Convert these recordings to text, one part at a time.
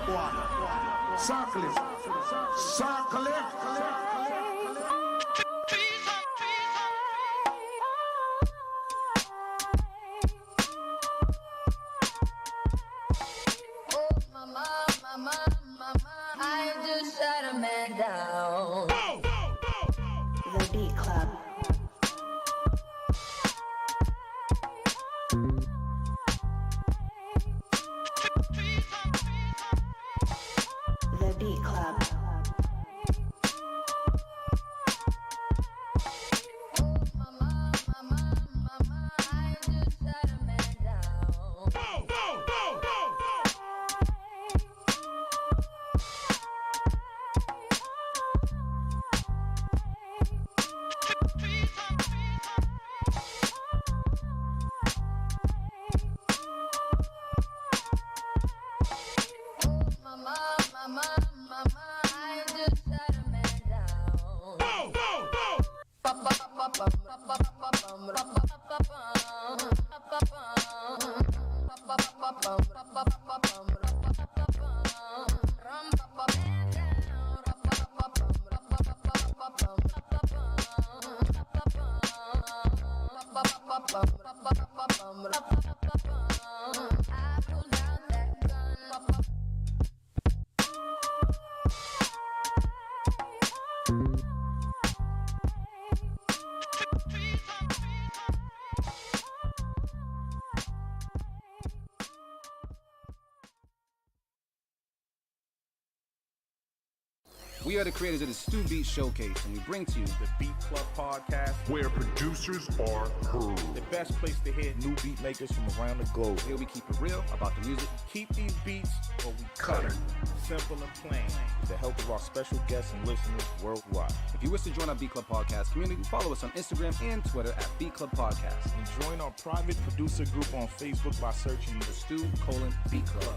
Circle it. Circle it. I just shut a man down. The Beat Club. The Beat Club. I just shut a man down. I just shut a man down. I pulled out that gun. We are the creators of the Stu Beat Showcase, and we bring to you The Beat Club Podcast, Where producers are heard. the best place to hear new beat makers from around the globe. here we keep it real about the music. Keep these beats or we cut it. Simple and plain. With the help of our special guests and listeners worldwide. If you wish to join our Beat Club Podcast community, follow us on Instagram and Twitter at Beat Club Podcast. And join our private producer group on Facebook by searching The Stu:"Beat Club.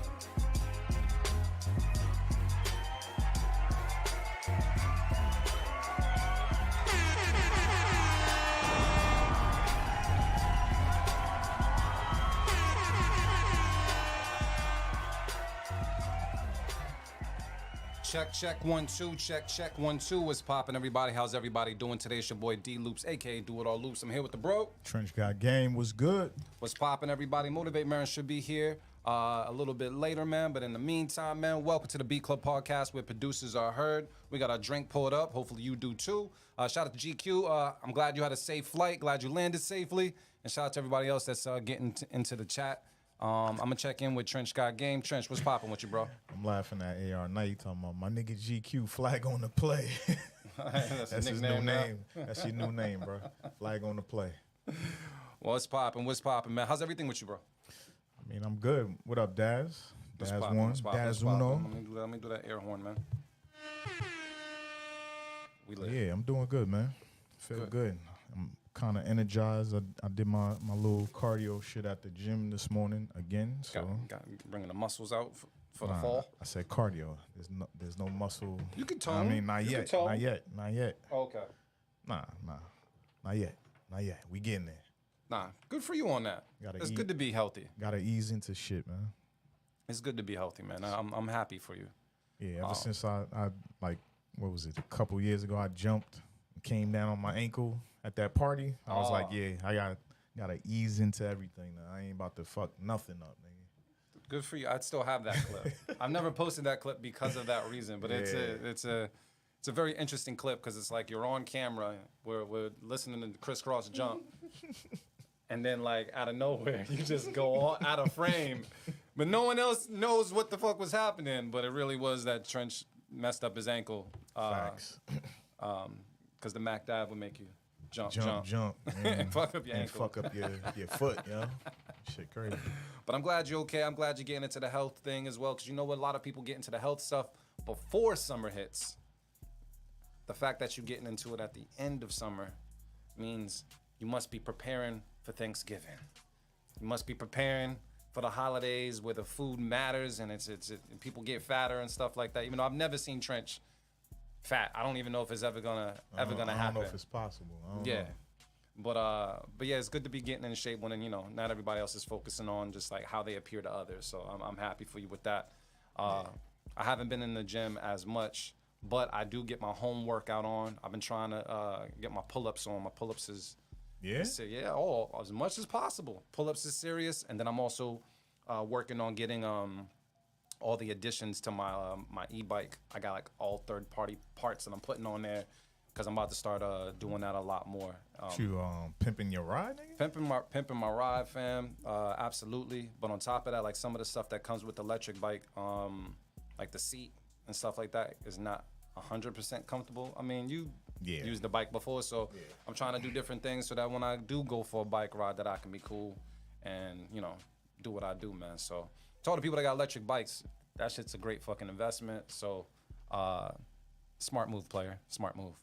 Check 1 2, check 1 2. What's poppin', everybody? How's everybody doing today? It's your boy D Loops, aka Do It All Loops. I'm here with the bro. Trench Got Game was good. What's poppin', everybody? Motivate Marin should be here a little bit later, man. But in the meantime, man, welcome to the Beat Club Podcast, where producers are heard. We got our drink pulled up. Hopefully you do too. Shout out to GQ. I'm glad you had a safe flight. Glad you landed safely. And shout out to everybody else that's getting into the chat. I'm gonna check in with Trench Got Game. Trench, what's poppin' with you, bro? I'm laughing at AR Knight talking about my nigga GQ flag on the play. That's That's his new name. That's your new name, bro. Flag on the play. What's poppin'? What's poppin', man? How's everything with you, bro? I mean, I'm good. What up, Daz? What's Daz poppin'? one. What's poppin'? Daz What's uno. poppin'? Let me do that air horn, man. We lit. Yeah, I'm doing good, man. Feel good. I'm kind of energized. I did my little cardio shit at the gym this morning again. So Got bringing the muscles out for the fall. I said cardio. There's no muscle. You can I tone. mean, not You can yet. tone. Not yet. Okay. Nah. Not yet. We getting there. Nah, good for you on that. Gotta It's eat. good to be healthy. Gotta ease into shit, man. It's good to be healthy, man. I'm happy for you. Yeah, ever since I like, what was it, a couple years ago, I jumped and came down on my ankle at that party. I was like, yeah, I gotta ease into everything now. I ain't about to fuck nothing up, nigga. Good for you. I'd still have that clip. I've never posted that clip because of that reason, but it's a very interesting clip because it's like you're on camera, we're listening to Crisscross jump, and then like out of nowhere you just go all out of frame, but no one else knows what the fuck was happening. But it really was that Trench messed up his ankle. Facts. Because the Mac dive would make you jump. And fuck up your and ankle. fuck up your foot, yo. Shit crazy. But I'm glad you're okay. I'm glad you're getting into the health thing as well, because you know what? A lot of people get into the health stuff before summer hits. The fact that you're getting into it at the end of summer means you must be preparing for Thanksgiving. You must be preparing for the holidays where the food matters and people get fatter and stuff like that. Even though I've never seen Trench fat. I don't even know if it's ever gonna happen. I don't know if it's possible. I don't know. But yeah, it's good to be getting in shape when, you know, not everybody else is focusing on just like how they appear to others. So I'm happy for you with that. I haven't been in the gym as much, but I do get my home workout on. I've been trying to get my pull-ups on. My pull-ups is Yeah. as much as possible. Pull-ups is serious, and then I'm also working on getting all the additions to my my e-bike. I got like all third-party parts that I'm putting on there because I'm about to start doing that a lot more. You pimping your ride, nigga? Pimping my ride, fam. Absolutely. But on top of that, like some of the stuff that comes with the electric bike, like the seat and stuff like that, is not 100% comfortable. I mean, you used the bike before, so I'm trying to do different things so that when I do go for a bike ride, that I can be cool and do what I do, man. So to all the people that got electric bikes, that shit's a great fucking investment. So smart move, player. Smart move.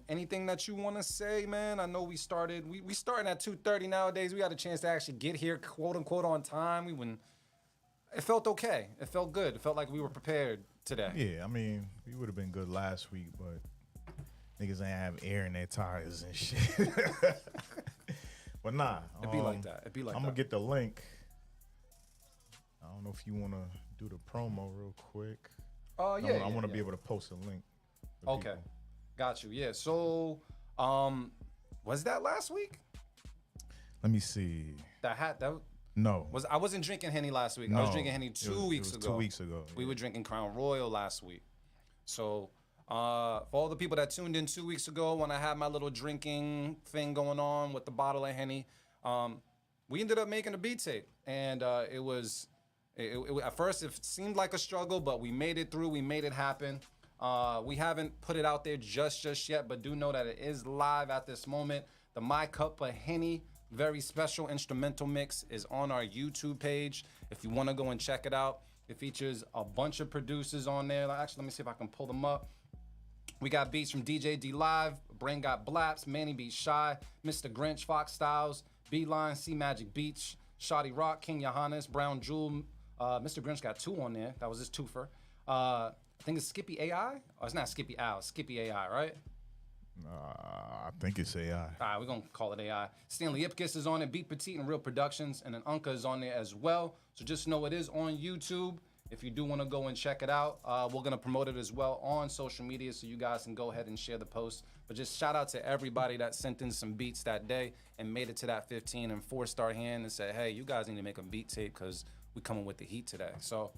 Anything that you want to say, man? I know we started at 2:30 nowadays. We got a chance to actually get here, quote unquote, on time. It felt okay. It felt good. It felt like we were prepared today. Yeah, I mean, we would have been good last week, but niggas ain't have air in their tires and shit. But nah. It'd be like that. I'm gonna get the link. I don't know if you want to do the promo real quick. Oh, yeah. I want to be able to post a link. Okay. People. Got you. Yeah. So, was that last week? Let me see. No. I wasn't drinking Henny last week. No. I was drinking Henny 2 weeks ago. 2 weeks ago. We were drinking Crown Royal last week. So, for all the people that tuned in 2 weeks ago when I had my little drinking thing going on with the bottle of Henny, we ended up making a beat tape. And it was at first it seemed like a struggle, but we made it through. We made it happen. We haven't put it out there just yet, but do know that it is live at this moment. The My Cup of Henny very special instrumental mix is on our YouTube page. If you want to go and check it out, it features a bunch of producers on there. Actually, let me see if I can pull them up. We got beats from DJ D Live, Brain Got Blaps, Manny Beats Shy, Mr. Grinch, Fox Styles, B-Line, C Magic Beach, Shoddy Rock, King Johannes, Brown Jewel. Mr. Grinch got 2 on there. That was his twofer. I think it's Skippy AI. Oh, it's not Skippy Al. It's Skippy AI, right? I think it's AI. All right, we're going to call it AI. Stanley Ipkiss is on it, Beat Petite and Real Productions, and then Unka is on there as well. So just know it is on YouTube. If you do want to go and check it out, we're going to promote it as well on social media so you guys can go ahead and share the post. But just shout out to everybody that sent in some beats that day and made it to that 15 and 4-star hand and said, hey, you guys need to make a beat tape because we coming with the heat today. So,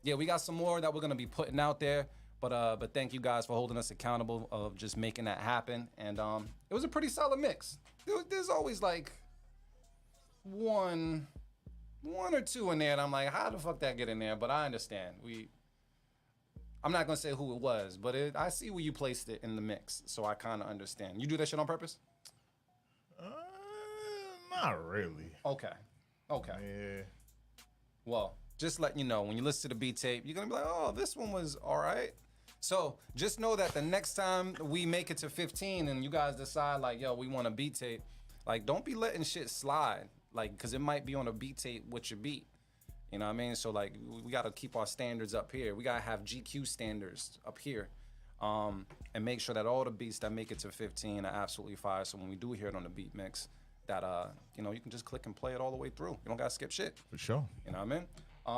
yeah, we got some more that we're going to be putting out there. But thank you guys for holding us accountable of just making that happen. And it was a pretty solid mix. There's always like one or two in there, and I'm like, how the fuck that get in there? But I understand. I'm not gonna say who it was, but I see where you placed it in the mix, so I kind of understand. You do that shit on purpose? Not really. Okay. Yeah. Well, just letting you know, when you listen to the beat tape, you're gonna be like, oh, this one was all right. So just know that the next time we make it to 15 and you guys decide like, yo, we want a beat tape, like don't be letting shit slide, like, cause it might be on a beat tape with your beat. You know what I mean? So like we gotta keep our standards up here. We gotta have GQ standards up here. And make sure that all the beats that make it to 15 are absolutely fire. So when we do hear it on the beat mix, that you can just click and play it all the way through. You don't gotta skip shit. For sure. You know what I mean?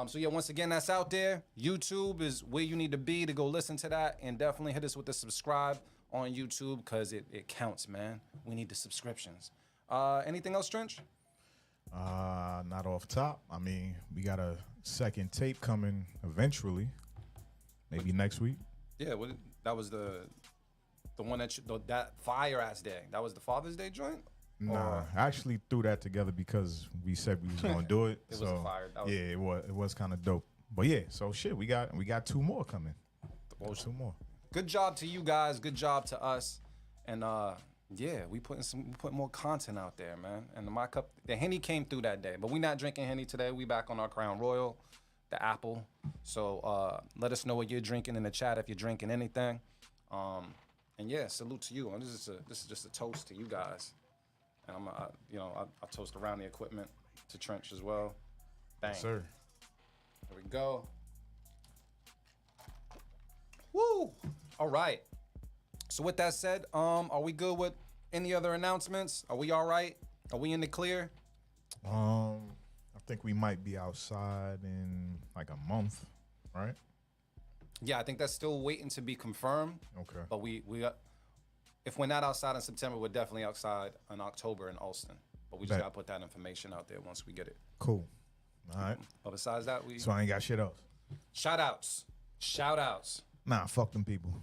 So yeah, once again, that's out there. YouTube is where you need to be to go listen to that, and definitely hit us with the subscribe on YouTube because it counts, man. We need the subscriptions. Anything else, Trench? Not off top. I mean, we got a second tape coming eventually, maybe next week. Yeah, that was the one that fire ass day. That was the Father's Day joint. Nah, I actually threw that together because we said we was gonna do it. It was fire. Yeah, it was kind of dope. But yeah, so shit, we got 2 more coming. 2 more. Good job to you guys. Good job to us. And yeah, we put more content out there, man. And the Henny came through that day, but we not drinking Henny today. We back on our Crown Royal, the apple. So let us know what you're drinking in the chat if you're drinking anything. And yeah, salute to you. And this is just a toast to you guys. And I toast around the equipment to Trench as well. Bang. Yes, sir. There we go. Woo! All right. So with that said, are we good with any other announcements? Are we all right? Are we in the clear? I think we might be outside in like a month. right? Yeah, I think that's still waiting to be confirmed. Okay. But we if we're not outside in September, we're definitely outside in October in Austin. But we just Bet. gotta put that information out there once we get it. Cool. All right. But besides that, So I ain't got shit else. shout outs. Nah, fuck them people.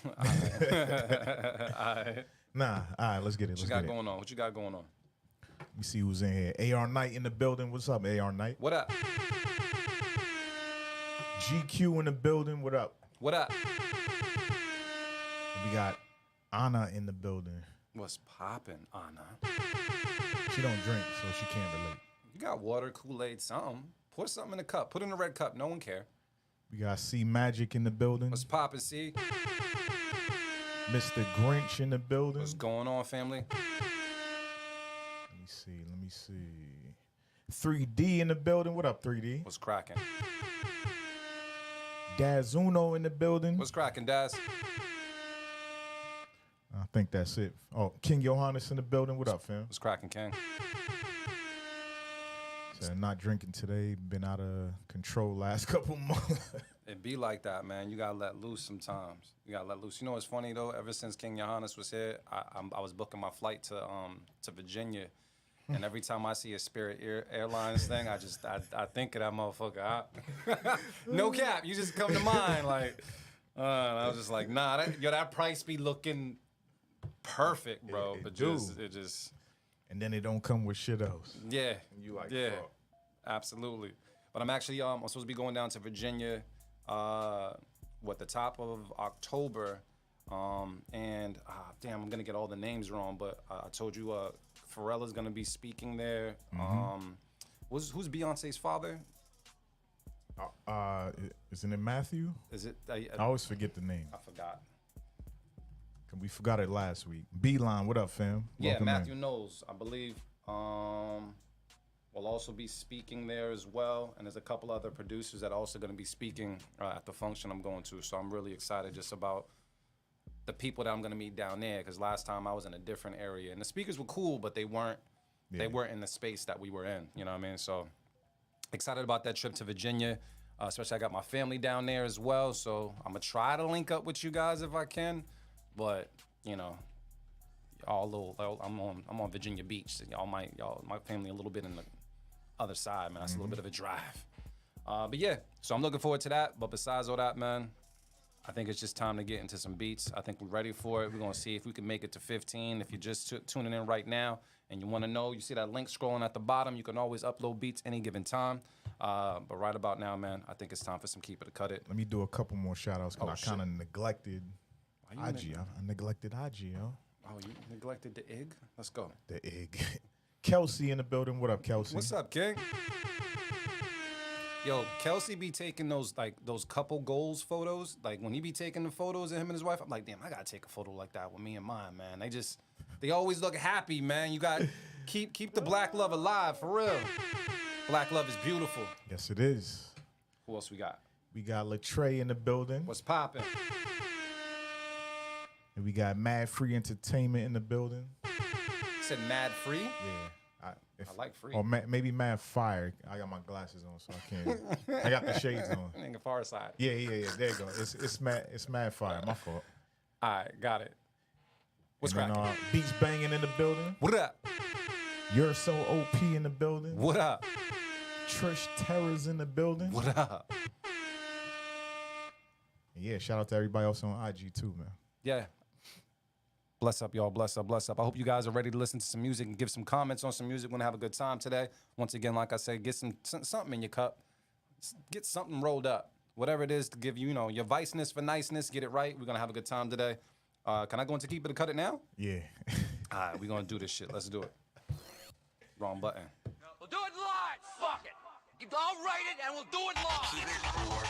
Alright. Nah, all right, let's get it. What Let's you get got it. going on? What you got going on? Let me see who's in here. AR Knight in the building. What's up, AR Knight? What up? GQ in the building. What up? What up? We got Anna in the building. What's poppin', Anna? She don't drink, so she can't relate. You got water, Kool-Aid, something. Pour something in a cup. Put it in a red cup. No one care. We got C Magic in the building. What's poppin', C? Mr. Grinch in the building. What's going on, family? Let me see. 3D in the building. What up, 3D? What's cracking? Dazuno in the building. What's cracking, Daz? I think that's it. Oh, King Johannes in the building. What up, fam? What's cracking, King? Said not drinking today. Been out of control last couple months. It be like that, man. You gotta let loose sometimes. You gotta let loose. You know what's funny though? Ever since King Johannes was here, I was booking my flight to Virginia, and every time I see a Spirit Airlines thing, I think of that motherfucker. No cap. You just come to mind like. And I was just like, nah, that price be looking perfect, bro. It but do. it just. And then it don't come with shit else. Yeah. You like, yeah, fuck. absolutely. But I'm actually I'm supposed to be going down to Virginia, the top of October, and damn, I'm gonna get all the names wrong, but I told you Pharrella's gonna be speaking there. Who's Beyonce's father? Isn't it Matthew? Is it? I always forget the name. I forgot. We forgot it last week. Beeline, what up, fam? Yeah, Welcome Matthew in. Knowles, I believe, will also be speaking there as well. And there's a couple other producers that are also going to be speaking at the function I'm going to. So I'm really excited just about the people that I'm going to meet down there. Because last time I was in a different area. And the speakers were cool, but they weren't in the space that we were in. You know what I mean? So excited about that trip to Virginia. Especially I got my family down there as well. So I'm going to try to link up with you guys if I can. But you know, I'm on Virginia Beach. So my family a little bit in the other side, man. That's a little bit of a drive. But yeah, so I'm looking forward to that. But besides all that, man, I think it's just time to get into some beats. I think we're ready for it. We're gonna see if we can make it to 15. If you're just tuning in right now and you want to know, you see that link scrolling at the bottom. You can always upload beats any given time. But right about now, man, I think it's time for some Keep It or Cut It. Let me do a couple more shout outs because I kind of neglected Why you IG. I neglected IG, yo. Oh, you neglected the egg? Let's go. The egg. Kelsey in the building. What up, Kelsey? What's up, King? Yo, Kelsey be taking those couple goals photos. Like when he be taking the photos of him and his wife, I'm like, damn, I gotta take a photo like that with me and mine, man. They always look happy, man. You got keep the black love alive, for real. Black love is beautiful. Yes, it is. Who else we got? We got Latrey in the building. What's poppin'? And we got Mad Free Entertainment in the building. Said Mad Free? Yeah. I like free. Or maybe Mad Fire. I got my glasses on, so I can't. I got the shades on. Nigga far side. Yeah. There you go. It's Mad Fire. My fault. All right, got it. What's And then, cracking? Beats Banging in the building. What up? You're So OP in the building. What up? Trish Terror's in the building. What up? And yeah, shout out to everybody else on IG too, man. Yeah. Bless up, y'all. Bless up, bless up. I hope you guys are ready to listen to some music and give some comments on some music. We're going to have a good time today. Once again, like I said, get something in your cup. Get something rolled up. Whatever it is to give you, your viceness for niceness. Get it right. We're going to have a good time today. Can I go into Keep It or Cut It now? Yeah. All right, we're going to do this shit. Let's do it. Wrong button. We'll do it live. Fuck it. I'll write it and we'll do it live. Keep it or cut it.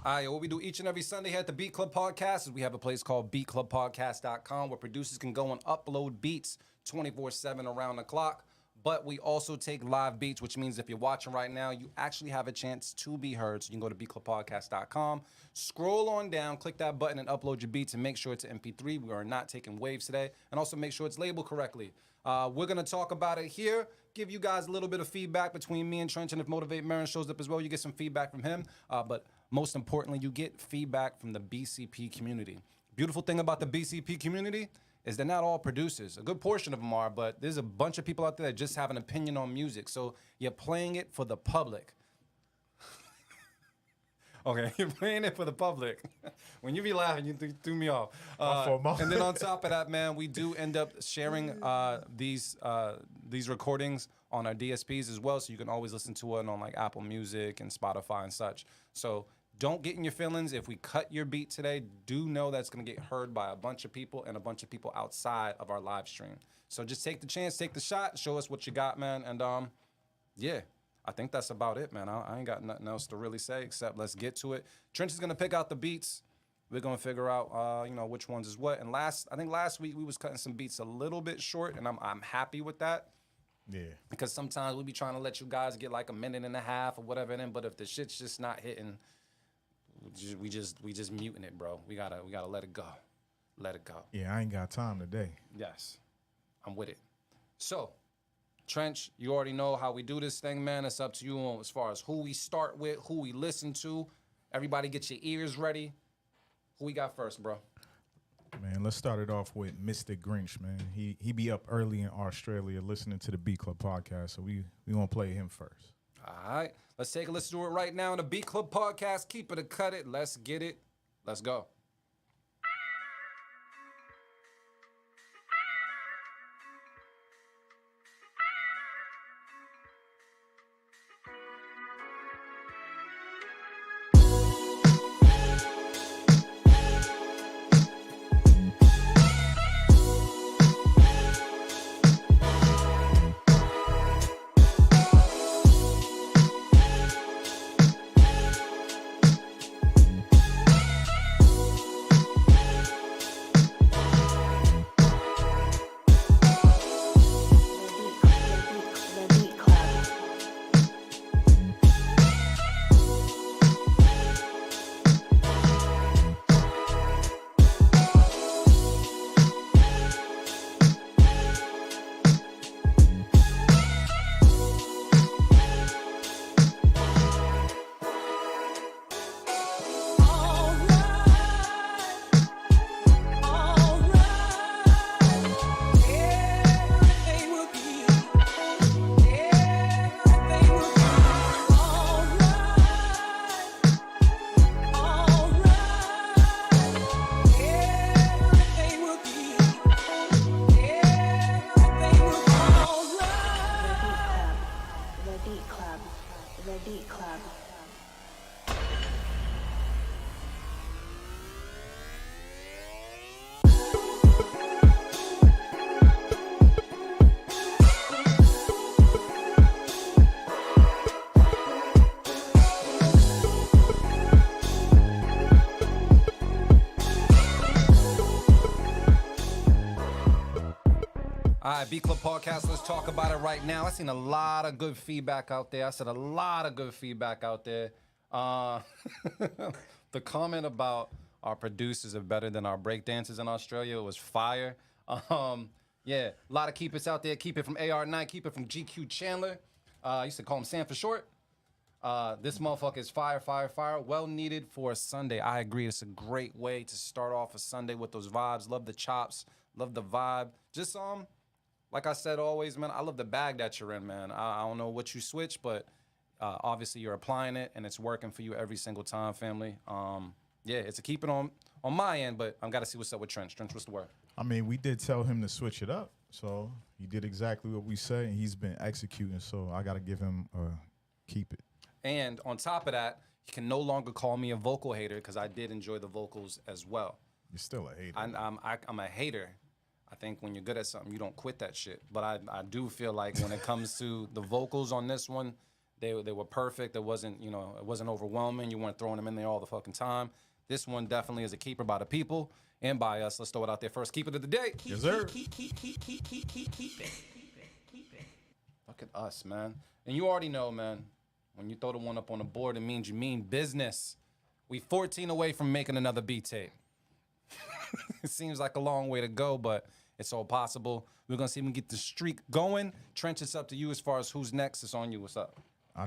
All right, what we do each and every Sunday here at the Beat Club Podcast is we have a place called beatclubpodcast.com where producers can go and upload beats 24/7 around the clock. But we also take live beats, which means if you're watching right now, you actually have a chance to be heard. So you can go to beatclubpodcast.com, scroll on down, click that button, and upload your beats, and make sure it's an MP3. We are not taking waves today. And also make sure it's labeled correctly. We're going to talk about it here, give you guys a little bit of feedback between me and Trench, and if Motivate Marin shows up as well, you get some feedback from him. But most importantly, you get feedback from the BCP community. Beautiful thing about the BCP community is they're not all producers. A good portion of them are, but there's a bunch of people out there that just have an opinion on music. So you're playing it for the public. Okay, you're playing it for the public. When you be laughing, you threw me off. And then on top of that, man, we do end up sharing these recordings on our DSPs as well, so you can always listen to it on like Apple Music and Spotify and such. So don't get in your feelings. If we cut your beat today, do know that's going to get heard by a bunch of people and a bunch of people outside of our live stream. So just take the chance, take the shot, show us what you got, man. And yeah, I think that's about it, man. I ain't got nothing else to really say except let's get to it. Trench is going to pick out the beats. We're going to figure out, which ones is what. And I think last week we was cutting some beats a little bit short, and I'm happy with that. Yeah. Because sometimes we be trying to let you guys get like a minute and a half or whatever, but if the shit's just not hitting, we just muting it, bro. We gotta let it go. Let it go. Yeah, I ain't got time today. Yes. I'm with it. So, Trench, you already know how we do this thing, man. It's up to you on as far as who we start with, who we listen to. Everybody get your ears ready. Who we got first, bro? Man, let's start it off with Mr. Grinch, man. He be up early in Australia listening to the Beat Club podcast, so we gonna play him first. All right. Let's take a listen to it right now on the Beat Club podcast. Keep it or cut it. Let's get it. Let's go. All right, Beat Club Podcast, let's talk about it right now. I've seen a lot of good feedback out there. I said a lot of good feedback out there. The comment about our producers are better than our breakdancers in Australia was fire. Yeah, a lot of keep it's out there. Keep it from AR9, keep it from GQ Chandler. I used to call him Sam for short. This motherfucker is fire, fire, fire. Well needed for a Sunday. I agree. It's a great way to start off a Sunday with those vibes. Love the chops. Love the vibe. Just, like I said always, man, I love the bag that you're in, man. I don't know what you switch, but obviously you're applying it, and it's working for you every single time, family. Yeah, it's a keep it on my end, but I've got to see what's up with Trench. Trench, what's the word? I mean, we did tell him to switch it up, so he did exactly what we said, and he's been executing, so I got to give him a keep it. And on top of that, you can no longer call me a vocal hater because I did enjoy the vocals as well. You're still a hater. I'm a hater. I think when you're good at something, you don't quit that shit. But I do feel like when it comes to the vocals on this one, they were perfect. It wasn't overwhelming. You weren't throwing them in there all the fucking time. This one definitely is a keeper by the people and by us. Let's throw it out there first. Keep it of the day. Yes, sir. Keep it. Look at us, man. And you already know, man, when you throw the one up on the board, it means you mean business. We 14 away from making another beat tape. It seems like a long way to go, but it's all possible. We're going to see if we can get the streak going. Trench, it's up to you as far as who's next. It's on you. What's up? I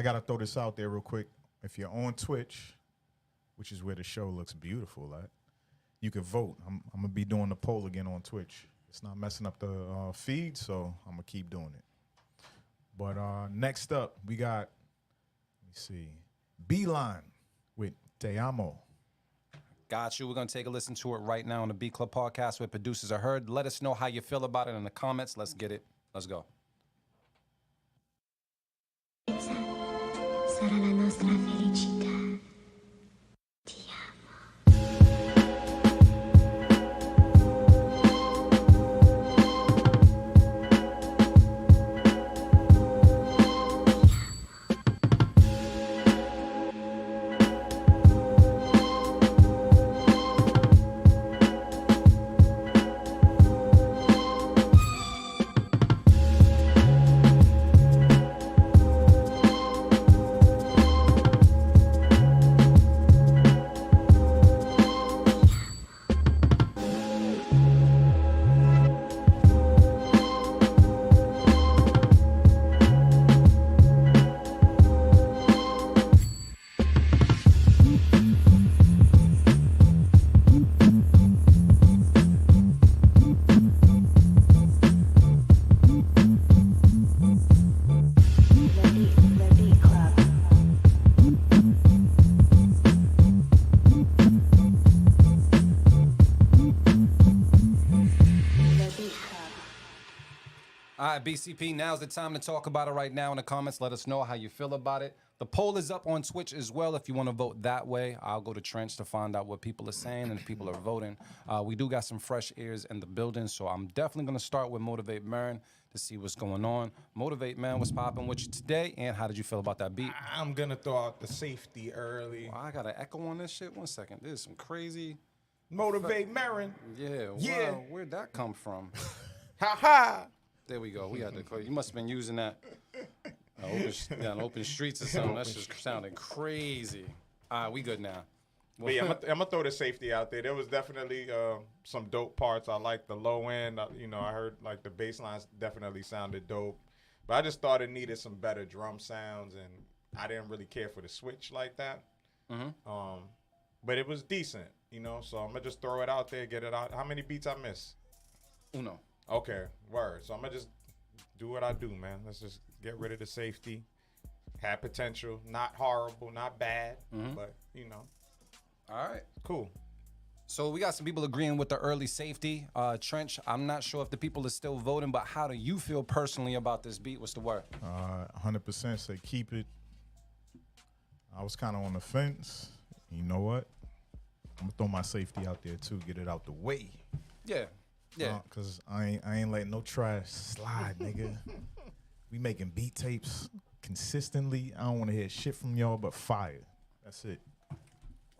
got to throw this out there real quick. If you're on Twitch, which is where the show looks beautiful at, you can vote. I'm going to be doing the poll again on Twitch. It's not messing up the feed, so I'm going to keep doing it. But next up, we got, let me see, Beeline with Te Amo. Got you. We're going to take a listen to it right now on the Beat Club podcast where producers are heard. Let us know how you feel about it in the comments. Let's get it. Let's go. Sarà la nostra felicità. Ti amo. All right, BCP, now's the time to talk about it right now in the comments. Let us know how you feel about it. The poll is up on Twitch as well. If you want to vote that way, I'll go to Trench to find out what people are saying and if people are voting. We do got some fresh ears in the building, so I'm definitely going to start with Motivate Marin to see what's going on. Motivate, man, what's popping with you today, and how did you feel about that beat? I'm going to throw out the safety early. I got an echo on this shit. 1 second. This is some crazy... Motivate Marin. Yeah, Yeah. wow, where'd that come from? Ha ha. There we go. We got the. You must have been using that open streets or something. That's just sounding crazy. All right, we good now. But yeah, I'm gonna throw the safety out there. There was definitely some dope parts. I like the low end. I heard like the bass lines definitely sounded dope. But I just thought it needed some better drum sounds, and I didn't really care for the switch like that. Mm-hmm. But it was decent, So I'm gonna just throw it out there, get it out. How many beats I miss? Uno. Okay, word. So I'm gonna just do what I do, man. Let's just get rid of the safety. Had potential, not horrible, not bad, but All right. cool. So we got some people agreeing with the early safety. Trench, I'm not sure if the people are still voting, but how do you feel personally about this beat? What's the word? 100% say keep it. I was kind of on the fence. You know what? I'm gonna throw my safety out there too. Get it out the way. Yeah. Yeah. Cause I ain't letting no trash slide, nigga. We making beat tapes consistently. I don't want to hear shit from y'all but fire. That's it.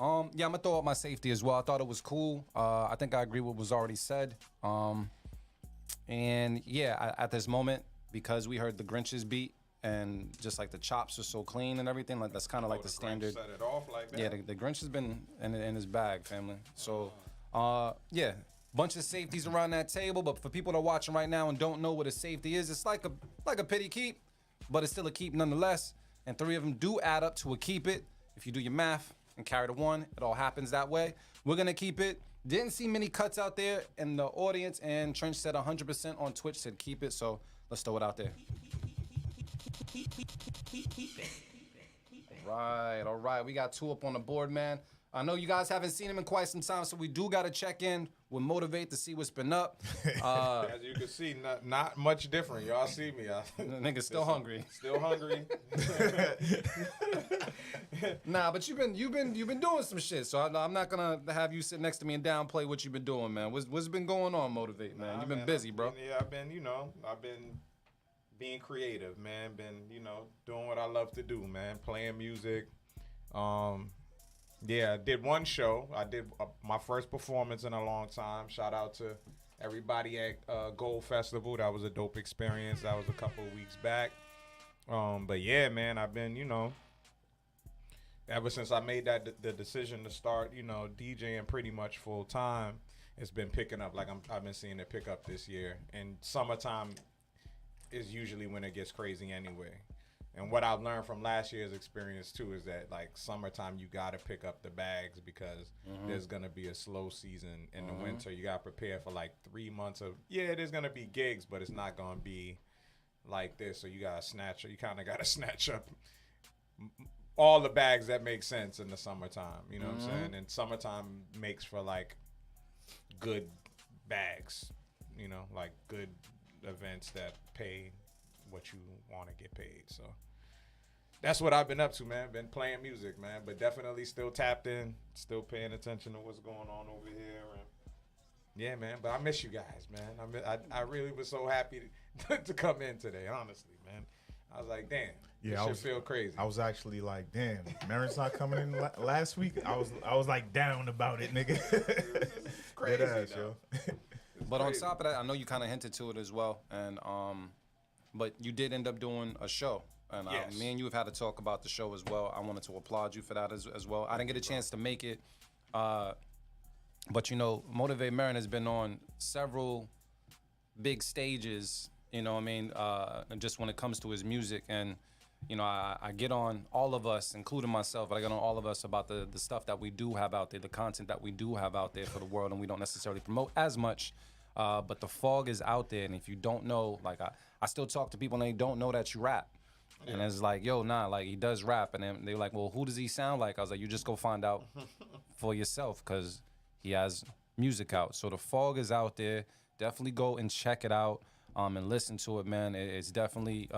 Yeah, I'm gonna throw out my safety as well. I thought it was cool. I think I agree with what was already said. And yeah, at this moment, because we heard the Grinch's beat and just like the chops are so clean and everything, like that's kind of like the standard. Set it off like that. Yeah, the Grinch has been in his bag, family. So, yeah, bunch of safeties around that table. But for people that are watching right now and don't know what a safety is, it's like a pity keep, but it's still a keep nonetheless. And 3 of them do add up to a keep it. If you do your math and carry the 1, it all happens that way. We're gonna keep it. Didn't see many cuts out there in the audience, and Trench said 100% on Twitch said keep it. So let's throw it out there. All right. We got 2 up on the board, man. I know you guys haven't seen him in quite some time, so we do got to check in with Motivate to see what's been up. As you can see, not much different. Y'all see me. Nigga's still hungry. Still hungry. Nah, but you've been doing some shit, so I'm not gonna have you sit next to me and downplay what you've been doing, man. What's been going on, Motivate, man? You've been busy, bro. I've been being creative, man. Been, doing what I love to do, man. Playing music. Yeah, I did one show. I did my first performance in a long time. Shout out to everybody at Gold Festival. That was a dope experience. That was a couple of weeks back. But yeah, man, I've been, ever since I made the decision to start, DJing pretty much full time, it's been picking up. Like I've been seeing it pick up this year. And summertime is usually when it gets crazy anyway. And what I've learned from last year's experience too is that like summertime you gotta pick up the bags because there's gonna be a slow season in the winter. You gotta prepare for like 3 months of there's gonna be gigs, but it's not gonna be like this. So you kind of gotta snatch up all the bags that make sense in the summertime. You know what I'm saying? And summertime makes for like good bags. Like good events that pay what you want to get paid. So that's what I've been up to, man. Been playing music, man, but definitely still tapped in, still paying attention to what's going on over here. And yeah, man, but I miss you guys, man. I really was so happy to come in today, honestly, man. I was like, damn, this shit feel crazy. I was actually like, damn, Marin's not coming in last week. I was like down about it, nigga. Crazy, yo. But on top of that, I know you kind of hinted to it as well, and but you did end up doing a show. And Yes. me and you have had to talk about the show as well. I wanted to applaud you for that as well. I didn't get a chance to make it, but Motivate Marin has been on several big stages. Just when it comes to his music, and I get on all of us, including myself. But I get on all of us about the stuff that we do have out there, the content that we do have out there for the world, and we don't necessarily promote as much. But the fog is out there, and if you don't know, like I still talk to people and they don't know that you rap. And it's like, yo, nah, like he does rap. And then they're like, well, who does he sound like? I was like, you just go find out for yourself because he has music out. So the fog is out there. Definitely go and check it out and listen to it, man. It's definitely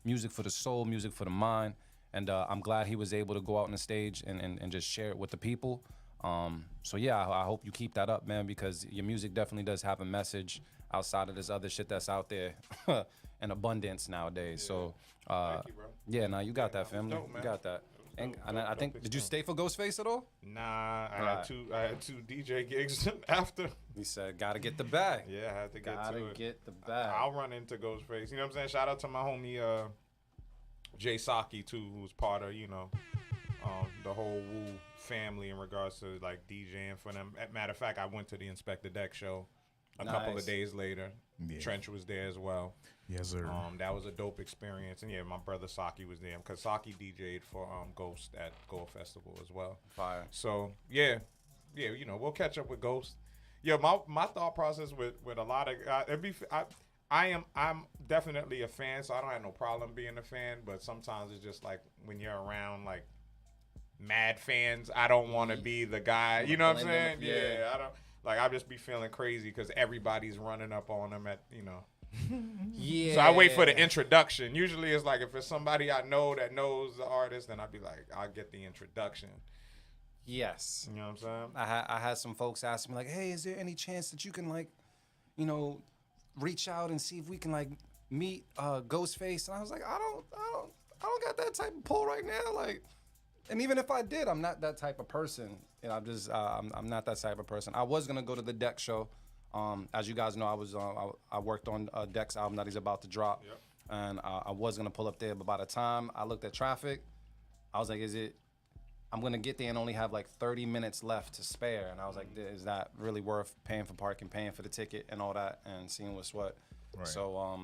music for the soul, music for the mind. And I'm glad he was able to go out on the stage and just share it with the people. So yeah, I hope you keep that up, man, because your music definitely does have a message outside of this other shit that's out there in abundance nowadays. Yeah. So Thank you, bro. yeah, nah, you got that, man. family. Dope, man. You got that. And Dope, I think, did you stay for Ghostface at all? Nah, I had two DJ gigs after. He said, gotta get the bag. Yeah, I had to get Gotta to it. get the bag. I'll run into Ghostface. You know what I'm saying? Shout out to my homie Jay Saki too, who was part of the whole Wu family in regards to like DJing for them. Matter of fact, I went to the Inspector Deck show a couple of Nice. days later. Yeah. Trench was there as well. Yes, sir. That was a dope experience, and yeah, my brother Saki was there because Saki DJ'd for Ghost at Gold Festival as well. Fire. So yeah, we'll catch up with Ghost. Yeah, my thought process with a lot of I'm definitely a fan, so I don't have no problem being a fan. But sometimes it's just like when you're around like mad fans, I don't want to be the guy. You know what I'm saying? Yeah, I don't. Like I just be feeling crazy because everybody's running up on them at Yeah. So I wait for the introduction. Usually it's like if it's somebody I know that knows the artist, then I'd be like, I'll get the introduction. Yes. You know what I'm saying? I had some folks ask me like, hey, is there any chance that you can like, reach out and see if we can like meet Ghostface? And I was like, I don't got that type of pull right now. Like, and even if I did, I'm not that type of person. I'm just I'm not that type of person. I was gonna go to the Deck show. As you guys know, I worked on Deck's album that he's about to drop, and I was gonna pull up there. But by the time I looked at traffic, I was like, I'm gonna get there and only have like 30 minutes left to spare. And I was like, is that really worth paying for parking, paying for the ticket, and all that, and seeing what's what? Right. So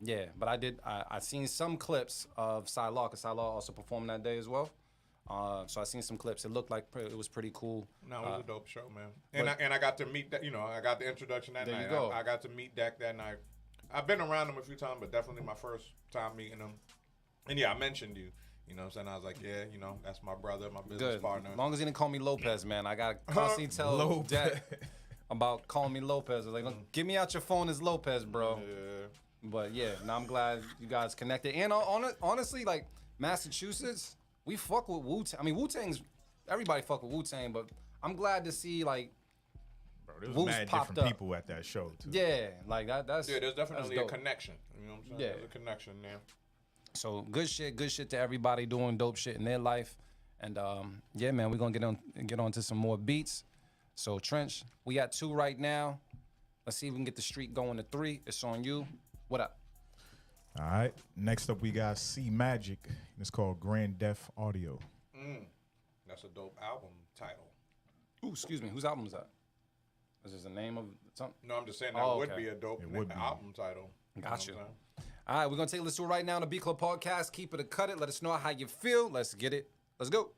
yeah. But I seen some clips of Cy Law, because Cy Law also performed that day as well. So I seen some clips. It looked like it was pretty cool. No, it was a dope show, man. And I got to meet that. I got the introduction that There night. you go. I got to meet Deck that night. I've been around him a few times, but definitely my first time meeting him. And yeah, I mentioned you. You know what I'm saying? I was like, yeah, that's my brother, my business Good. partner. As long as he didn't call me Lopez, man. I got to constantly tell Lopez. Deck about calling me Lopez. I was like, look, give me out your phone as Lopez, bro. Yeah. But yeah, now I'm glad you guys connected. And honestly, like Massachusetts, we fuck with Wu-Tang. I mean, Wu-Tang's, everybody fuck with Wu-Tang, but I'm glad to see like, Bro, there was Wu's mad popped different up. people at that show too. yeah, like that's Yeah, there's definitely that's a dope. connection. You know what I'm saying? Yeah. There's a connection there. So good shit to everybody doing dope shit in their life. And yeah, man, we're gonna get on to some more beats. So Trench, we got 2 right now. Let's see if we can get the streak going to 3. It's on you. What up? All right. Next up, we got C Magic. It's called Grand Deaf Audio. That's a dope album title. Ooh, excuse me. Whose album is that? Is this the name of something? No, I'm just saying that Oh, would okay. be a dope would be. album title. Got you. know what I'm saying? All right, we're going to take a listen to it right now on the B Club Podcast. Keep it or cut it. Let us know how you feel. Let's get it. Let's go.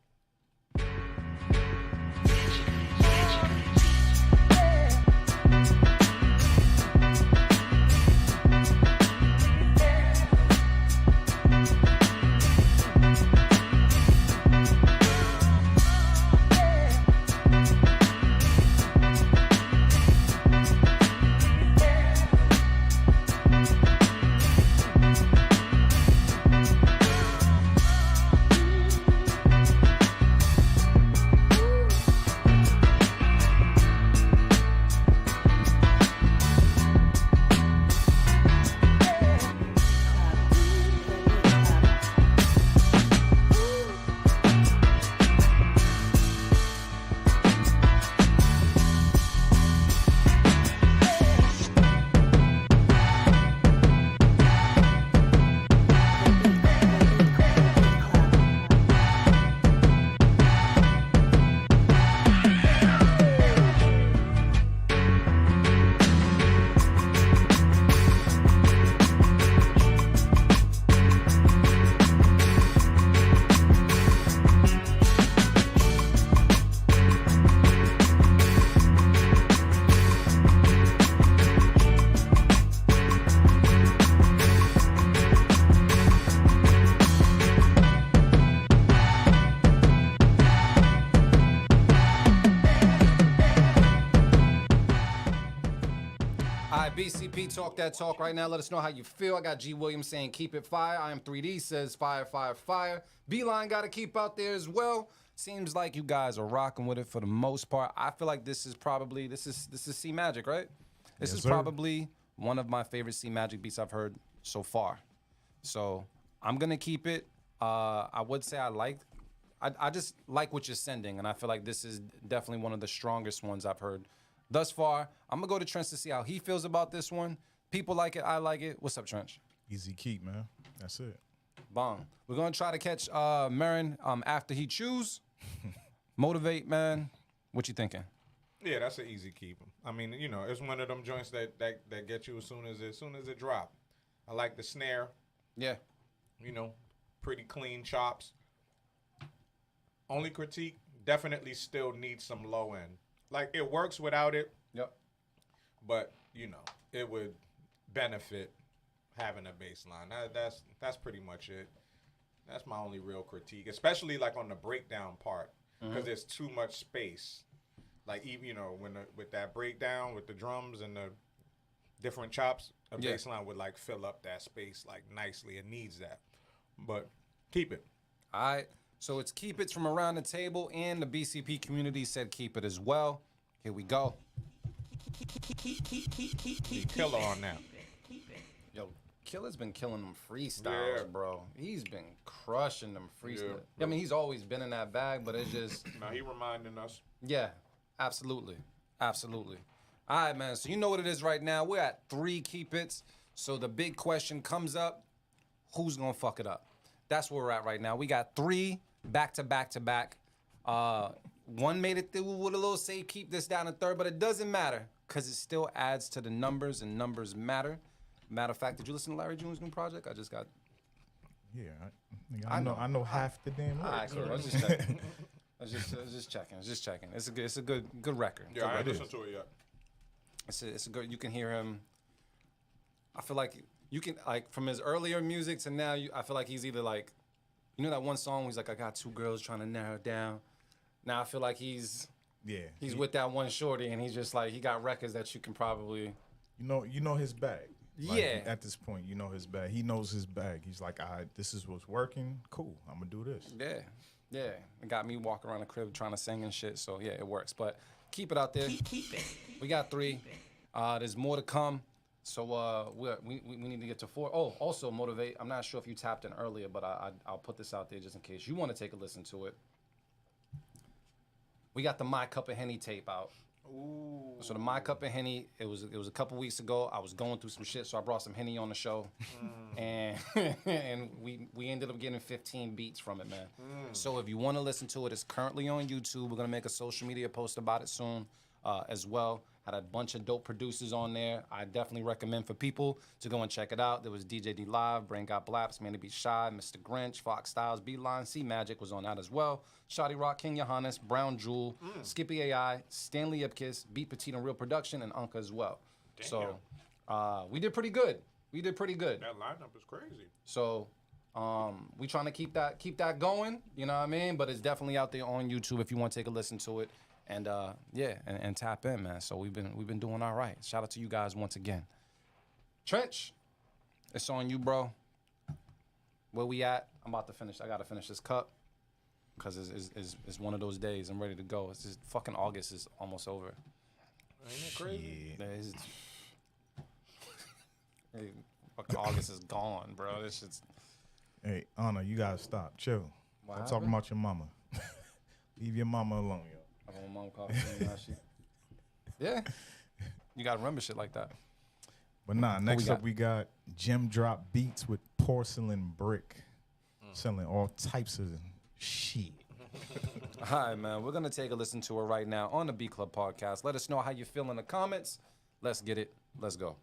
BCP, talk that talk right now. Let us know how you feel. I got G. Williams saying keep it fire. I am 3D says fire, fire, fire. Beeline got to keep out there as well. Seems like you guys are rocking with it for the most part. I feel like this is C Magic, right? This Yes, is sir. probably one of my favorite C Magic beats I've heard so far. So I'm gonna keep it. I would say I just like what you're sending, and I feel like this is definitely one of the strongest ones I've heard thus far. I'm gonna go to Trench to see how he feels about this one. People like it, I like it. What's up, Trench? Easy keep, man. That's it. Bong. We're gonna try to catch Marin after he chews. Motivate, man. What you thinking? Yeah, that's an easy keep. I mean, you know, it's one of them joints that get you as soon as it drop. I like the snare. Yeah. You know, pretty clean chops. Only critique, definitely still needs some low end. Like, it works without it, Yep. but, you know, it would benefit having a bass line. That's pretty much it. That's my only real critique, especially, like, on the breakdown part, because there's too much space. Like, even, you know, with that breakdown, with the drums and the different chops, a bass line would, like, fill up that space, like, nicely. It needs that. But keep it. All right. So it's keep it from around the table, and the BCP community said keep it as well. Here we go. The killer on that. Yo, Killer's been killing them freestyles, Yeah. bro. He's been crushing them freestyles. Yeah. I mean, he's always been in that bag, but it's just, Now, he reminding us. yeah, absolutely. Absolutely. All right, man. So you know what it is right now. We're at 3 keep its. So the big question comes up, who's going to fuck it up? That's where we're at right now. We got 3 back to back to back. One made it through with a little save, keep this down to third, but it doesn't matter because it still adds to the numbers, and numbers matter. Matter of fact, did you listen to Larry June's new project? I just got. Yeah, I know half the damn All right, lyrics. cool. I was just checking. I was just checking. It's a good record. Yeah, I ain't Good listened to it yet. It's a good. You can hear him. I feel like you can, like, from his earlier music to now. I feel like he's either like, you know that one song where he's like, I got 2 girls trying to narrow it down. Now I feel like he's with that one shorty, and he's just like, he got records that you can probably. You know his bag. Like, Yeah. At this point, you know his bag. He knows his bag. He's like, all right, this is what's working. Cool. I'm gonna do this. Yeah. It got me walking around the crib trying to sing and shit. So yeah, it works. But keep it out there. We got 3. There's more to come. So we need to get to 4. Oh, also Motivate. I'm not sure if you tapped in earlier, but I'll put this out there just in case you want to take a listen to it. We got the My Cup of Henny tape out. Ooh. So the My Cup of Henny, it was a couple weeks ago. I was going through some shit, so I brought some Henny on the show, and and we ended up getting 15 beats from it, man. So if you want to listen to it, it's currently on YouTube. We're gonna make a social media post about it soon, as well. Had a bunch of dope producers on there. I definitely recommend for people to go and check it out. There was DJ D Live, Brain Got Blaps, Man to Be Shy, Mr. Grinch, Fox Styles, Beeline, C Magic was on that as well. Shotty Rock, King Johannes, Brown Jewel, Skippy AI, Stanley Ipkiss, Beat Petite and Real Production, and Unca as well. Damn. So we did pretty good. That lineup is crazy. So we trying to keep that going, you know what I mean? But it's definitely out there on YouTube if you want to take a listen to it. And and tap in, man. So we've been doing all right. Shout out to you guys once again. Trench, it's on you, bro. Where we at? I'm about to finish. I gotta finish this cup because it's one of those days. I'm ready to go. It's just fucking August is almost over. Ain't it crazy? Yeah, hey, fucking August is gone, bro. This shit's. Hey, Anna, you gotta stop. Chill. What I'm talking happened? about your mama. Leave your mama alone, yo. I want my mom calling me now. Yeah, you gotta remember shit like that. But nah, next up got? we got Gem Drop Beats with Porcelain Brick. Selling all types of shit. All right, man. We're gonna take a listen to it right now on the B Club podcast. Let us know how you feel in the comments. Let's get it. Let's go.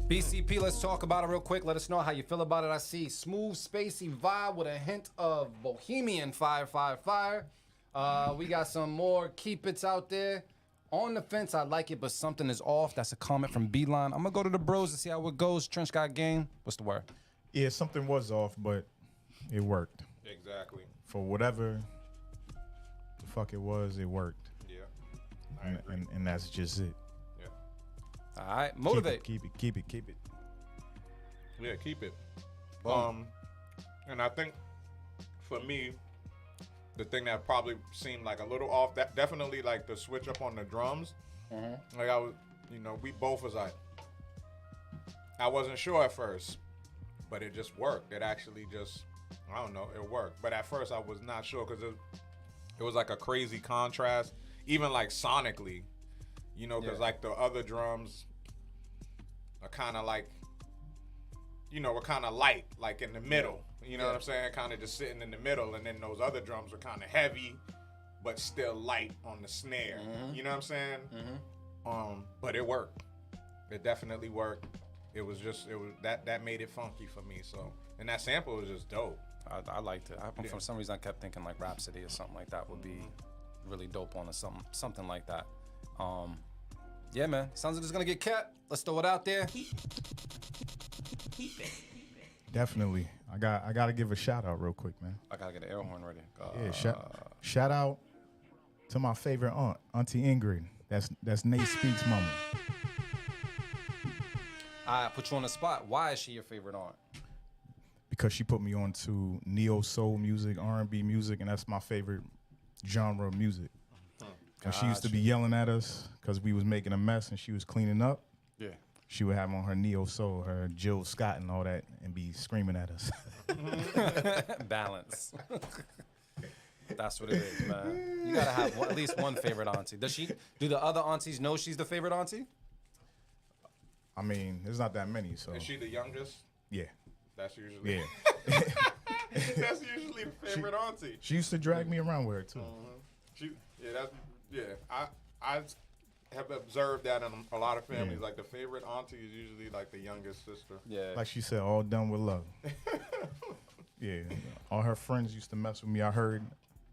BCP, let's talk about it real quick. Let us know how you feel about it. I see smooth, spacey vibe with a hint of bohemian fire. We got some more keep it's out there. On the fence, I like it, but something is off. That's a comment from Beeline. I'm gonna go to the bros to see how it goes. Trench got game. What's the word? Yeah, something was off, but it worked. Exactly. For whatever the fuck it was, it worked. Yeah. I agree. And that's just it. Yeah. All right, motivate. Keep it. Yeah, keep it. Boom. And I think for me, the thing that probably seemed like a little off, that definitely like the switch up on the drums. Like I was, we both was like, I wasn't sure at first, but it just worked. It actually just, I don't know, it worked. But at first I was not sure because it was like a crazy contrast, even like sonically, because like the other drums are kind of like, were kind of light, like in the middle. You know what I'm saying? Kind of just sitting in the middle, and then those other drums were kind of heavy, but still light on the snare. You know what I'm saying? But it worked. It definitely worked. It was that made it funky for me. So, and that sample was just dope. I liked it. For some reason, I kept thinking like Rhapsody or something like that would be really dope on something like that. Yeah, man. Sounds like it's gonna get kept. Let's throw it out there. Keep it. Definitely. I gotta give a shout out real quick, man. I gotta get an air horn ready. Yeah, shout out to my favorite aunt, Auntie Ingrid. That's Nate Speaks' mama. I put you on the spot. Why is she your favorite aunt? because she put me on to neo soul music, R&B music, and that's my favorite genre of music. And she used to be yelling at us because we was making a mess and she was cleaning up. Yeah. She would have on her neo soul, her Jill Scott and all that, and be screaming at us. Balance. That's what it is, man. You gotta have at least one favorite auntie. Do the other aunties know she's the favorite auntie? I mean, there's not that many, so Is she the youngest? yeah, That's usually yeah. that's usually the favorite auntie. She used to drag me around with her too. I have observed that in a lot of families. Yeah. Like the favorite auntie is usually like the youngest sister. Yeah. Like she said, all done with love. Yeah, all her friends used to mess with me. I heard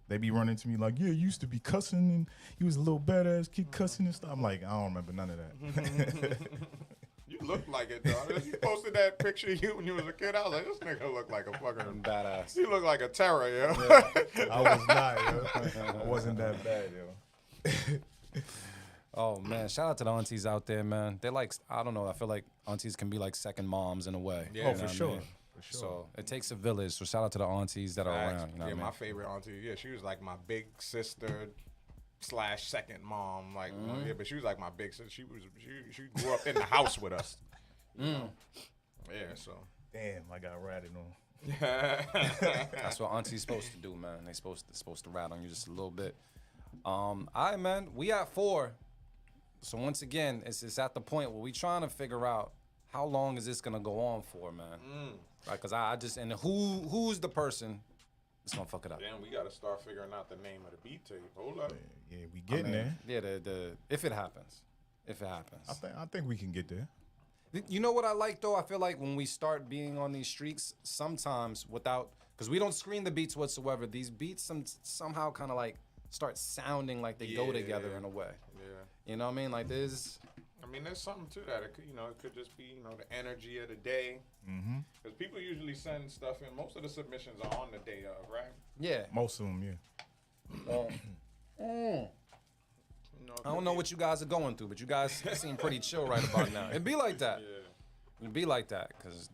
they be running to me like, yeah, you used to be cussing and you was a little badass kid cussing and stuff. I'm like, I don't remember none of that. You look like it, though. You posted that picture of you when you was a kid. I was like, this nigga look like a fucking Badass. You look like a terror, yo. I was not, yo. I wasn't that bad, yo. Oh man, shout out to the aunties out there, man. They're like, I don't know, I feel like aunties can be like second moms in a way. Yeah. You Oh, know for what I sure. mean? For sure. So it takes a village. So shout out to the aunties that are around. You know Yeah, what I my mean? favorite auntie. Yeah, she was like my big sister / second mom. Like, yeah, but she was like my big sister. She grew up in the house with us. You know? Yeah, so. Damn, I got ratted on. That's what auntie's supposed to do, man. They supposed to rat on you just a little bit. All right, man. We at 4. So once again, it's at the point where we trying to figure out how long is this gonna go on for, man. Right? Because I just and who's the person that's gonna fuck it up? Damn, we got to start figuring out the name of the beat tape. Hold up. Yeah, we getting there. Yeah, the if it happens. I think we can get there. You know what I like though? I feel like when we start being on these streaks, sometimes because we don't screen the beats whatsoever. These beats somehow kind of like start sounding like they go together in a way. Yeah. You know what I mean? Like there's something to that. It could, it could just be, the energy of the day. Mm-hmm. Because people usually send stuff in. Most of the submissions are on the day of, right? yeah. Most of them, yeah. I don't know what you guys are going through, but you guys seem pretty chill right about now. It'd be like that. Yeah. It'd be like that because,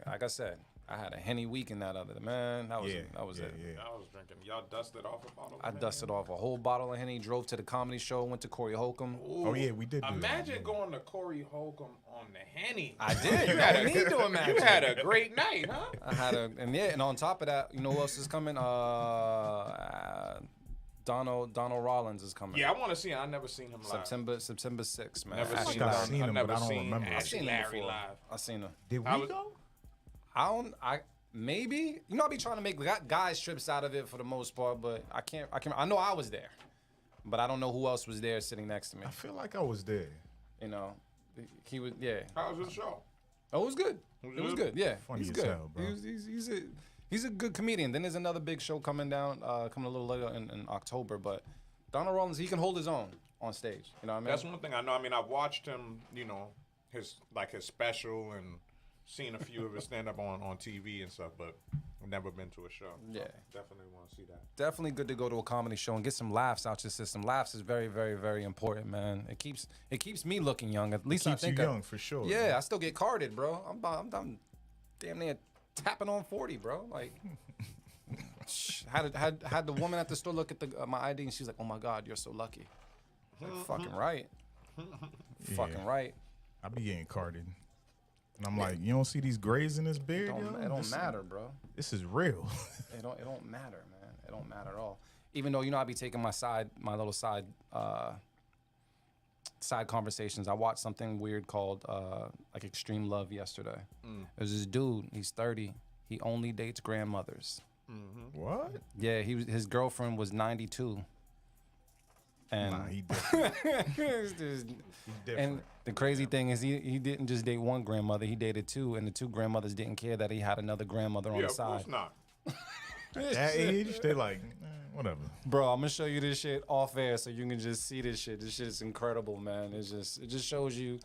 like I said, I had a Henny weekend that other man. That was it. I was drinking. Y'all dusted off a bottle? I dusted off a whole bottle of Henny, drove to the comedy show, went to Corey Holcomb. Ooh, Oh, yeah, we did do that. Imagine going to Corey Holcomb on the Henny. I did. You had need to imagine. You had a great night, huh? I had and on top of that, you know who else is coming? Donald Rollins is coming. Yeah, I want to see him. I've never seen him live. September 6th, man. Never Ashley seen I've Larry. seen him, never but I don't seen remember. I've Ashley seen him Larry before. live. I've seen him. Did we I was- go? I maybe I be trying to make guys trips out of it for the most part, but I can't. I know I was there, but I don't know who else was there sitting next to me. I feel like I was there. You know, he was. Yeah. How was the show? Oh, it was good. It was good. Yeah, Funny he's as good. hell, bro. He's a good comedian. Then there's another big show coming a little later in October. But Donald Rollins, he can hold his own on stage. You know what I mean? That's one thing I know. I mean, I've watched him, his special and seen a few of his stand-up on TV and stuff, but I've never been to a show. Yeah. Definitely want to see that. Definitely good to go to a comedy show and get some laughs out your system. Laughs is very, very, very important, man. It keeps me looking young. At least Keeps I think you young for sure. Yeah, I still get carded, bro. I'm damn near tapping on 40, bro. Like, had the woman at the store look at my ID and she's like, "Oh my God, you're so lucky." Like, fucking right. Fucking right. I be getting carded. And I'm like, you don't see these grays in this beard? It don't matter, bro. This is real. It don't matter, man. It don't matter at all. Even though I be taking my little side conversations. I watched something weird called like Extreme Love yesterday. There's this dude. He's 30. He only dates grandmothers. What? Yeah, his girlfriend was 92. And Nah, he different. he's different. And the crazy thing is he didn't just date one grandmother, he dated two, and the two grandmothers didn't care that he had another grandmother on Yeah, the of course side. not. That age, they like, whatever. Bro, I'm gonna show you this shit off air so you can just see this shit. This shit is incredible, man. It just shows you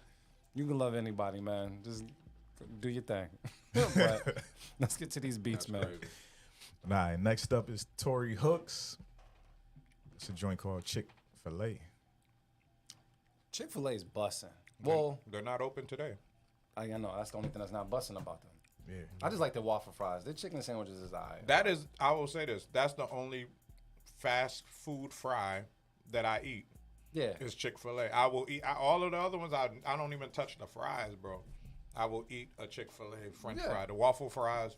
can love anybody, man. Just do your thing. But let's get to these beats, man. Crazy. All right, next up is Tory Hooks. It's a joint called Chick-fil-A. Chick-fil-A is bussin'. Well, They're not open today. I know that's the only thing that's not bussin' about them. Yeah. I just like the waffle fries. Their chicken sandwiches is alright. That is, I will say this. That's the only fast food fry that I eat. Yeah. Is Chick-fil-A. I will eat all of the other ones. I don't even touch the fries, bro. I will eat a Chick-fil-A French fry. The waffle fries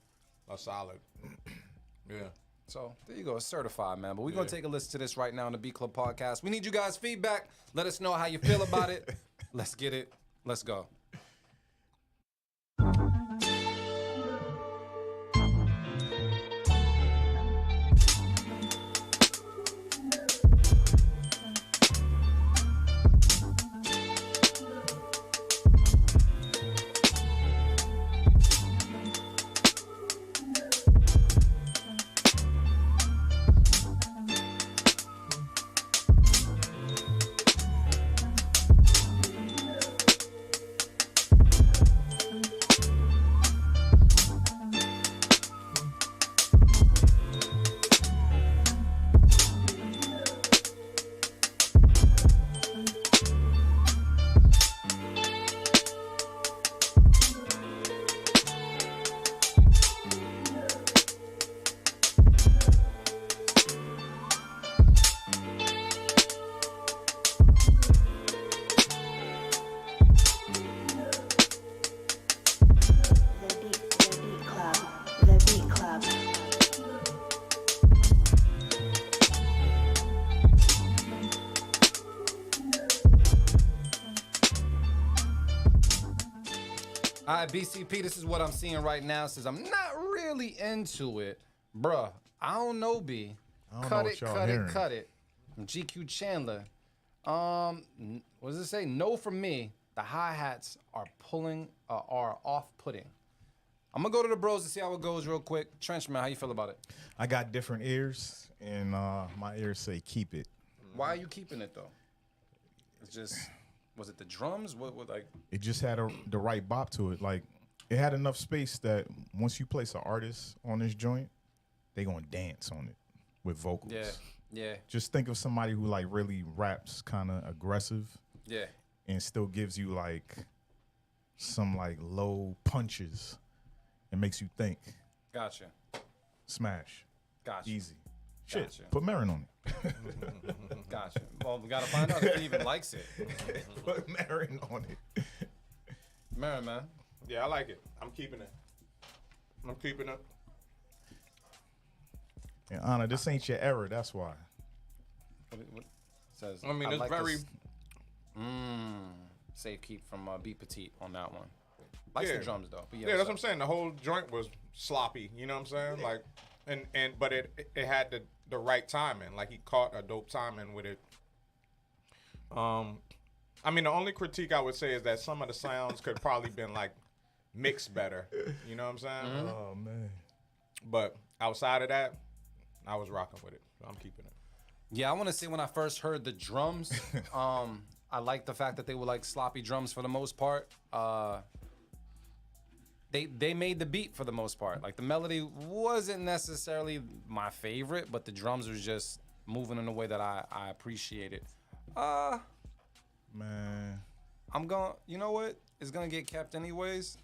are solid. Yeah. So there you go, it's certified, man. But we're gonna take a listen to this right now on the B Club podcast. We need you guys' feedback. Let us know how you feel about it. Let's get it. Let's go. All right, BCP, this is what I'm seeing right now. Says I'm not really into it. Bruh, I don't know, B. I don't know Cut what it, y'all cut hearing. it, cut it. From GQ Chandler. What does it say? No from me. The hi-hats are off-putting. I'm gonna go to the bros to see how it goes real quick. Trenchman, how you feel about it? I got different ears, and my ears say keep it. Why are you keeping it though? It's just, was it the drums? What like? It just had the right bop to it. Like, it had enough space that once you place an artist on this joint, they gonna dance on it with vocals. Yeah, yeah, Just think of somebody who like really raps kind of aggressive yeah. and still gives you like some like low punches and makes you think. Gotcha, Smash. gotcha, Easy. Shit. Gotcha. Put Marin on it. gotcha. Well, we gotta find out if he even likes it. Put Marin on it. Marin, man. Yeah, I like it. I'm keeping it. I'm keeping it. And Anna, this ain't your era. That's why. What says? I mean, it's very. this- Safe keep from B Petite on that one. Likes Yeah. the drums though. But Yeah, that's what so- I'm saying. The whole joint was sloppy. You know what I'm saying? Like, but it had the right timing. Like, he caught a dope timing with it. I mean, the only critique I would say is that some of the sounds could probably been like mixed better. You know what I'm saying? Oh man. But outside of that, I was rocking with it. So I'm keeping it. Yeah, I want to say when I first heard the drums, I liked the fact that they were like sloppy drums for the most part. They made the beat for the most part. Like the melody wasn't necessarily my favorite, but the drums was just moving in a way that I appreciated. Man. I'm going. You know what? It's gonna get kept anyways.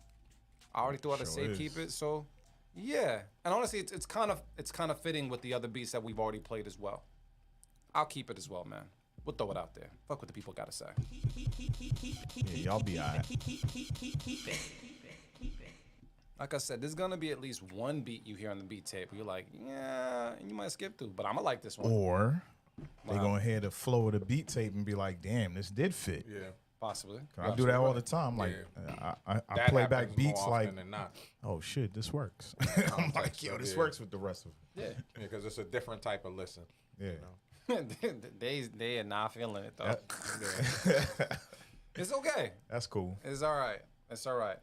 I already thought I'd Sure say is. keep it. So yeah, and honestly, it's kind of fitting with the other beats that we've already played as well. I'll keep it as well, man. We'll throw it out there. Fuck what the people gotta say. Yeah, y'all be alright. Like I said, there's gonna be at least one beat you hear on the beat tape where you're like, yeah, and you might skip through, but I'm gonna like this one. Or they Wow. gonna hear the flow of the beat tape and be like, damn, this did fit. Yeah. Possibly. I do that all the time. Like, I That play back happens beats more like, often than not. oh shit, this works. I'm like, yo, this yeah. works with the rest of it. Yeah. Yeah, because it's a different type of listen. Yeah. they are not feeling it though. That- It's okay. That's cool. It's all right. It's all right.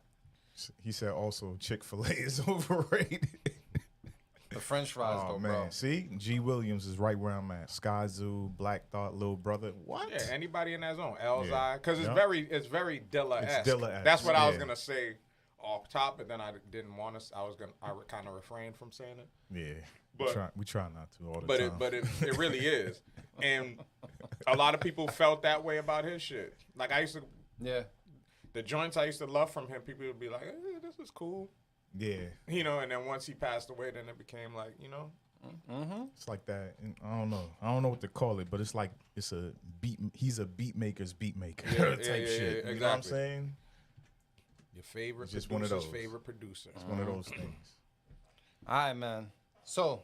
He said also Chick-fil-A is overrated. The French fries Oh though, man, bro. see, G Williams is right where I'm at. Sky Zoo, Black Thought, Little Brother. What? Yeah, anybody in that zone, Elzai, Yeah. because it's Yeah. very Dilla-esque. It's Dilla-esque, That's what I was yeah. gonna say off top, but then I didn't want to. I kind of refrained from saying it. Yeah, But- we try not to all the But time. it really is, and a lot of people felt that way about his shit. Like I used to, Yeah. the joints I used to love from him, people would be like, "This is cool," Yeah. You know, and then once he passed away, then it became like, you know. It's like that. And I don't know what to call it, but it's like it's a beat. He's a beat maker's beat maker type shit. Yeah, You know what I'm exactly. saying? Your favorite Just producer's one of those. favorite producer. It's one of those things. All right, man. So,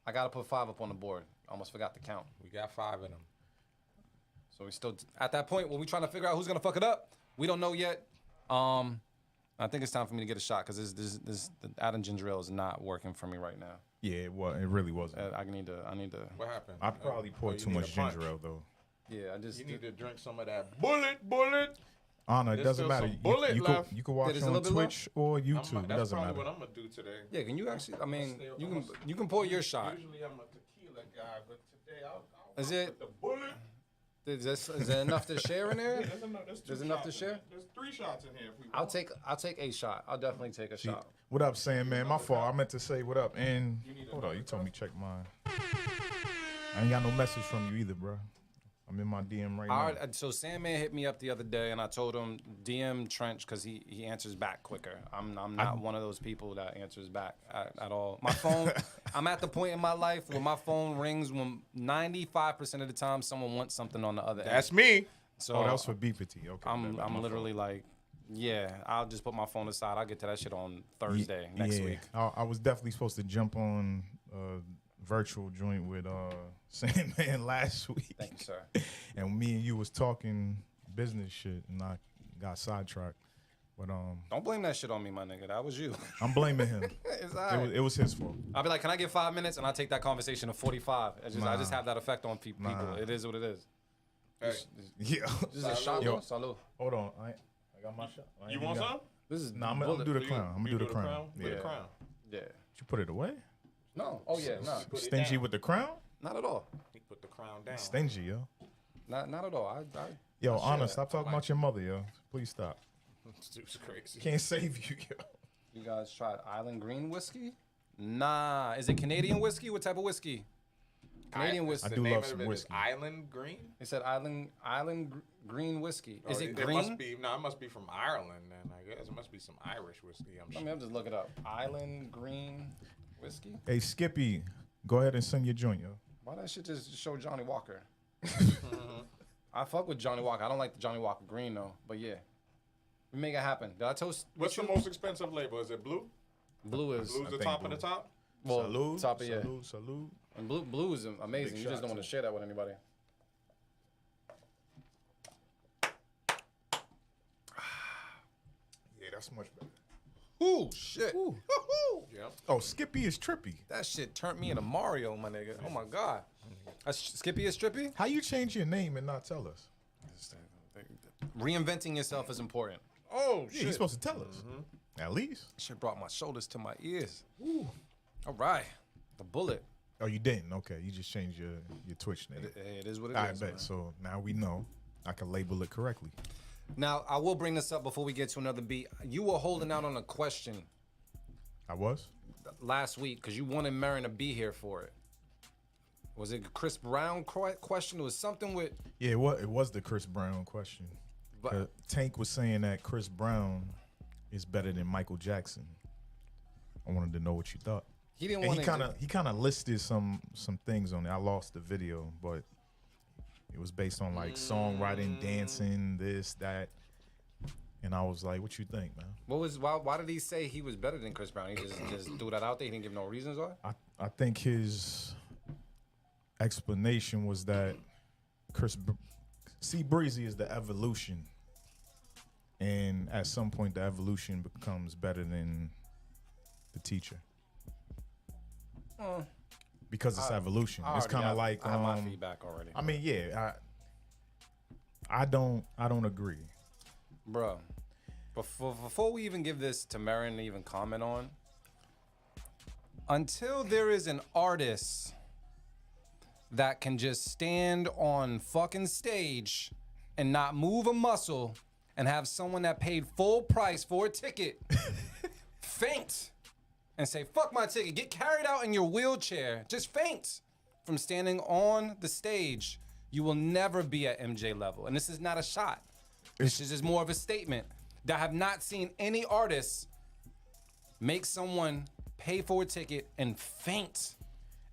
I got to put 5 up on the board. Almost forgot to count. We got 5 of them. So, we still, at that point, when we trying to figure out who's going to fuck it up, we don't know yet. I think it's time for me to get a shot because this the Adam Ginger Ale is not working for me right now. Yeah, well, it really wasn't. I need to. What happened? I probably poured too you need much a punch. ginger ale though. Yeah, I just. You need to drink some of that bullet. Anna, it There's doesn't still matter. some bullet You left. can watch There's a on little bit left? Twitch or YouTube. It That's doesn't probably matter. what I'm gonna do today. Yeah, can you actually? I mean, you can pour your shot. Usually I'm a tequila guy, but today I'll Is I'll it- put the bullet. Is there enough to share in there? There's enough to shots in share? there. There's 3 shots in here. If we I'll want. take a shot. I'll definitely take a shot. What up, Sam, man? My fault. I meant to say what up. And hold on, you told me check mine. I ain't got no message from you either, bro. I'm in my DM right All now. right, so Sandman hit me up the other day, and I told him DM Trench because he answers back quicker. I'm not one of those people that answers back at all. My phone, I'm at the point in my life where my phone rings when 95% of the time someone wants something on the other end. That's me. So Oh, that was for BPT. Okay. I'm my literally fault. like, yeah, I'll just put my phone aside. I'll get to that shit on Thursday next week. I was definitely supposed to jump on virtual joint with Sandman last week. Thank you, sir. And me and you was talking business shit, and I got sidetracked. But Don't blame that shit on me, my nigga. That was you. I'm blaming him. It's all right. It was his fault. I'll be like, can I get 5 minutes? And I'll take that conversation to 45. I just have that effect on people. Nah. It is what it is. Hey, Yeah. This is a shot, Yo. bro. Salud. Hold on. I got my shot. I you ain't want got- some? This is Nah, I'm gonna do the crown. I'm gonna You do the crown. Do Yeah. the crown. Yeah. You put it away? No. Oh, yeah. No. Put it Stingy down. with the crown? Not at all. He put the crown down. Stingy, yo. Not at all. Yo, Anna, stop talking about your mother, yo. Please stop. This dude's crazy. Can't save you, yo. You guys tried Island Green whiskey? Nah. Is it Canadian whiskey? What type of whiskey? Canadian whiskey. I The do name love of some it is whiskey. Island Green. It said Green whiskey. Is Oh, it It green? must be. No, it must be from Ireland. Then I guess it must be some Irish whiskey. I'm I sure. mean, I'll just look it up. Island Green whiskey? Hey, Skippy, go ahead and sing your joint, yo. Why that shit just show Johnny Walker? I fuck with Johnny Walker. I don't like the Johnny Walker Green though, but yeah, we make it happen. Did I toast? What's the most expensive label? Is it blue? Blue is Blue's the think top of blue. the top. well, Salud, top of yeah. salud, salud. And blue is amazing. Big You just shot, don't want to too. share that with anybody. Yeah, that's much better. Ooh shit! Yeah. Oh, Skippy is trippy. That shit turned me into Mario, my nigga. Oh my god. Skippy is trippy. How you change your name and not tell us? Reinventing yourself is important. Oh Yeah, you're supposed to tell us. At least. Shit brought my shoulders to my ears. All right, the bullet. Oh, you didn't? Okay, you just changed your Twitch name. It is what it is. I bet. man. So now we know I can label it correctly. Now I will bring this up before we get to another beat. You were holding out on a question I was? last week because you wanted Marin to be here for it. Was it a Chris Brown question? It was something with. Yeah, it was the Chris Brown question. But- Tank was saying that Chris Brown is better than Michael Jackson. I wanted to know what you thought. He didn't And want he kind of listed some things on it. I lost the video, but it was based on like songwriting, dancing, this, that. And I was like, what you think, man? Why did he say he was better than Chris Brown? He just threw that out there. He didn't give no reasons why. I think his explanation was that C Breezy is the evolution, and at some point the evolution becomes better than the teacher because it's evolution. It's kind of like I have my feedback already, I mean, yeah, I don't agree. bro. Before we even give this to Marin to even comment on, until there is an artist that can just stand on fucking stage and not move a muscle and have someone that paid full price for a ticket faint and say, fuck my ticket, get carried out in your wheelchair, just faint from standing on the stage, you will never be at MJ level. And this is not a shot. This is just more of a statement that I have not seen any artists make someone pay for a ticket and faint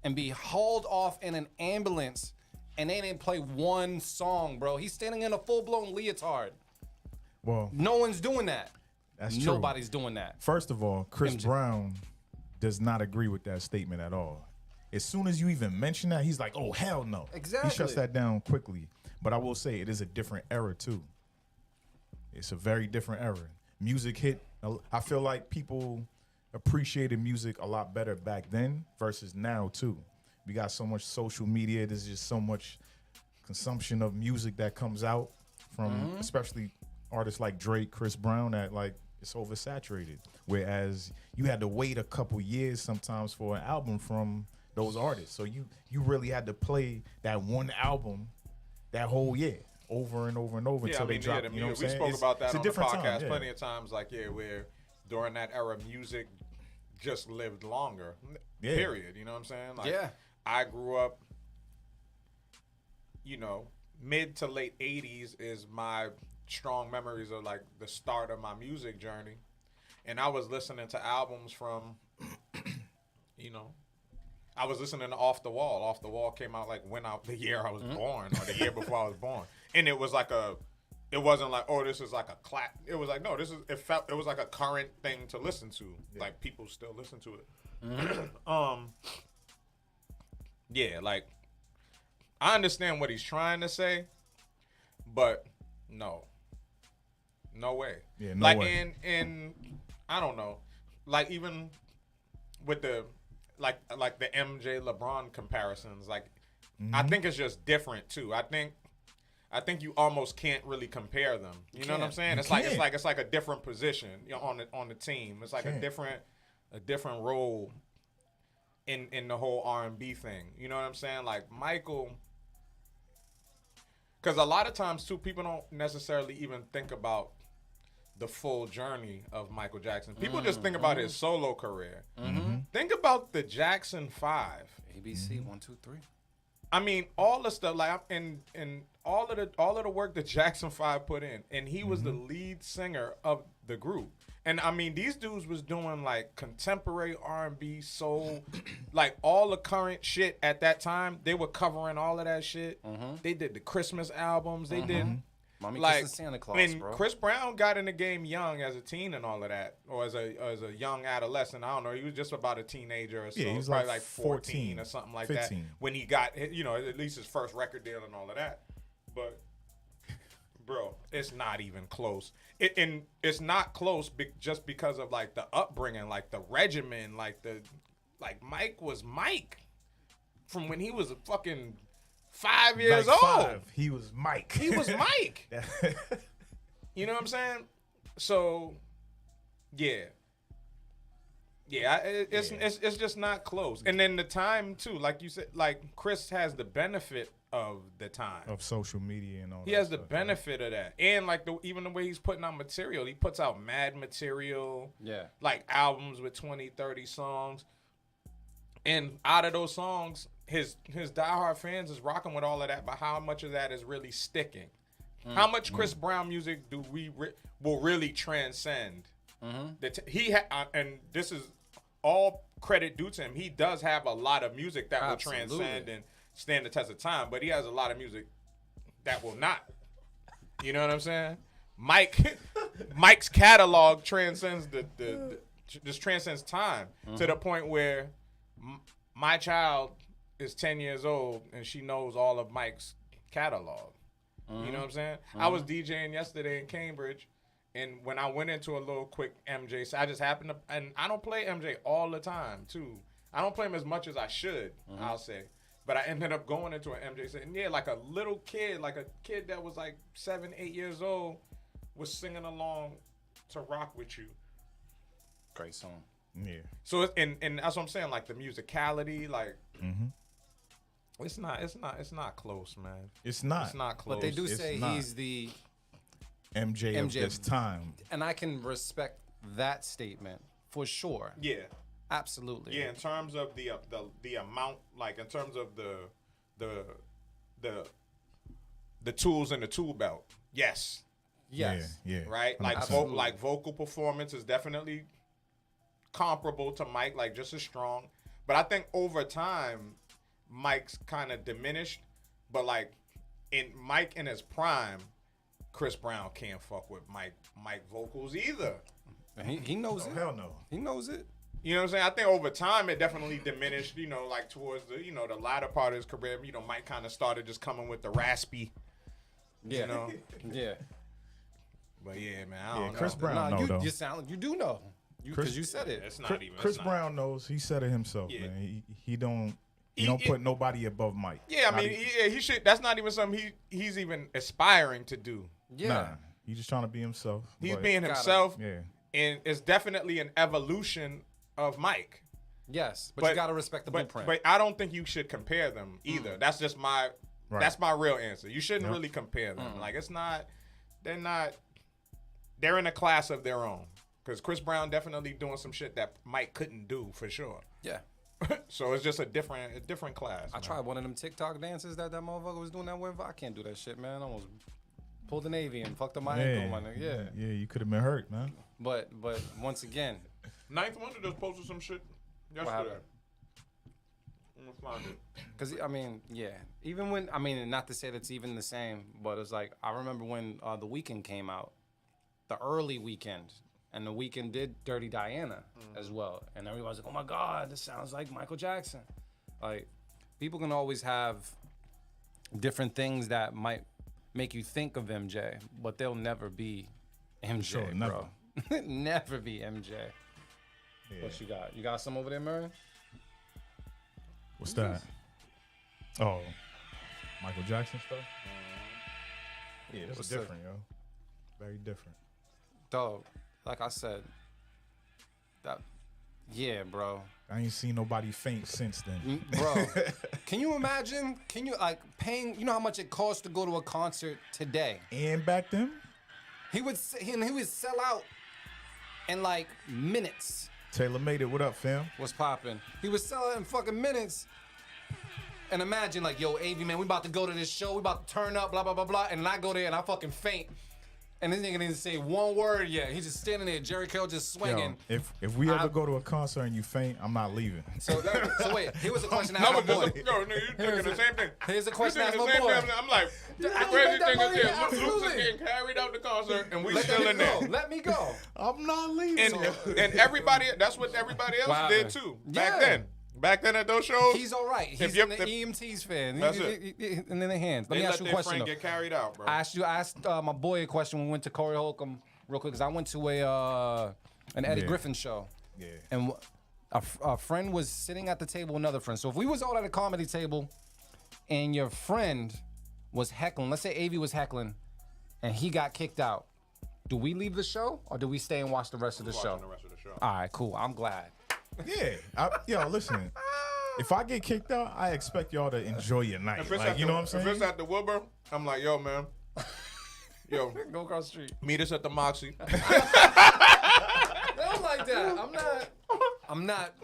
and be hauled off in an ambulance and they didn't play one song, bro. He's standing in a full-blown leotard. Well, No one's doing that. that's true. Nobody's doing that. First of all, Chris MJ. Brown does not agree with that statement at all. As soon as you even mention that, he's like, "Oh, hell no." Exactly. He shuts that down quickly. But I will say it is a different era too. It's a very different era. Music hit. I feel like people appreciated music a lot better back then versus now too. We got so much social media. There's just so much consumption of music that comes out from especially artists like Drake, Chris Brown, that like it's oversaturated. Whereas you had to wait a couple years sometimes for an album from those artists. So you really had to play that one album that whole year over and over and over until they dropped. You know what I'm we saying? spoke about that it's a on the different podcast time, yeah. plenty of times. Like, where during that era, music just lived longer. Yeah. Period. You know what I'm saying? Like, Yeah. I grew up, mid to late 80s is my strong memories of like the start of my music journey. And I was listening to albums from, I was listening to Off the Wall. Off the Wall came out like the year I was born or the year before I was born. And it was like it wasn't like, oh, this is like a clap. It was like, no, it was like a current thing to listen to. Yeah. Like people still listen to it. Yeah, like I understand what he's trying to say, but no way. Yeah, no like way. in I don't know, like even with the like the MJ LeBron comparisons, like I think it's just different too. I think you almost can't really compare them. You know what I'm saying? It's like a different position on the team. It's like a different role in the whole R&B thing. You know what I'm saying? Like Michael, because a lot of times too, people don't necessarily even think about the full journey of Michael Jackson. People just think about his solo career. Think about the Jackson 5. ABC 1, 2, 3. I mean, all the stuff like and all of the work that Jackson 5 put in, and he was the lead singer of the group. And I mean, these dudes was doing like contemporary R&B, soul, like all the current shit at that time. They were covering all of that shit. They did the Christmas albums. They did Mommy like Kisses Santa Claus, and bro. Chris Brown got in the game young as a teen and all of that, or as a young adolescent. I don't know. He was just about a teenager or so. Yeah, he was probably like like 14 or something like 15. that when he got at least his first record deal and all of that. But bro, it's not even close. And it's not close just because of like the upbringing, like the regimen, like Mike was Mike from when he was a fucking 5 years Like old. 5, he was Mike. He was Mike. You know what I'm saying? So, yeah. It's just not close. And then the time too, like you said, like Chris has the benefit of the time of social media and all. He has the benefit of that, and like even the way he's putting out material, he puts out mad material. Yeah, like albums with 20, 30 songs, and out of those songs, his diehard fans is rocking with all of that. But how much of that is really sticking? How much Chris Brown music do we will really transcend? And this is all credit due to him. He does have a lot of music that will transcend and stand the test of time, but he has a lot of music that will not. You know what I'm saying? Mike's catalog transcends just transcends time to the point where my child is 10 years old and she knows all of Mike's catalog. You know what I'm saying? I was DJing yesterday in Cambridge, and when I went into a little quick MJ, so I just happened to, and I don't play MJ all the time too. I don't play him as much as I should, I'll say. But I ended up going into an MJ set, and yeah, like a little kid, like a kid that was like 7, 8 years old, was singing along to Rock With You. Great song. Yeah. So and that's what I'm saying, like the musicality, like it's not close, man. It's not. It's not close. But they do It's say not. he's the MJ of this time. and I can respect that statement for sure. Yeah. Absolutely. Yeah, in terms of the amount, like in terms of the tools in the tool belt. Yes. Yes. Yeah. Right? Like Absolutely. like vocal performance is definitely comparable to Mike, like just as strong. But I think over time, Mike's kind of diminished. But like Mike in his prime, Chris Brown can't fuck with Mike vocals either. He knows it. Hell no. He knows it. You know what I'm saying? I think over time it definitely diminished, you know, like towards the, you know, the latter part of his career, you know, Mike kind of started just coming with the raspy, Yeah. you know. Yeah. But yeah, man, I don't know. Chris Brown though. You do know. Because you said it. It's not even. Chris Brown knows. He said it himself, Yeah. man. He don't put nobody above Mike. Yeah, I mean, he should. That's not even something he's even aspiring to do. Yeah. Nah, he's just trying to be himself. He's but- being himself, Yeah. and it's definitely an evolution of Mike. Yes, but you got to respect the blueprint. But I don't think you should compare them either. That's just my. Right. That's my real answer. You shouldn't Yep. really compare them. Like it's not. They're not. They're in a class of their own. Because Chris Brown definitely doing some shit that Mike couldn't do for sure. Yeah. So it's just a different class. I tried one of them TikTok dances that motherfucker was doing that with. I can't do that shit, man. I almost pulled an AV and fucked up my ankle, my nigga. Yeah. Yeah, you could have been hurt, man. But once again, Ninth Wonder just posted some shit yesterday. happened? I'm gonna find it. because I mean, yeah. Even when not to say that's even the same, but it's like I remember when The Weeknd came out, the early Weeknd. And The Weeknd did Dirty Diana as well. And everybody's like, oh my God, this sounds like Michael Jackson. Like, people can always have different things that might make you think of MJ, but they'll never be MJ, Sure, bro. Never be MJ. Yeah. What you got? You got some over there, Murray? What's that? Oh, Michael Jackson stuff? Yeah, this is What's different, yo. Very different. Dog, like I said, yeah, bro. I ain't seen nobody faint since then. Bro, can you imagine? Can you paying? You know how much it costs to go to a concert today? And back then, He would sell out in like minutes. Taylor made it. What up, fam? What's popping? He would sell out in fucking minutes. And imagine like, yo, AV man, we about to go to this show. We about to turn up, blah blah blah blah. And I go there and I fucking faint. And this nigga didn't say one word yet. He's just standing there, Jerry Curl just swinging. Yo, if we ever go to a concert and you faint, I'm not leaving. So wait, here was a question I No, asked my boy. you're thinking the same thing. Here's a question I asked You're my thinking the boy. same thing. I'm like, the I crazy bet that thing is money, this. Luke's is absolutely. getting carried out the concert, and we Let still me in go. there. Let me go. I'm not leaving. And everybody, that's what everybody else Wow. did too. Back Yeah. then. Back then at those shows, He's all right. He's you're- in the EMT's fan. That's And in their hands. Let they me let ask you a their question. friend Though. get carried out, bro. I asked my boy a question when we went to Corey Holcomb real quick because I went to an Eddie Yeah. Griffin show. Yeah. And a friend was sitting at the table with another friend. So if we was all at a comedy table and your friend was heckling, let's say AV was heckling, and he got kicked out, do we leave the show or do we stay and watch the rest of the show? Watching the rest of the show. All right, cool. I'm glad. Yeah. Yo, listen. If I get kicked out, I expect y'all to enjoy your night. If it's Like, at you know what I'm saying? If it's at the Wilbur, I'm like, yo, man. Yo, Go across the street. meet us at the Moxie. I don't like that. I'm not.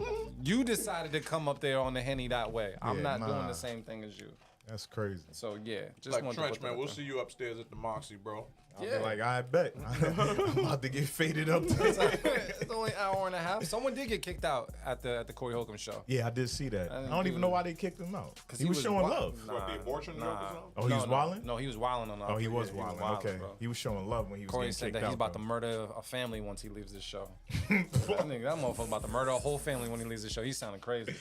You decided to come up there on the Henny that way. I'm Yeah, not doing nah. the same thing as you. That's crazy. So yeah, just Like, wanted to Trench, put man, that we'll out see you upstairs at the Moxie, bro. there. Yeah, Like, I bet. I'm about to get faded up. it's only an hour and a half. Someone did get kicked out at the Corey Holcomb show. Yeah, I did see that. I don't even know why they kicked him out. He was showing love. What, the abortion joke or something? Oh, he was wilding? No, he was wilding on. Oh, he was yeah, wilding. wilding, Okay. bro. He was showing love when he was Corey getting said kicked that out. he's about to though. murder a family once he leaves this show. I think that motherfucker about to murder a whole family when he leaves the show. He's sounding crazy,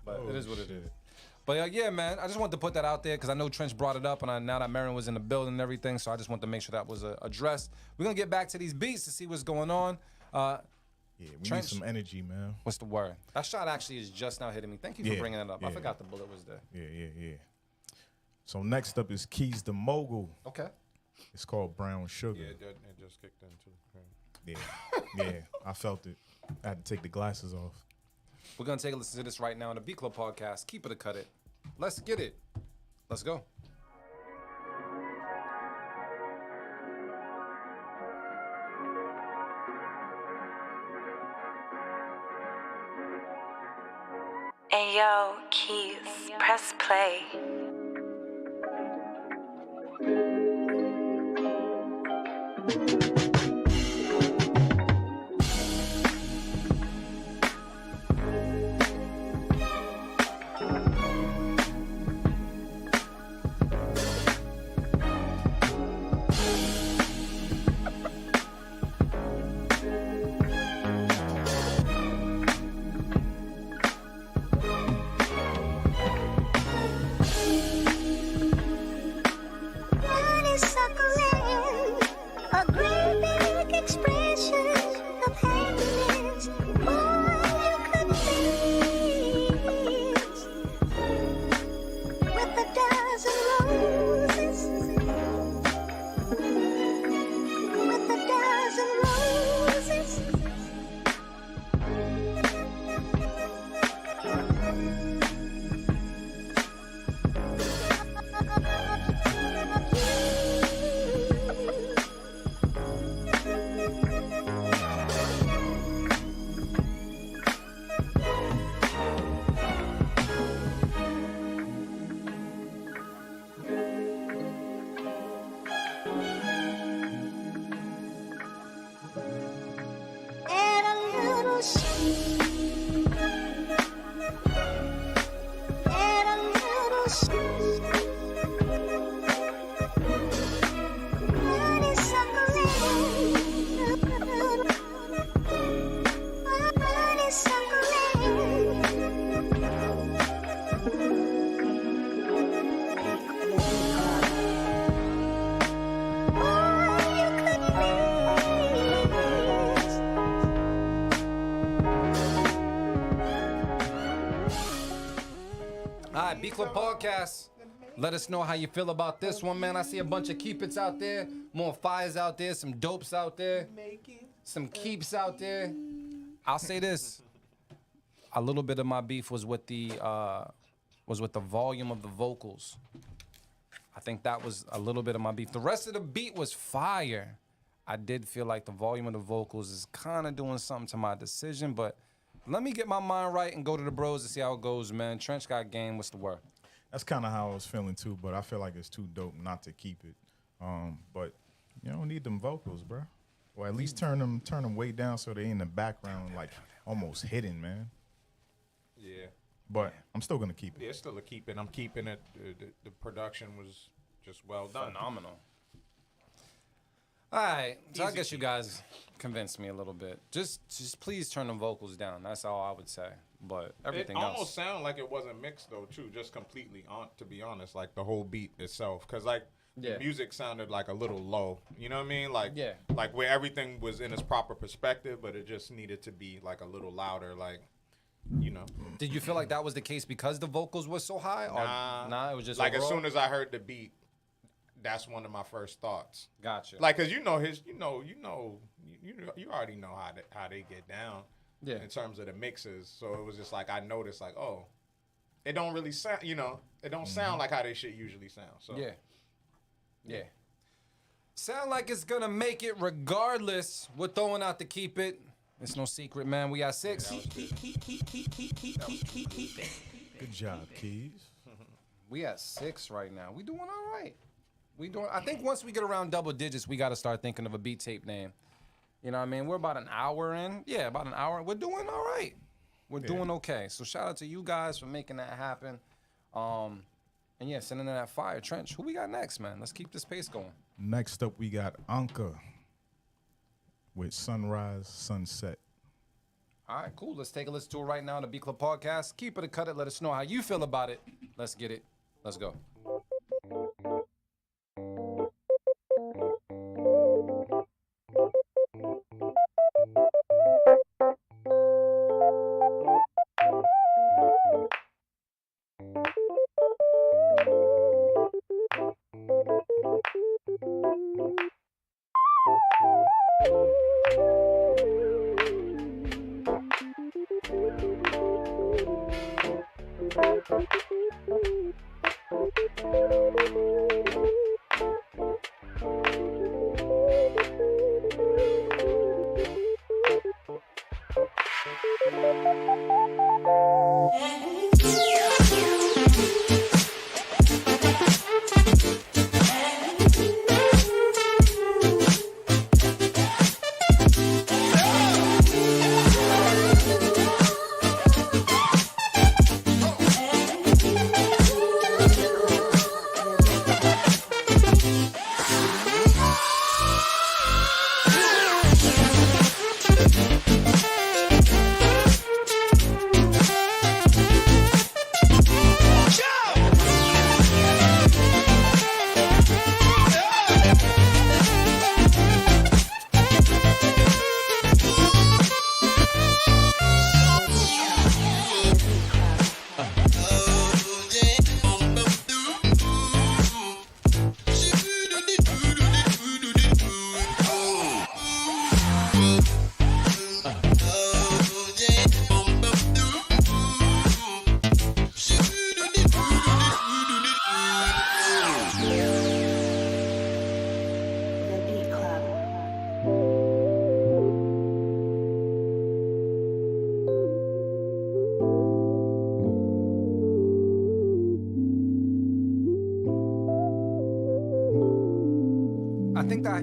but it is what it is. But yeah, man, I just wanted to put that out there because I know Trench brought it up, and now that Marin was in the building and everything, so I just wanted to make sure that was addressed. We're gonna get back to these beats to see what's going on. Yeah, we Trench. need some energy, man. What's the word? That shot actually is just now hitting me. Thank you for Yeah, bringing it up. I yeah. forgot the bullet was there. Yeah. So next up is Keys the Mogul. Okay. It's called Brown Sugar. Yeah, it just kicked in, too. Yeah, I felt it. I had to take the glasses off. We're gonna take a listen to this right now on the Beat Club podcast. Keep it or cut it. Let's get it. Let's go. Ayo, Keys, press play. B Club Podcast. Let us know how you feel about this one, man. I see a bunch of keep it's out there, more fires out there, some dopes out there, some keeps out there. I'll say this: a little bit of my beef was with the volume of the vocals. I think that was a little bit of my beef. The rest of the beat was fire. I did feel like the volume of the vocals is kind of doing something to my decision, but let me get my mind right and go to the bros to see how it goes, man. Trench got game. What's the word? That's kind of how I was feeling too, but I feel like it's too dope not to keep it. But you don't need them vocals, bro. Or at least turn them way down so they in the background, like almost hidden, man. Yeah. But I'm still gonna keep it. Yeah, it's still a keep it. I'm keeping it. The production was just well done. Phenomenal. All right, so I guess you guys convinced me a little bit. Just please turn the vocals down. That's all I would say. But everything else. It almost sounded like it wasn't mixed though, too. Just completely on. To be honest, like the whole beat itself, because like the music sounded like a little low. You know what I mean? Like like where everything was in its proper perspective, but it just needed to be like a little louder. Like, you know. Did you feel like that was the case because the vocals were so high? Or nah, it was just like overall? As soon as I heard the beat. That's one of my first thoughts. Gotcha. Like, cause you already know how they get down. Yeah. In terms of the mixes, so it was just like I noticed, like, oh, it don't really sound, it don't sound like how they shit usually sound. So yeah. Sound like it's gonna make it regardless. We're throwing out the keep it. It's no secret, man. We got 6. Good job, Keys. We at 6 right now. We doing all right. I think once we get around double digits, we got to start thinking of a beat tape name. You know what I mean? We're about an hour in. Yeah, about an hour. We're doing all right. We're doing okay. So shout out to you guys for making that happen. And yeah, sending in that fire. Trench, who we got next, man? Let's keep this pace going. Next up, we got Anka with Sunrise, Sunset. All right, cool. Let's take a listen to it right now on the B Club Podcast. Keep it or cut it. Let us know how you feel about it. Let's get it. Let's go.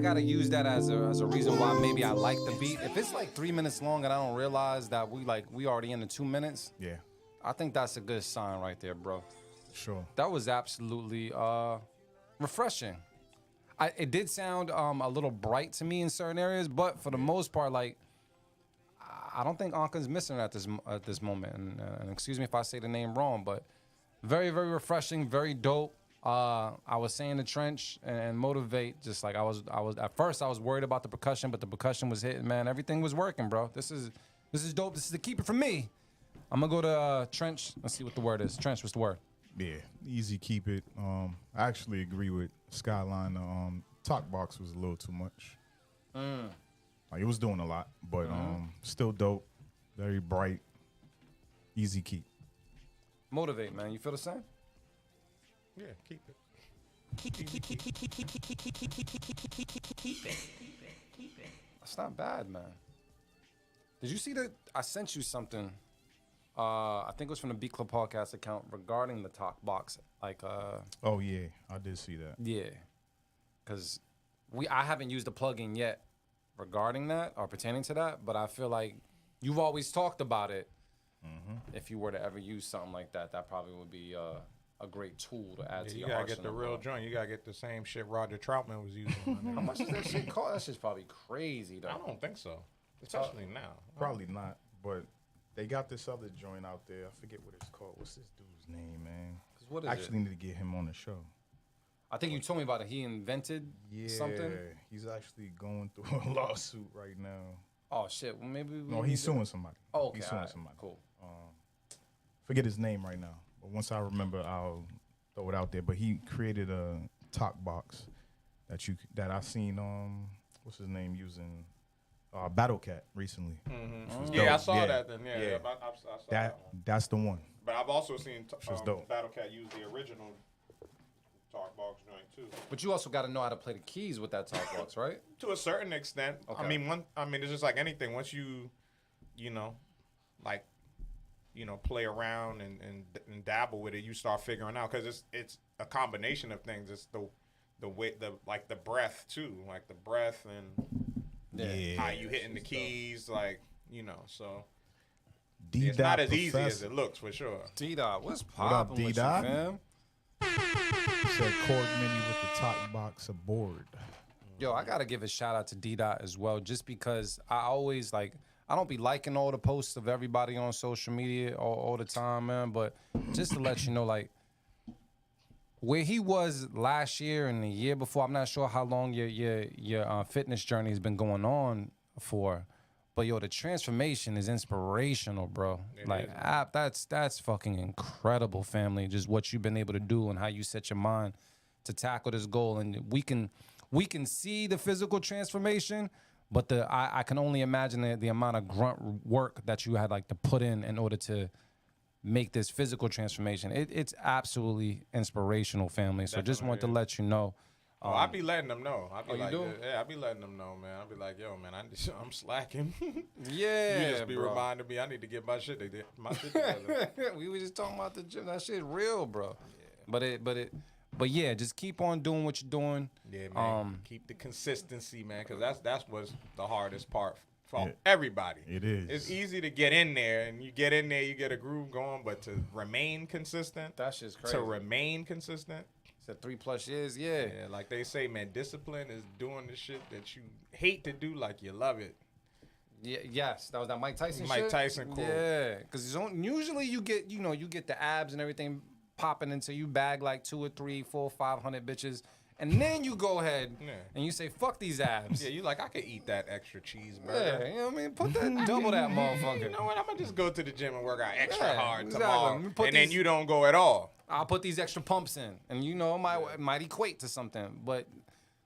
gotta use that as a reason why maybe I like the beat. If it's like 3 minutes long and I don't realize that we already in the 2 minutes, Yeah, I think that's a good sign right there, bro. sure. That was absolutely refreshing. It did sound a little bright to me in certain areas, but for the most part, like I don't think Anka's missing at this moment. And excuse me if I say the name wrong, but very, very refreshing, very dope. I was saying the trench and motivate. Just like I was at first I was worried about the percussion, but the percussion was hitting, man. Everything was working, bro. This is dope. This is the keeper for me. I'm gonna go to trench. Let's see what the word is. Trench, what's the word? Yeah, easy, keep it. I actually agree with Skyline. Talk box was a little too much. Like it was doing a lot, but still dope. Very bright. Easy keep. Motivate, man. You feel the same? Yeah, keep it. That's not bad, man. Did you see that? I sent you something. I think it was from the Beat Club podcast account regarding the talk box. Like, Oh yeah, I did see that. yeah, because I haven't used the plugin yet regarding that or pertaining to that, but I feel like you've always talked about it. If you were to ever use something like that, that probably would be a great tool to add to You your gotta arsenal. get the real joint. You gotta get the same shit Roger Troutman was using. On there. How much does that shit cost? That shit's probably crazy, though. I don't think so, especially now. Probably not, but they got this other joint out there. I forget what it's called. What's this dude's name, man? What is Actually it? need to get him on the show. I think you told me about it. He invented something. He's actually going through a lawsuit right now. Oh shit! Well, maybe. No, he's suing somebody. Oh, okay. He's suing alright, somebody. Cool. Forget his name right now, but once I remember, I'll throw it out there. But he created a talk box that I seen. What's his name using? Battle Cat recently. Yeah, I dope. saw Yeah. that. Then yeah, Yeah. I saw that one. That's the one. But I've also seen Shit's dope. Battle Cat use the original talk box joint too. But you also got to know how to play the keys with that talk box, right? To a certain extent. Okay. I mean, it's just like anything. Once you know, like, play around and dabble with it, you start figuring out because it's a combination of things. It's the way the breath too, like the breath and how you hitting the keys, like so. It's not as easy as it looks for sure. D-Dot, what's up, poppin' with you, D-Dot? fam? Said chord mini with the talk box aboard. Yo, I gotta give a shout out to D-Dot as well, just because I always I don't be liking all the posts of everybody on social media all the time, man. But just to let you know, like, where he was last year and the year before, I'm not sure how long your fitness journey has been going on for. But yo, the transformation is inspirational, bro. That's fucking incredible, family. Just what you've been able to do and how you set your mind to tackle this goal. And we can see the physical transformation, but I can only imagine the amount of grunt work that you had to put in order to make this physical transformation. It's absolutely inspirational, family. So just want to let you know. I be letting them know. I be you do? I be letting them know, man. I be like, yo, man, I'm slacking. Yeah, you just be bro. reminding me I need to get my shit together. We were just talking about the gym. That shit real, bro. Yeah. But yeah, just keep on doing what you're doing. Yeah, man. Keep the consistency, man, because that's what's the hardest part for everybody. It is. It's easy to get in there, and you get in there, you get a groove going, but to remain consistent. That shit's crazy. To remain consistent. Said 3+ years, yeah. Yeah, like they say, man, discipline is doing the shit that you hate to do like you love it. Yeah, yes, that was that Mike Tyson Mike shit? Tyson quote. Yeah, because usually you get the abs and everything popping until you bag like 2 or 3, 4, 500 bitches, and then you go ahead and you say, fuck these abs. Yeah, you like, I could eat that extra cheeseburger. Yeah, you know what I mean? Put that, double that motherfucker. You know what? I'm going to just go to the gym and work out extra hard exactly. tomorrow. And then you don't go at all. I'll put these extra pumps in, and it might equate to something, but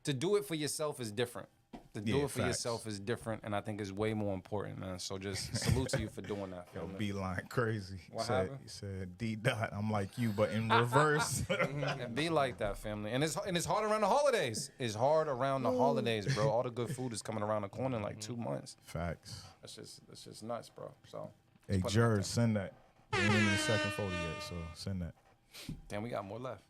to do it for yourself is different. To do it for yourself is different, and I think is way more important, man. So just salute to you for doing that. Yo, Beeline crazy. What happened? He said D-Dot, I'm like you, but in reverse. And be like that, family. And it's hard around the holidays. It's hard around the holidays, bro. All the good food is coming around the corner in like 2 months. Facts. That's just nuts, bro. So Hey, Jers, send that. We ain't in the second photo yet, so send that. damn, we got more left.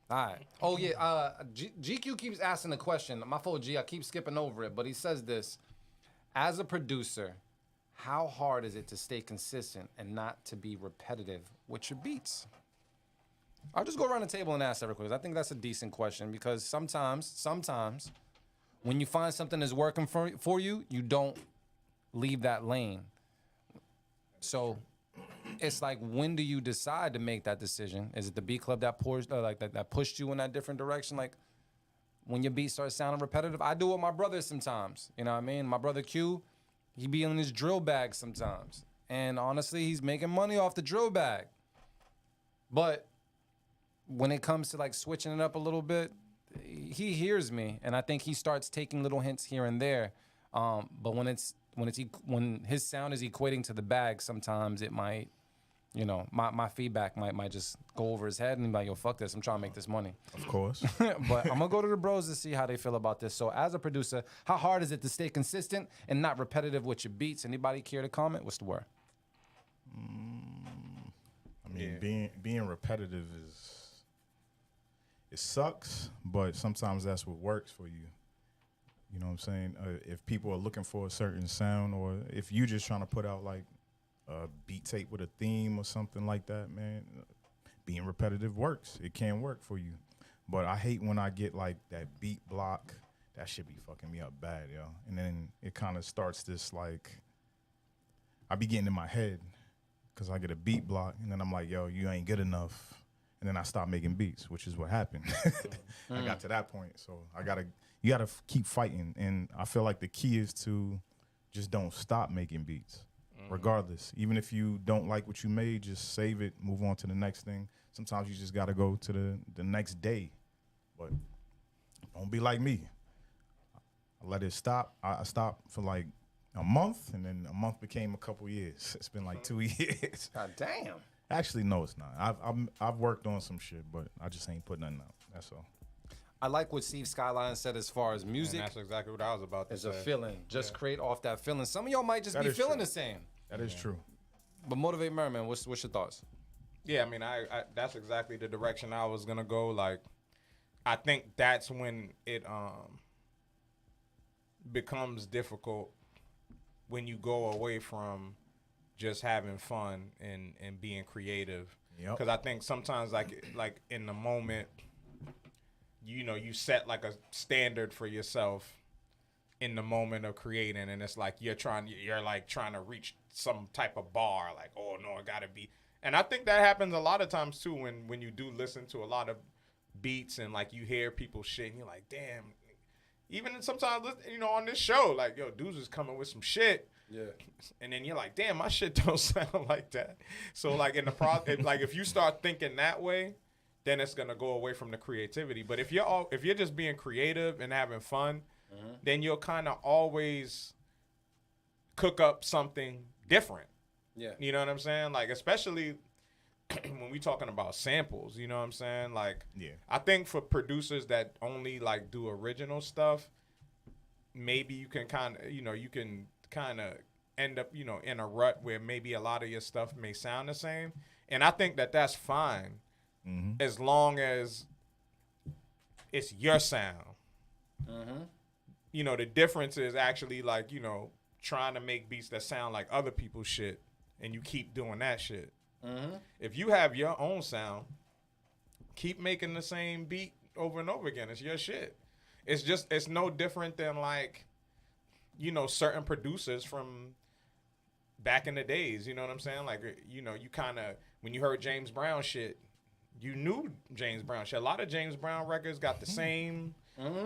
All right. Oh, yeah. GQ keeps asking the question. My fault, G. I keep skipping over it, but he says this. As a producer, how hard is it to stay consistent and not to be repetitive with your beats? I'll just go around the table and ask that real quick. I think that's a decent question because sometimes, when you find something that's working for you, you don't leave that lane. So it's like, when do you decide to make that decision? Is it the beat club that that pushed you in that different direction? Like, when your beat starts sounding repetitive, I do it with my brother sometimes. You know what I mean? My brother Q, he be in his drill bag sometimes. And honestly, he's making money off the drill bag. But when it comes to like switching it up a little bit, he hears me. And I think he starts taking little hints here and there. But when his sound is equating to the bag, sometimes it might, you know, my feedback might just go over his head and be like, yo, fuck this, I'm trying to make this money. Of course. But I'm gonna go to the bros to see how they feel about this. So as a producer, how hard is it to stay consistent and not repetitive with your beats? Anybody care to comment? What's the word? I mean, being repetitive it sucks, but sometimes that's what works for you. You know what I'm saying? If people are looking for a certain sound, or if you're just trying to put out like a beat tape with a theme or something like that, man, being repetitive works. It can work for you. But I hate when I get like that beat block. That shit be fucking me up bad, yo. And then it kind of starts this like, I be getting in my head because I get a beat block, and then I'm like, yo, you ain't good enough. And then I stop making beats, which is what happened. I got to that point. So you gotta keep fighting. And I feel like the key is to just don't stop making beats, regardless. Even if you don't like what you made, just save it, move on to the next thing. Sometimes you just gotta go to the next day. But don't be like me. I let it stop. I stopped for like a month, and then a month became a couple years. It's been like 2 years. God damn. Actually, no, it's not. I've worked on some shit, but I just ain't put nothing out. That's all. I like what Steve Skyline said as far as music. And that's exactly what I was about to is say. a feeling. Just create off that feeling. Some of y'all might just be feeling the same. That is true. But Motivate Merman, what's your thoughts? Yeah, I mean, I that's exactly the direction I was gonna go. Like, I think that's when it becomes difficult when you go away from just having fun and being creative. Because I think sometimes like in the moment, you know, you set like a standard for yourself in the moment of creating, and it's like you're trying to reach some type of bar, like, oh no, it gotta be. And I think that happens a lot of times too when you do listen to a lot of beats and like you hear people shit and you're like, damn. Even sometimes, you know, on this show, like, yo, dudes is coming with some shit. Yeah. And then you're like, damn, my shit don't sound like that. So like in the process, like if you start thinking that way, then it's gonna go away from the creativity. But if you're just being creative and having fun, then you'll kind of always cook up something different. Yeah. You know what I'm saying? Like, especially when we talking about samples, you know what I'm saying? Like, yeah. I think for producers that only like do original stuff, maybe you can kind of end up, you know, in a rut where maybe a lot of your stuff may sound the same. And I think that that's fine as long as it's your sound. You know, the difference is actually like, you know, trying to make beats that sound like other people's shit and you keep doing that shit. If you have your own sound, keep making the same beat over and over again. It's your shit. It's no different than like, you know, certain producers from back in the days. You know what I'm saying? Like, you know, you kind of, when you heard James Brown shit, you knew James Brown shit. A lot of James Brown records got the same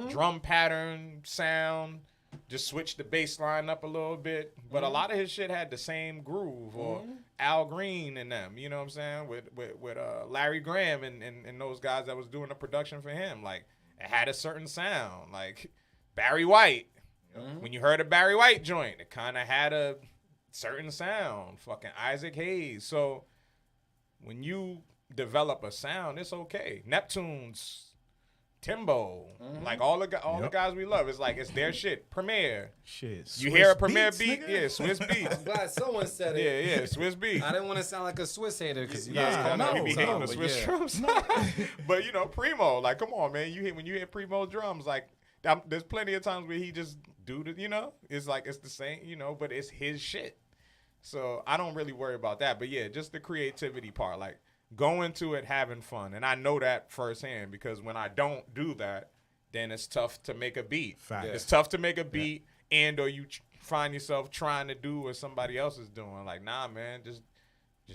drum pattern, sound. Just switch the bass line up a little bit. But a lot of his shit had the same groove, or Al Green and them, you know what I'm saying? With Larry Graham and those guys that was doing the production for him. Like, it had a certain sound. Like, Barry White. When you heard a Barry White joint, it kind of had a certain sound. Fucking Isaac Hayes. So, when you develop a sound, it's okay. Neptune's Timbo, like all the guys we love. It's like it's their shit. Premier. Shit. You hear a Premier Beats, beat? nigga? Yeah, Swiss beats. I'm glad someone said it. Yeah, Swiss beats. I didn't want to sound like a Swiss hater because you Yeah, guys call no, me he be old hating time, the but Swiss yeah. drums. But you know, Primo, like, come on, man. When you hear Primo drums, like, there's plenty of times where he just do the, you know, it's like it's the same, you know, but it's his shit. So I don't really worry about that. But yeah, just the creativity part, like go into it having fun, and I know that firsthand because when I don't do that, then it's tough to make a beat. Fact. It's tough to make a beat, and or you find yourself trying to do what somebody else is doing. Like, nah, man, just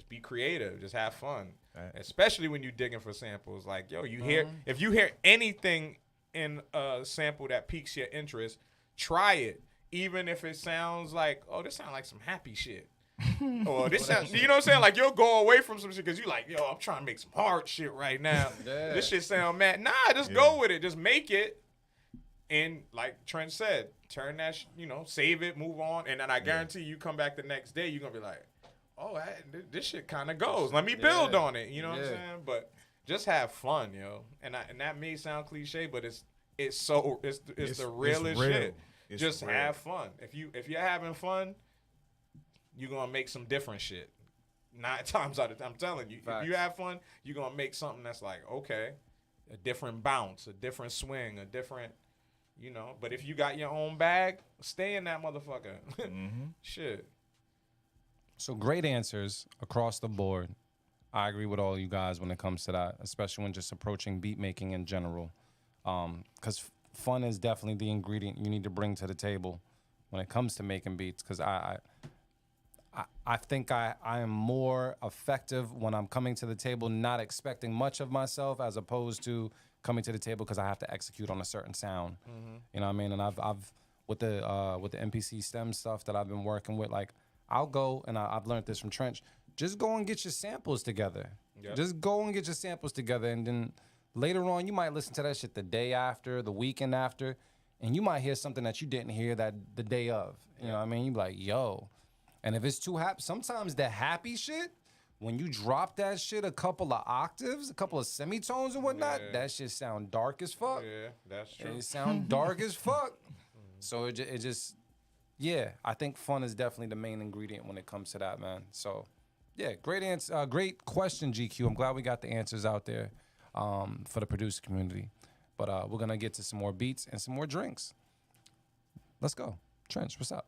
be creative, just have fun. Right. Especially when you're digging for samples. Like, yo, if you hear anything in a sample that piques your interest, try it. Even if it sounds like, oh, this sounds like some happy shit. Or this sounds, you know what I'm saying? Like, you'll go away from some shit because you're like, yo, I'm trying to make some hard shit right now. Yeah. This shit sound mad. Nah, just go with it. Just make it. And like Trent said, turn that, save it, move on. And then I guarantee you come back the next day, you're going to be like, oh, this shit kind of goes. Let me build on it. You know what I'm saying? But just have fun, yo. And that may sound cliche, but it's the realest shit. It's just real. have fun. If you're having fun, you're gonna make some different shit. 9 times out of 10, I'm telling you. Facts. If you have fun, you're gonna make something that's like, okay, a different bounce, a different swing, a different, But if you got your own bag, stay in that motherfucker. Shit. So great answers across the board. I agree with all you guys when it comes to that, especially when just approaching beat making in general. Because fun is definitely the ingredient you need to bring to the table when it comes to making beats. Because I think I am more effective when I'm coming to the table not expecting much of myself as opposed to coming to the table because I have to execute on a certain sound. You know what I mean? And I've with the MPC stem stuff that I've been working with, like I'll go and I've learned this from Trench. Just go and get your samples together. Yep. Just go and get your samples together, and then later on you might listen to that shit the day after, the weekend after, and you might hear something that you didn't hear that the day of. You know what I mean? You be like, yo. And if it's too happy, sometimes the happy shit, when you drop that shit a couple of octaves, a couple of semitones and whatnot, that shit sound dark as fuck. Yeah, that's true. It sound dark as fuck. So it just, I think fun is definitely the main ingredient when it comes to that, man. So, yeah, great answer, great question, GQ. I'm glad we got the answers out there for the producer community. But we're gonna get to some more beats and some more drinks. Let's go, Trench. What's up?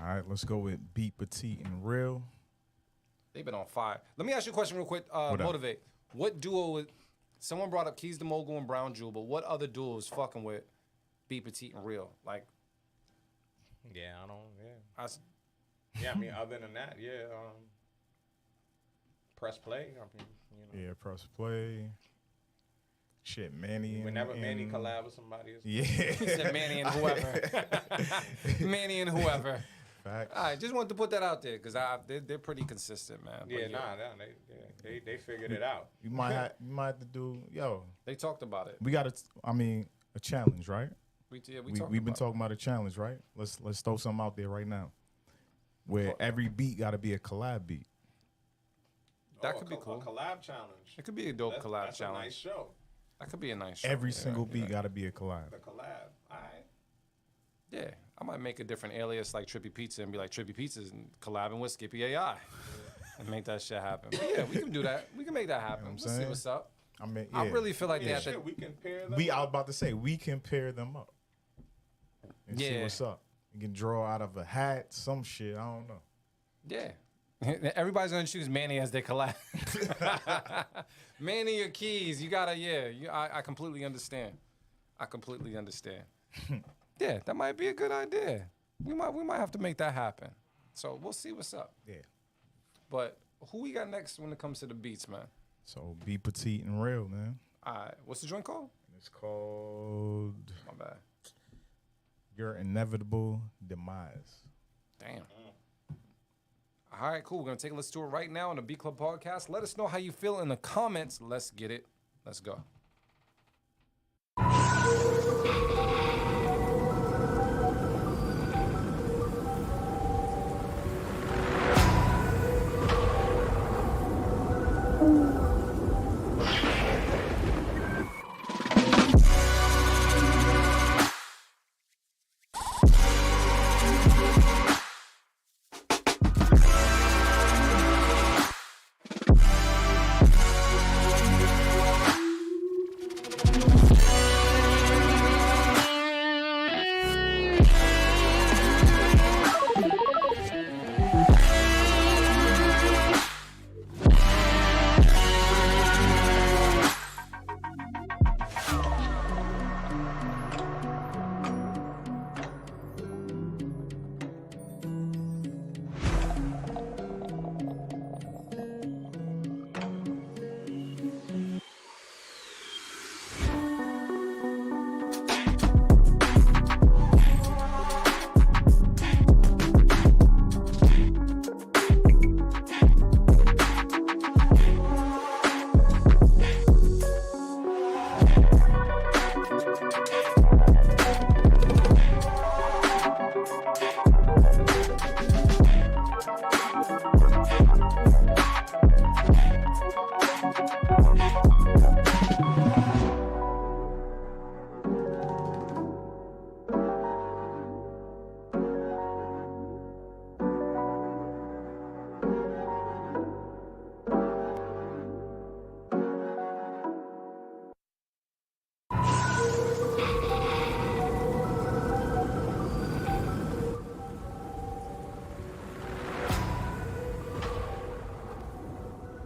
All right, let's go with Beat Petite and Real. They've been on fire. Let me ask you a question real quick. What up? Motivate. What duo? Someone brought up Keys the Mogul and Brown Jewel, but what other duo is fucking with Beat Petite and Real? Like, I mean, other than that, press play. I mean, Yeah, press play. Shit, Manny. Whenever Manny collab with somebody, it's he said Manny and whoever. Manny and whoever. Facts. All right, just wanted to put that out there because they're pretty consistent, man. But they figured it out. You might have to do, they talked about it. we got a challenge, right? We've been talking about a challenge, right? Let's throw something out there right now. Where every beat got to be a collab beat. That could be cool. A collab challenge. It could be a dope collab that's challenge. A nice show. That could be a nice show. Every single beat got to be a collab. The collab. All right. Yeah, I might make a different alias like Trippy Pizza and be like Trippy Pizza's collabing with Skippy AI and make that shit happen. But yeah, we can do that. We can make that happen. We'll see saying? what's up. I mean, I really feel like they have to. Shit, we can pair them. I was about to say we can pair them up and see what's up. You can draw out of a hat, some shit. I don't know. Yeah. Everybody's gonna choose Manny as their collab. Manny or Keys, you gotta. I completely understand. Yeah, that might be a good idea. We might have to make that happen. So we'll see what's up. Yeah. But who we got next when it comes to the beats, man? So Be Petite and Real, man. All right, what's the joint called? It's called My bad. Your Inevitable Demise. Damn. All right, cool. We're going to take a listen to it right now on the Beat Club podcast. Let us know how you feel in the comments. Let's get it. Let's go.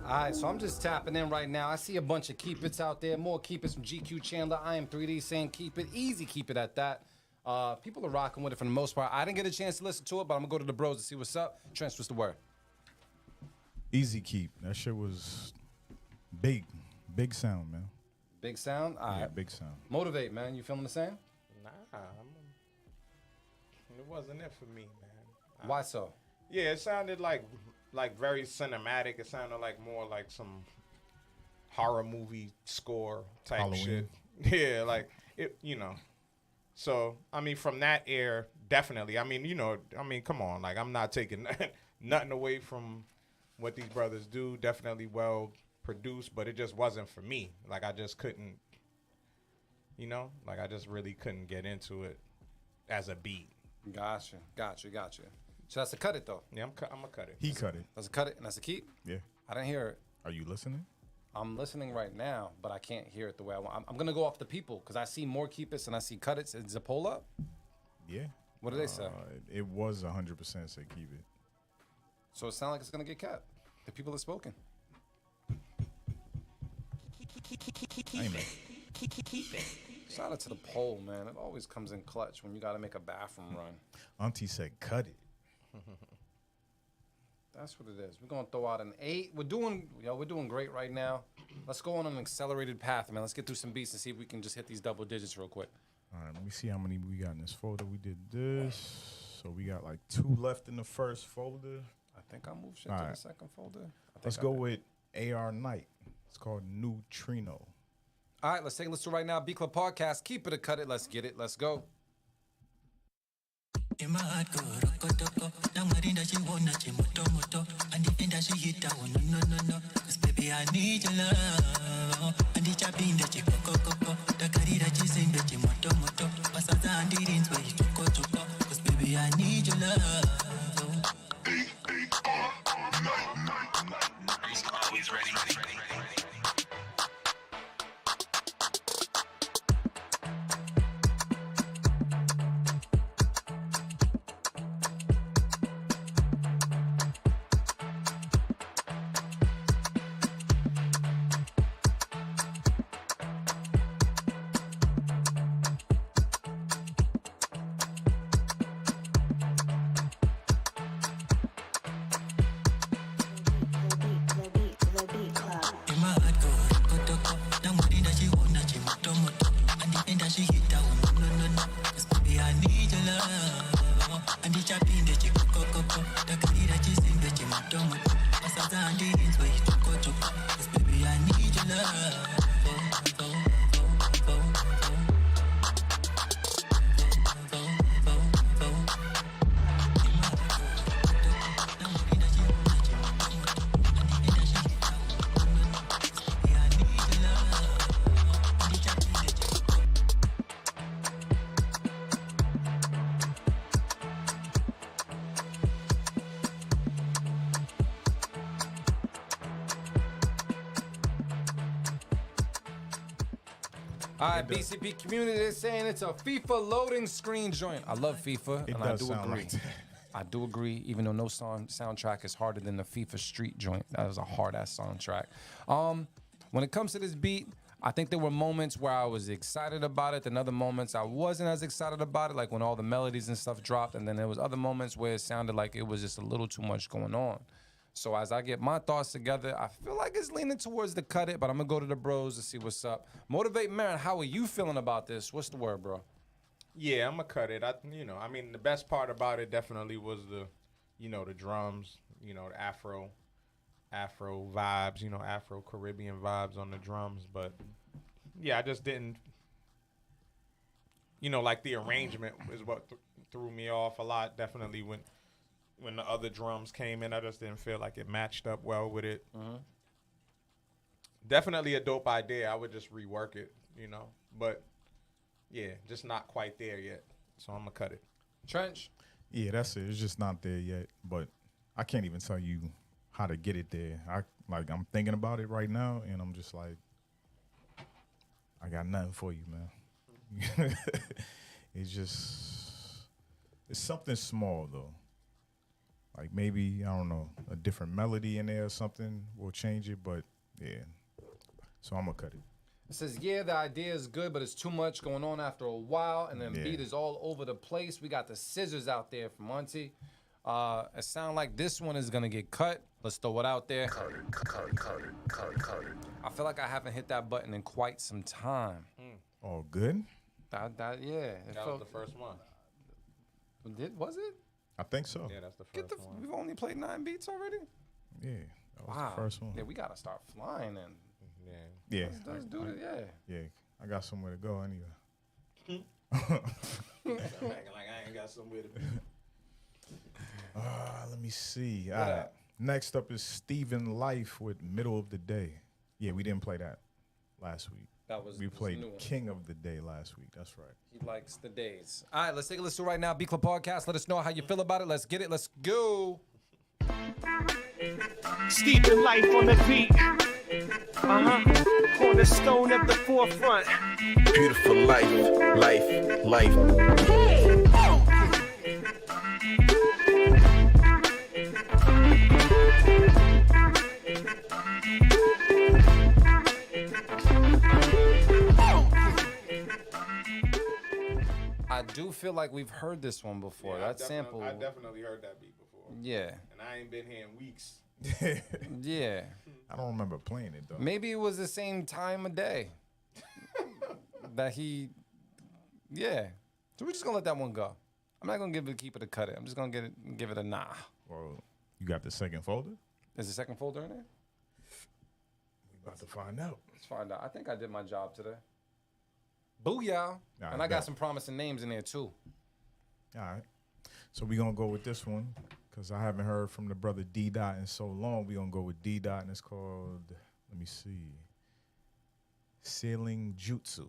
All right, so I'm just tapping in right now. I see a bunch of keep it's out there. More keep it's from GQ Chandler. I am 3D saying keep it. Easy keep it at that. People are rocking with it for the most part. I didn't get a chance to listen to it, but I'm going to go to the bros to see what's up. Trench, what's the word? Easy keep. That shit was big. Big sound, man. Big sound? All right. Yeah, big sound. Motivate, man. You feeling the same? Nah, it wasn't it for me, man. Why so? Yeah, it sounded like very cinematic. It sounded like more like some horror movie score type Halloween. shit. Yeah, like it, you know. So I mean, from that air, definitely. I mean, you know, come on. Like I'm not taking nothing away from what these brothers do. Definitely well produced, but it just wasn't for me. Like I just couldn't, you know, like I just really couldn't get into it as a beat. Gotcha. So that's a cut it, though. Yeah, I'm gonna cut it. He cut it. That's a cut it, and that's a keep? Yeah. I didn't hear it. Are you listening? I'm listening right now, but I can't hear it the way I want. I'm going to go off the people because I see more keep it's and I see cut it's. Is it poll up? Yeah. What do they say? It was 100% say keep it. So it sounds like it's going to get cut. The people have spoken. Amen. Shout out to the poll, man. It always comes in clutch when you got to make a bathroom run. Auntie said cut it. That's what it is. We're going to throw out an 8. We're doing great right now. Let's go on an accelerated path, man. Let's get through some beats and see if we can just hit these double digits real quick. All right, let me see how many we got in this folder. We did this. So we got like 2 left in the first folder. I think I moved shit All to right. the second folder. Let's go with AR Knight. It's called Neutrino. All right, let's take a listen right now. B Club Podcast. Keep it or cut it. Let's get it. Let's go. Baby, I need your love. And the chapping that you coco. The carry that you sing that you moto. Pasada and the rings where you choco. Cause baby, I need your love. I'm always ready. All right, BCP community is saying it's a FIFA loading screen joint. I love FIFA, It and does I do sound agree. like that. I do agree, even though no soundtrack is harder than the FIFA Street joint. That was a hard-ass soundtrack. When it comes to this beat, I think there were moments where I was excited about it, and other moments I wasn't as excited about it, like when all the melodies and stuff dropped, and then there was other moments where it sounded like it was just a little too much going on. So as I get my thoughts together, I feel like it's leaning towards the cut it, but I'm going to go to the bros to see what's up. Motivate Marin, how are you feeling about this? What's the word, bro? Yeah, I'm gonna cut it. I mean, the best part about it definitely was the drums, the Afro vibes, Afro Caribbean vibes on the drums. But yeah, I just didn't, like the arrangement is what threw me off a lot. Definitely when the other drums came in, I just didn't feel like it matched up well with it. Mm-hmm. Definitely a dope idea. I would just rework it, but. Yeah, just not quite there yet. So I'm going to cut it. Trench? Yeah, that's it. It's just not there yet. But I can't even tell you how to get it there. I'm thinking about it right now, and I'm just like, I got nothing for you, man. It's something small, though. Like maybe, I don't know, a different melody in there or something will change it, but yeah. So I'm gonna cut it. It says, yeah, the idea is good, but it's too much going on after a while, and then beat is all over the place. We got the scissors out there from Monty. It sounds like this one is gonna get cut. Let's throw it out there. Cut it. I feel like I haven't hit that button in quite some time. Oh, good? Yeah. That was the first one. Was it? I think so. Yeah, that's the first one. We've only played 9 beats already? Yeah, that was the first one. Yeah, we gotta start flying then. Yeah. Let's do it, Yeah, I got somewhere to go anyway. I'm acting like I ain't got somewhere to be. Let me see. All right. Next up is Stephen Life with Middle of the Day. Yeah, we didn't play that last week. We played King of the Day last week. That's right. He likes the days. All right, let's take a listen right now. B Club Podcast. Let us know how you feel about it. Let's get it. Let's go. Stephen Life on the beat. Cornerstone at the forefront. Beautiful life. I do feel like we've heard this one before. Yeah, that sample. I definitely heard that beat before. Yeah. And I ain't been here in weeks. Yeah. I don't remember playing it, though. Maybe it was the same time of day that he. Yeah. So we're just going to let that one go. I'm not going to keep it a cut it. I'm just going to give it a nah. Well, you got the second folder? Is the second folder in there? We about to find out. Let's find out. I think I did my job today. Booyah. And I got some promising names in there, too. All right. So we're going to go with this one because I haven't heard from the brother D-Dot in so long. We're going to go with D-Dot, and it's called, let me see, Sailing Jutsu.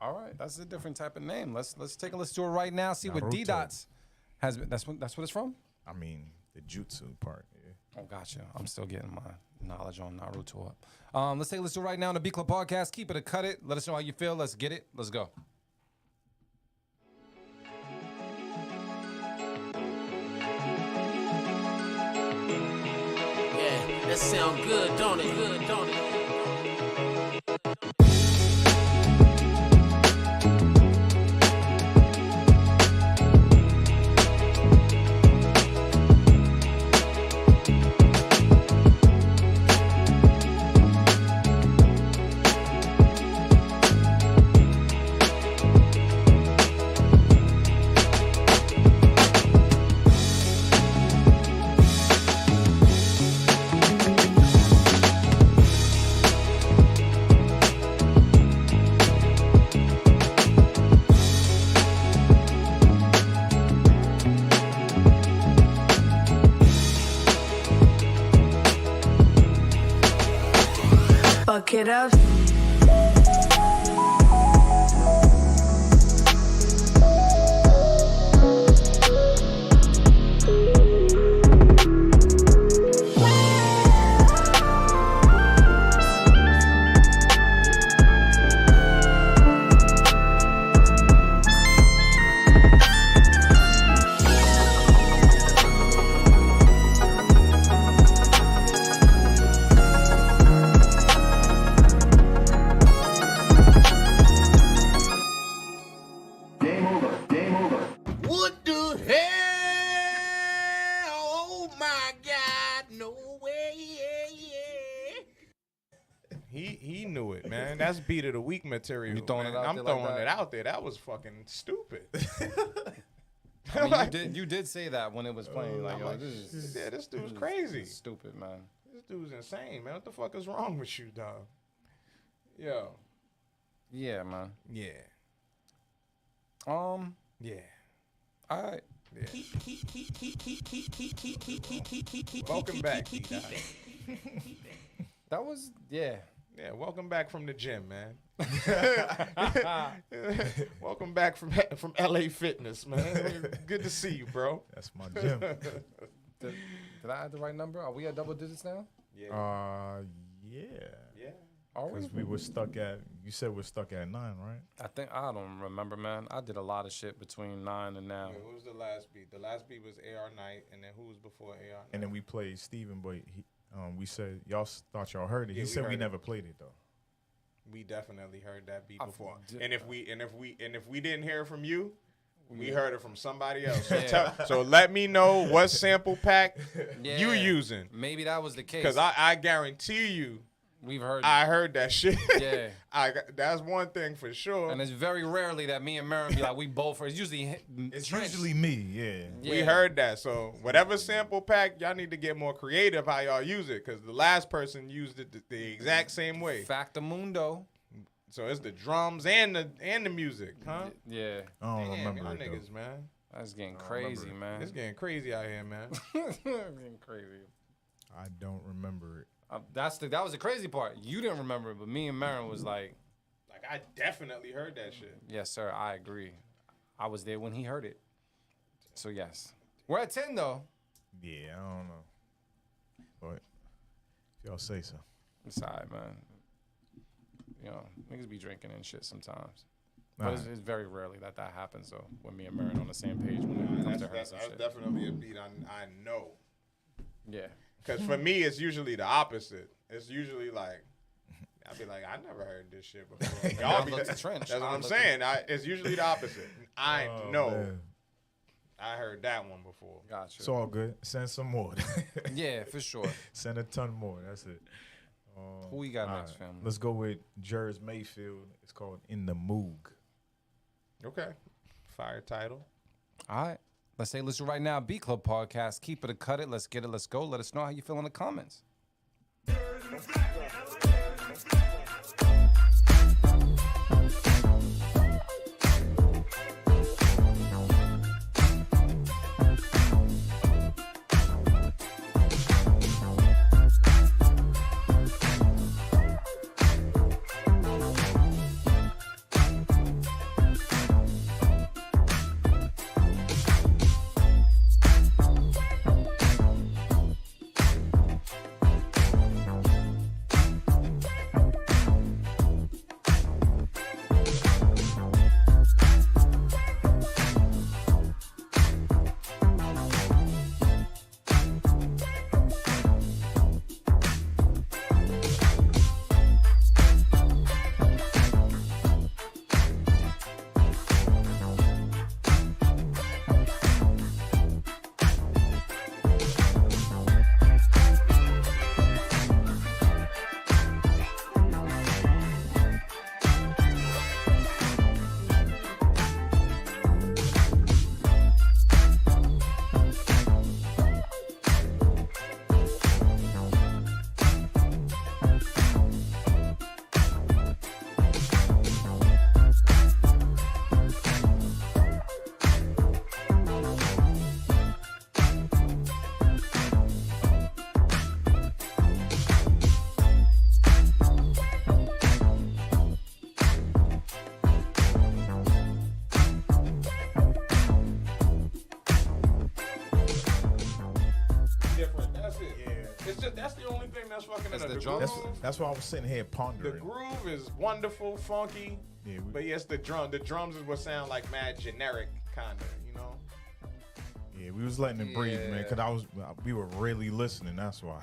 All right. That's a different type of name. Let's take a listen to it right now, see what Naruto. D-Dots has been. That's what it's from? I mean, the jutsu part, yeah. Oh, gotcha. I'm still getting my knowledge on Naruto up. Let's take a listen right now on the B Club Podcast. Keep it or cut it. Let us know how you feel. Let's get it. Let's go. Yeah, that sound good, don't it? Good, don't it? Fuck it up. What the hell? Oh my God, no way. He knew it, man. That's beat of the week material. You throwing man. it out I'm there like throwing that? it out there. That was fucking stupid. I mean, you did say that when it was playing. Like, yo, this dude's crazy. Stupid, man. This dude's insane, man. What the fuck is wrong with you, dog? Yo. Yeah, man. Yeah. Yeah. All right. Yeah. Welcome back, D-Dot. That was, yeah. Yeah, welcome back from the gym, man. Welcome back from LA Fitness, man. Good to see you, bro. That's my gym. Did I add the right number? Are we at double digits now? Yeah. Yeah. Yeah. Are we? Because we were stuck at. You said we're stuck at 9, right? I don't remember, man. I did a lot of shit between 9 and now. Yeah, who was the last beat? The last beat was AR Knight, and then who was before AR Knight? And then we played Steven, but we said y'all thought y'all heard it. Yeah, he said we heard never played it though. We definitely heard that beat I before. did- And if we didn't hear it from you, we heard it from somebody else. Yeah. So let me know what sample pack you Yeah. using. Maybe that was the case. Because I guarantee you, we've heard. I heard that shit. Yeah. That's one thing for sure. And it's very rarely that me and Marin be like, we both. It's usually It's Trench. usually me, yeah. We heard that. So whatever sample pack, y'all need to get more creative how y'all use it. Because the last person used it the exact same way. Factamundo. So it's the drums and the music, huh? Yeah. I don't Damn, remember y'all it, niggas, though. man. That's getting I don't crazy, remember man. It's getting crazy out here, man. It's getting crazy. I don't remember it. That was the crazy part. You didn't remember it, but me and Marin was like, I definitely heard that shit. yes, sir, I agree. I was there when he heard it. So yes. We're at 10 though. Yeah, I don't know. But if y'all say so. It's all right, man. You know, niggas be drinking and shit sometimes. But Alright. it's very rarely that happens, though, when me and Marin on the same page when it comes to her That's some shit. definitely a beat I know. Yeah. Because for me, it's usually the opposite. It's usually like, I'll be like, I never heard this shit before. Y'all be look to Trench. That's what I I'm look saying. It's usually the opposite. I know. Man. I heard that one before. Gotcha. It's all good. Send some more. Yeah, for sure. Send a ton more. That's it. Who we got all next, right. family? Let's go with Jers Mayfield. It's called In the Moog. Okay. Fire title. All right. Let's say listen right now. B Club Podcast. Keep it or cut it. Let's get it. Let's go. Let us know how you feel in the comments. That's the only thing that's fucking in the the drums? groove. That's why I was sitting here pondering. The groove is wonderful, funky. Yeah, But yes, the drums is what sound like mad generic, kind of, you know. Yeah, we was letting it breathe, man, because we were really listening. That's why.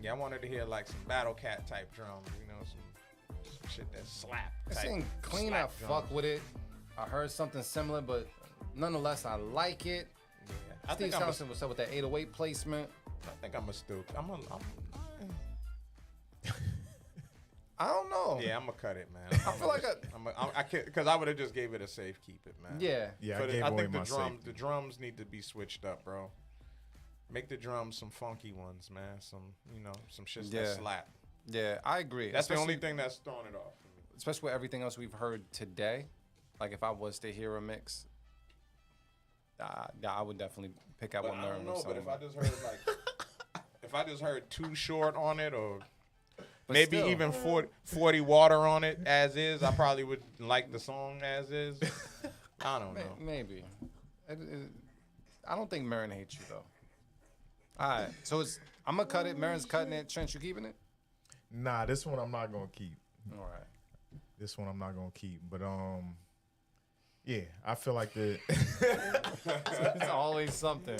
Yeah, I wanted to hear like some Battle Cat type drums, you know, some shit that slap. It's type ain't clean. I slap fuck drums. with it. I heard something similar, but nonetheless, I like it. Yeah. I Steve think Townsend was up with that 808 placement. I don't know. Yeah, I'm gonna cut it, man. I feel like I can't, because I would have just gave it a safe keep it, man. Yeah. Yeah, For I the- gave I away think my the drums need to be switched up, bro. Make the drums some funky ones, man. Some shits that slap. Yeah, I agree. That's the only Especially- thing that's throwing it off for me. Especially with everything else we've heard today. Like if I was to hear a mix, I would definitely pick out But one I there. don't know, but if I just heard if I just heard Too Short on it, or maybe still. even 40 Water on it as is, I probably would like the song as is. I don't know. Maybe. I don't think Marin hates you though. All right, so I'm gonna cut it. Marin's cutting it. Trent, you keeping it? Nah, this one I'm not gonna keep. All right. This one I'm not gonna keep, but yeah, I feel like the It's always something.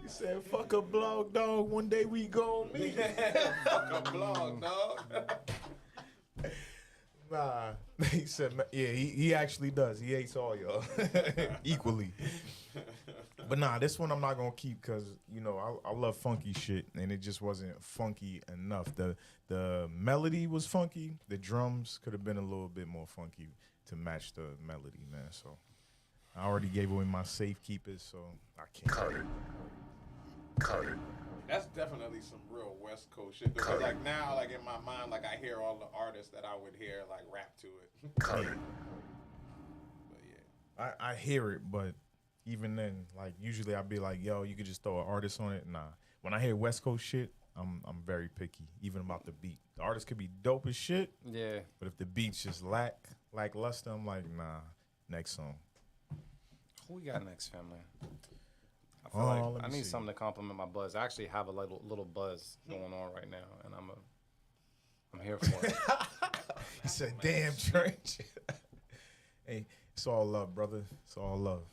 You said fuck a blog, dog. One day we gon' meet. Fuck a blog, dog. Nah, he said, yeah, he actually does. He hates all y'all equally. But nah, this one I'm not gonna keep because I love funky shit, and it just wasn't funky enough. The melody was funky. The drums could have been a little bit more funky to match the melody, man. So I already gave away my safekeepers, so I can't. Cut it. That's definitely some real West Coast shit. Because like now, like in my mind, like I hear all the artists that I would hear like rap to it. Cut it. But yeah, I hear it, but even then, like usually I'd be like, yo, you could just throw an artist on it. Nah, when I hear West Coast shit, I'm very picky, even about the beat. The artist could be dope as shit. Yeah. But if the beats just lackluster, I'm like, nah. Next song. Who we got next, family? I feel like I need something to compliment my buzz. I actually have a little buzz going on right now, and I'm here for it. He said, "Damn, Trench." Hey, it's all love, brother. It's all love.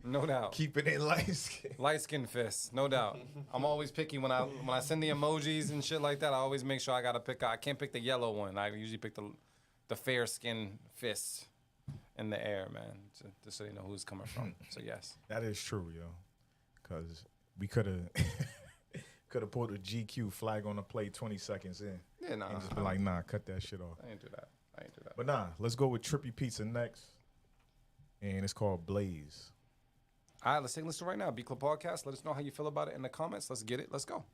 No doubt. Keep it in light skin. Light skin fists, no doubt. I'm always picky when I send the emojis and shit like that. I always make sure I gotta pick. I can't pick the yellow one. I usually pick the fair skin fists in the air, man, just so you know who's coming from. So yes, that is true, yo. Cause we could have pulled a GQ flag on the play 20 seconds in. Yeah, nah. And just been like, nah, cut that shit off. I ain't do that. But nah, let's go with Trippy Pizza next. And it's called Blaze. All right, let's take a listen right now. B Club Podcast. Let us know how you feel about it in the comments. Let's get it. Let's go.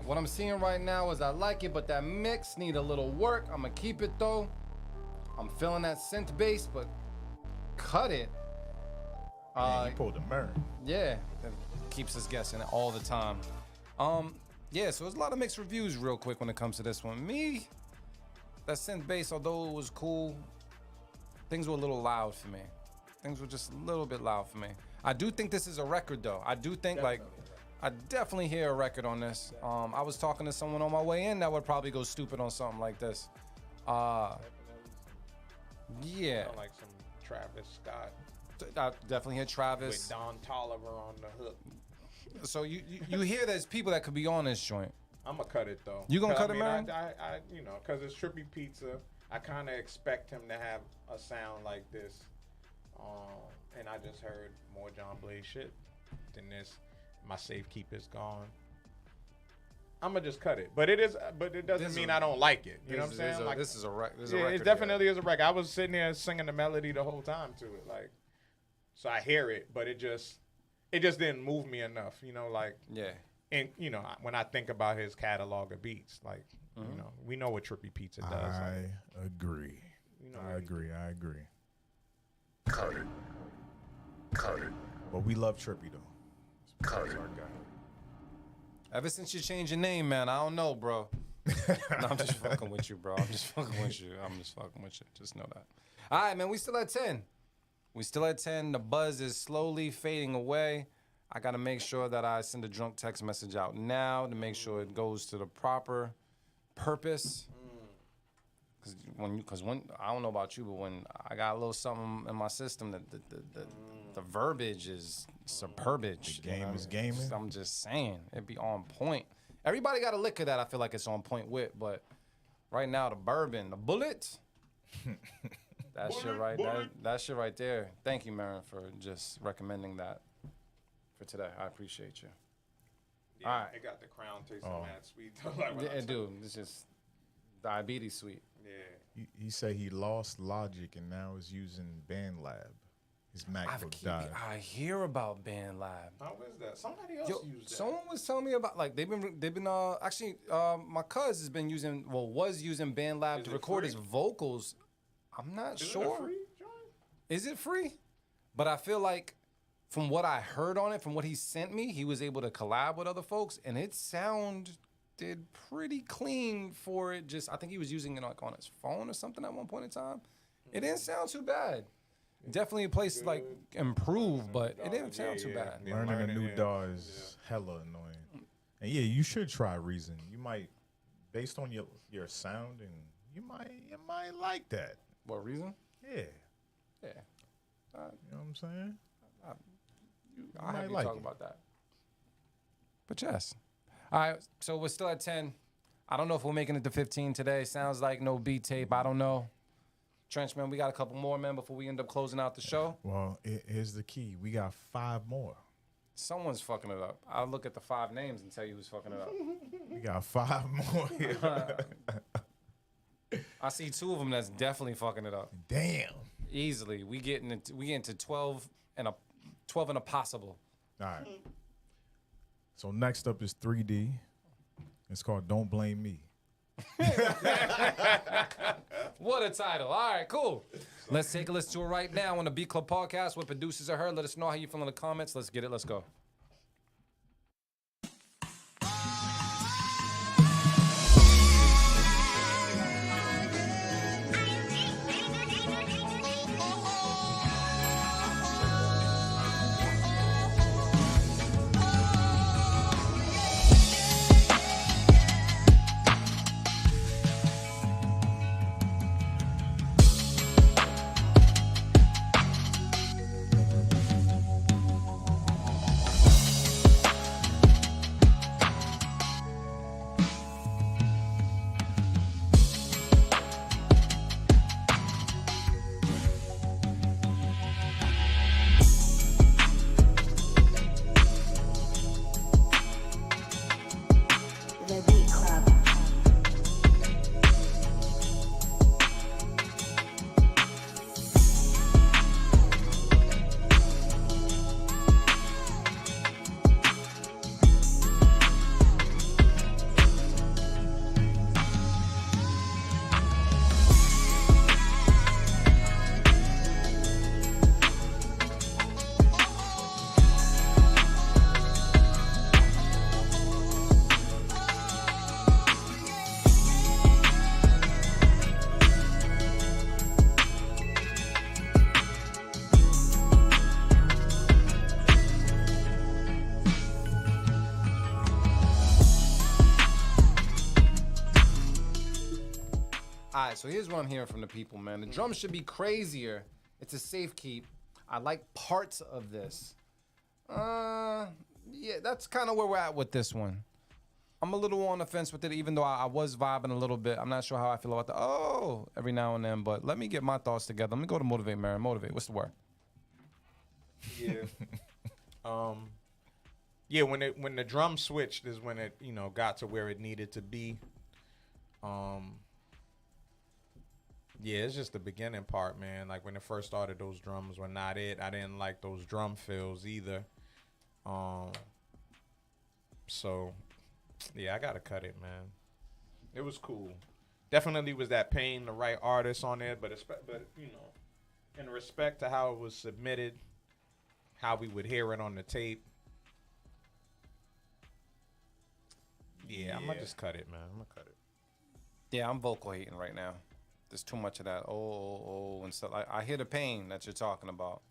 What I'm seeing right now is I like it, but that mix need a little work. I'm gonna keep it though. I'm feeling that synth bass, but cut it. He pulled a Murray. Yeah, that keeps us guessing all the time. Yeah, so there's a lot of mixed reviews real quick when it comes to this one. Me, that synth bass, although it was cool, things were a little loud for me. Things were just a little bit loud for me. I do think this is a record though. I do think I definitely hear a record on this. I was talking to someone on my way in that would probably go stupid on something like this. Yeah. Like some Travis Scott. I definitely hear Travis. With Don Tolliver on the hook. So you hear there's people that could be on this joint. I'm gonna cut it though. You gonna cut it, man? I because it's Trippy Pizza. I kind of expect him to have a sound like this. And I just heard more John Blaze shit than this. My safekeeper's gone. I'm gonna just cut it, but it doesn't mean I don't like it. You know what I'm saying? This is a record. Yeah, it definitely is a record. I was sitting there singing the melody the whole time to it, like, so I hear it, but it just didn't move me enough. You know, like, yeah. And when I think about his catalog of beats, like, You know, we know what Trippy Pizza does. I agree. You know I what agree. I agree. Cut it. Cut it. But we love Trippy though. Cut it. Our guy. Ever since you changed your name, man, I don't know, bro. No, I'm just fucking with you, bro. I'm just fucking with you. Just know that. All right, man, we still at 10. The buzz is slowly fading away. I got to make sure that I send a drunk text message out now to make sure it goes to the proper purpose. Because when I don't know about you, but when I got a little something in my system, the verbiage is superbage. The game is gaming. I'm just saying, it be on point. Everybody got a liquor that I feel like it's on point with, but right now the bourbon, the bullet, that shit right there. Thank you, Marin, for just recommending that for today. I appreciate you. Yeah, all right. It got the crown tasting mad sweet. Yeah, dude, it's just diabetes sweet. Yeah. He said he lost Logic and now is using BandLab. His MacBook died. I hear about BandLab. How is that? Somebody else used that. Someone was telling me about they've been actually my cuz has been using was using BandLab to record his vocals. I'm not sure. It a free joint? Is it free? But I feel like from what I heard on it, from what he sent me, he was able to collab with other folks, and it sounded pretty clean for it. Just I think he was using it like on his phone or something at one point in time. It didn't sound too bad. Definitely a place to like improve, but it didn't sound too bad. Learning a new DAW is hella annoying. And yeah, you should try Reason. You might, based on your sound, and you might like that. What, Reason? Yeah. Yeah. You know what I'm saying? I'll have you like talk it. about that. But yes. All right, so we're still at 10. I don't know if we're making it to 15 today. Sounds like no beat tape. I don't know. Trenchman, we got a couple more, man, before we end up closing out the show. Well, here's the key. We got 5 more. Someone's fucking it up. I'll look at the 5 names and tell you who's fucking it up. We got 5 more here. I see 2 of them that's definitely fucking it up. Damn. Easily. We get into 12 and a possible. All right. So next up is 3D. It's called Don't Blame Me. What a title. All right, cool. Let's take a listen to it right now on the Beat Club podcast where producers are heard. Let us know how you feel in the comments. Let's get it. Let's go. The Beat Club. All right, so here's what I'm hearing from the people, man. The drums should be crazier. It's a safe keep. I like parts of this. Yeah, that's kind of where we're at with this one. I'm a little on the fence with it, even though I was vibing a little bit. I'm not sure how I feel about the every now and then, but let me get my thoughts together. Let me go to Motivate, Mary. Motivate, what's the word? Yeah. Yeah, when the drum switched is when it, got to where it needed to be. Yeah, it's just the beginning part, man. Like when it first started, those drums were not it. I didn't like those drum fills either. So yeah, I gotta cut it, man. It was cool. Definitely was that Pain the right artist on there, but you know, in respect to how it was submitted, how we would hear it on the tape. Yeah, I'm gonna just cut it, man. I'm gonna cut it. Yeah, I'm vocal hating right now. There's too much of that and stuff. I hear the pain that you're talking about,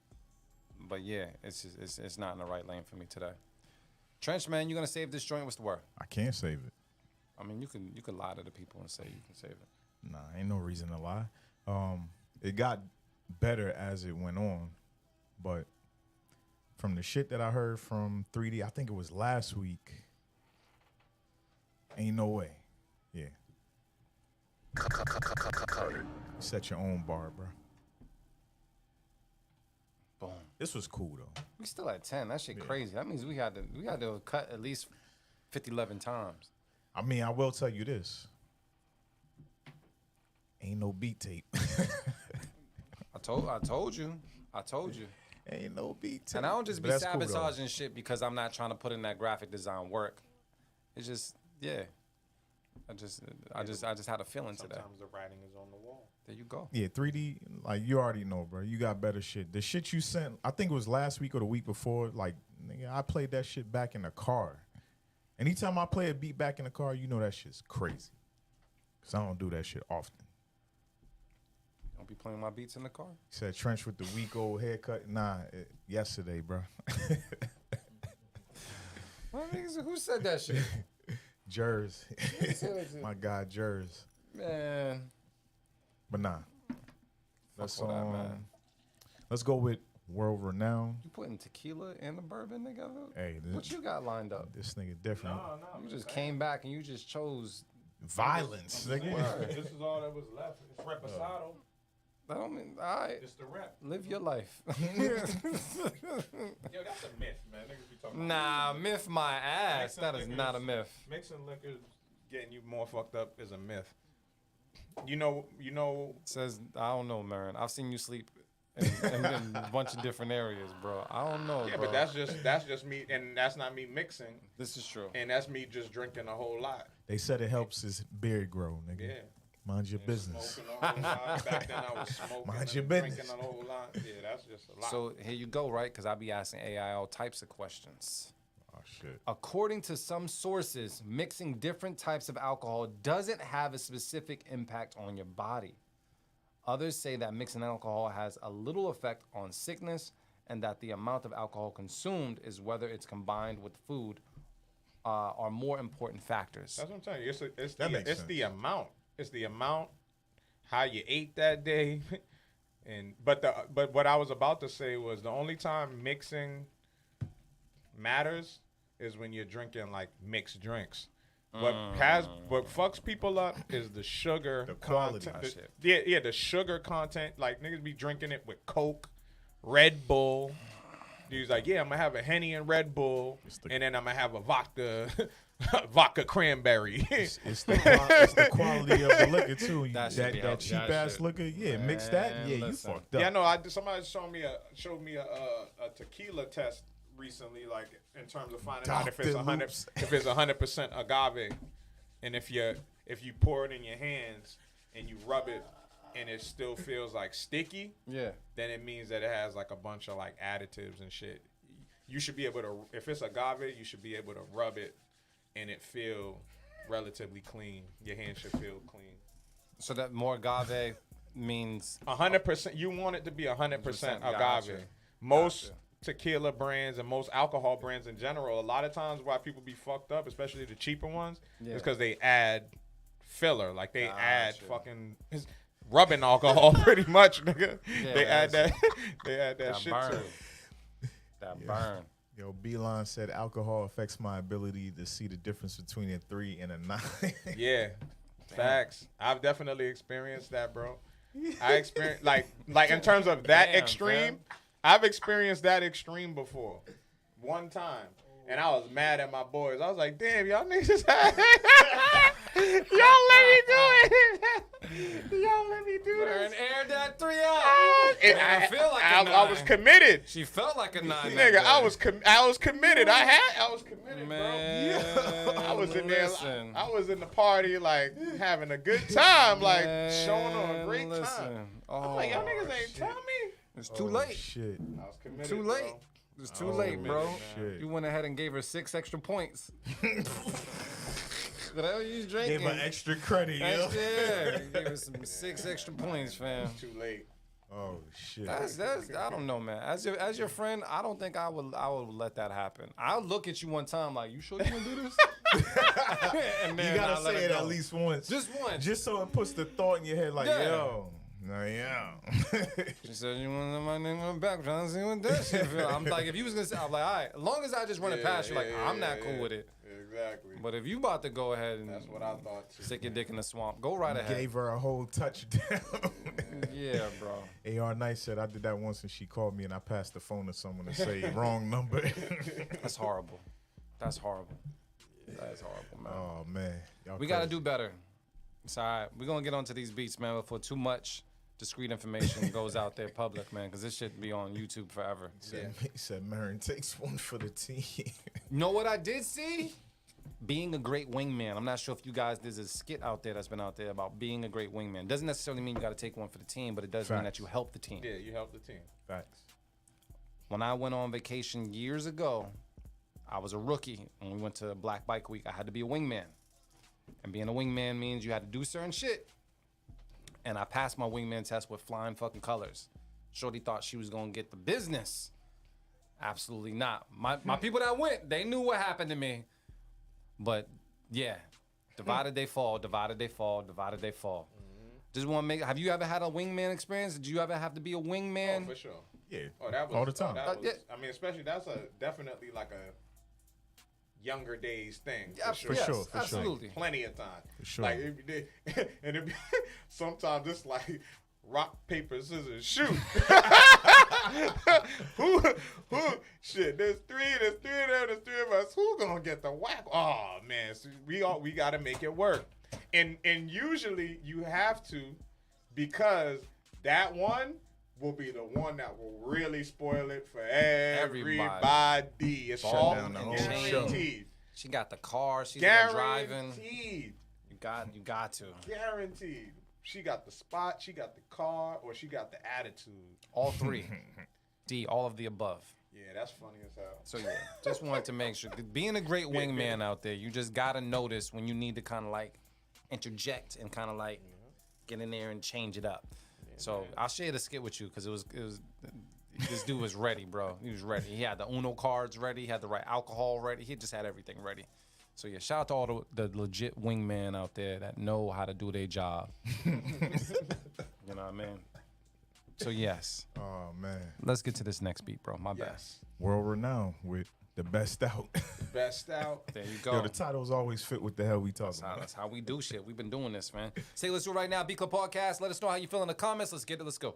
but yeah, it's not in the right lane for me today. Trench, man, you gonna save this joint? What's the word? I can't save it. I mean, you can lie to the people and say you can save it. Nah, ain't no reason to lie. It got better as it went on, but from the shit that I heard from 3D, I think it was last week. Ain't no way. Yeah. Set your own bar, bro. Boom. This was cool though. We still at 10. That shit crazy. That means we had to cut at least 11 times. I mean, I will tell you this. Ain't no beat tape. I told you. Ain't no beat tape. And I don't just be But that's cool, sabotaging shit because I'm not trying to put in that graphic design work. It's just, yeah. I just had a feeling today. Sometimes the writing is on the wall. There you go. Yeah, 3D, like you already know, bro. You got better shit. The shit you sent, I think it was last week or the week before. Like, nigga, I played that shit back in the car. Anytime I play a beat back in the car, you know that shit's crazy. Cause I don't do that shit often. Don't be playing my beats in the car. He said Trench with the week old haircut. Nah, yesterday, bro. Who said that shit? Jers. My guy, Jers. Man. But nah. Let's man. Let's go with world renowned. You putting tequila and the bourbon together? Hey, what you got lined up? This nigga different. No, you just came back and you just chose violence, nigga. This is all that was left. It's reposado. I don't mean, all right. It's the rep. Live your life. Yo, that's a myth, man. Niggas be talking Nah, about myth my ass. That is not a myth. Mixing liquor, getting you more fucked up is a myth. You know. It says, I don't know, man. I've seen you sleep in a bunch of different areas, bro. I don't know, Yeah, bro. but that's just me, and that's not me mixing. This is true. And that's me just drinking a whole lot. They said it helps his beard grow, nigga. Yeah. Mind your business. Smoking a whole lot. Back then I was smoking. Mind your and business. Drinking a whole lot. Yeah, that's just a lot. So here you go, right? Because I'll be asking AI all types of questions. Oh, shit. According to some sources, mixing different types of alcohol doesn't have a specific impact on your body. Others say that mixing alcohol has a little effect on sickness and that the amount of alcohol consumed is whether it's combined with food are more important factors. That's what I'm telling you. It's sense. the amount. It's the amount, how you ate that day, but what I was about to say was the only time mixing matters is when you're drinking like mixed drinks. What fucks people up is the sugar, the quality, content. The sugar content. Like niggas be drinking it with Coke, Red Bull. Dude's like, yeah, I'm gonna have a Henny and Red Bull, and then I'm gonna have a vodka cranberry. It's the quality of the liquor too. That cheap ass shit. liquor, mix that. Yeah, you fucked up. Yeah, no, somebody showed me a tequila test recently, like in terms of finding out if it's 100% agave, and if you pour it in your hands and you rub it and it still feels like sticky, then it means that it has like a bunch of like additives and shit. You should be able to, if it's agave, you should be able to rub it and it feel relatively clean. Your hands should feel clean. So that more agave means 100%. You want it to be 100% agave. Gotcha. Most tequila brands and most alcohol brands in general, a lot of times why people be fucked up, especially the cheaper ones, is because they add filler. Like they add fucking rubbing alcohol pretty much, nigga. Yeah, they add that shit burn. to it. That burn. Yo, Beeline said alcohol affects my ability to see the difference between a 3 and a 9. Yeah, facts. I've definitely experienced that, bro. I experienced like in terms of that extreme. Fam. I've experienced that extreme before, one time, and I was mad at my boys. I was like, "Damn, y'all niggas, y'all let me do it." Y'all let me do And this. aired that 3 out. And I feel like a I was 9. committed. She felt like a 9. Nigga, I was committed. I was committed, Man, bro. I was in there. listen. I was in the party, like having a good time, like showing on a great listen. time. Oh, I'm like, y'all niggas ain't tell me. It's too late. Shit. I was committed. Too late. Bro. It's too late, bro. Shit. You went ahead and gave her 6 extra points. What the hell you drinking? Gave her extra credit, yo. Yeah, you gave her some 6 extra points, fam. Too late. Oh shit. That's I don't know, man. As your friend, I don't think I would let that happen. I'll look at you one time like, you sure you gonna do this? And You then gotta I'll let say it go. at least once. Just once. Just so it puts the thought in your head, like, Yeah. yo, no, yeah. She said, you want to know my name on the back, trying to see what that shit feel. I'm like, if you was gonna say, I'm like, all right, as long as I just run it past you, like, I'm not cool with it. Exactly. But if you about to go ahead and That's what I thought too. stick your dick in the swamp, go right ahead. Gave her a whole touchdown. Yeah, bro. AR Nice said I did that once and she called me and I passed the phone to someone and say wrong number. That's horrible. That's horrible. That's horrible, man. Oh man. Y'all We got to crazy. do better. It's all right. We're going to get onto these beats, man, before too much discreet information goes out there public, man, because this shit be on YouTube forever. He said Marin takes one for the team. You know what I did see? Being a great wingman. I'm not sure if you guys, there's a skit out there that's been out there about being a great wingman. Doesn't necessarily mean you got to take one for the team, but it does mean that you help the team. Yeah, you help the team. Facts. When I went on vacation years ago, I was a rookie, and we went to Black Bike Week. I had to be a wingman. And being a wingman means you had to do certain shit. And I passed my wingman test with flying fucking colors. Shorty thought she was going to get the business. Absolutely not. My people that went, they knew what happened to me. But, yeah, divided they fall, divided they fall, divided they fall. Just want to make, have you ever had a wingman experience? Did you ever have to be a wingman? Oh, for sure. Yeah. Oh, that was all the time. That was, yeah. I mean, especially that's definitely like a younger days thing. Yeah, For for sure. sure. For absolutely. Plenty of time. For sure. Like, sometimes it's like rock, paper, scissors, shoot. who, shit, there's three of them, there's 3 of us. Who gonna get the whack? Oh, man, so we gotta make it work. And usually you have to, because that one will be the one that will really spoil it for everybody. It's Shut all down the whole guaranteed. She got the car. She's driving. Guaranteed. You got to. Guaranteed. She got the spot, she got the car, or she got the attitude. All 3. D, all of the above. Yeah, that's funny as hell. So yeah, just wanted to make sure. Being a great wingman out there, you just gotta notice when you need to kind of like interject and kind of like get in there and change it up. So I'll share the skit with you because it was this dude was ready, bro. He was ready. He had the Uno cards ready. He had the right alcohol ready. He just had everything ready. So yeah, shout out to all the legit wingmen out there that know how to do their job. You know what I mean? So yes. Oh man. Let's get to this next beat, bro. My bad. World renowned with the best out. Best out. There you go. Yo, the titles always fit what the hell we talking about. That's how we do shit. We've been doing this, man. Say let's do it right now. Beat Club Podcast. Let us know how you feel in the comments. Let's get it. Let's go.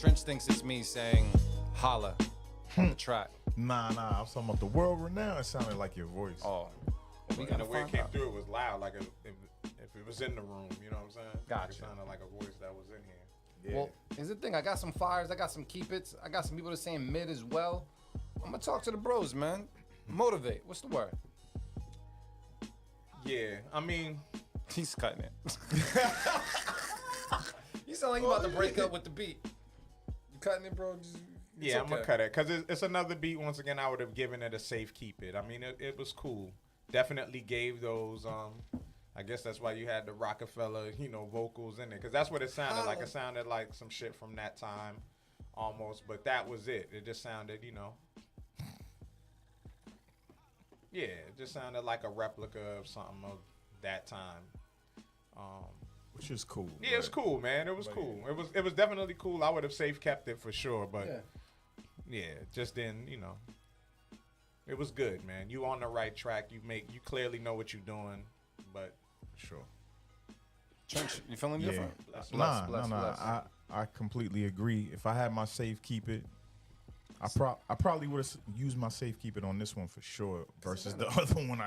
Trench thinks it's me saying holla on the track. Nah, I was talking about the world renowned. It sounded like your voice. Oh. And the way it came through, it was loud, like if it was in the room, you know what I'm saying? Gotcha. It sounded like a voice that was in here. Yeah. Well, here's the thing. I got some fires. I got some keep its. I got some people that are saying mid as well. I'm going to talk to the bros, man. Motivate. What's the word? Yeah, I mean... He's cutting it. You sound like you about to break up with the beat. You cutting it, bro? Yeah, I'm gonna cut it because it's another beat. Once again, I would have given it a safe keep it. I mean, it was cool. Definitely gave those. I guess that's why you had the Rockefeller, vocals in it, because that's what it sounded like. It sounded like some shit from that time, almost. But that was it. It just sounded, yeah, it just sounded like a replica of something of that time. Which is cool. Yeah, it's cool, man. It was cool. It was definitely cool. I would have safe kept it for sure, but yeah, just then, it was good, man. You on the right track. You clearly know what you're doing, but sure. Trench, you feeling different? Bless. I completely agree. If I had my safe keep it, I probably would have used my safe keep it on this one for sure versus the other one.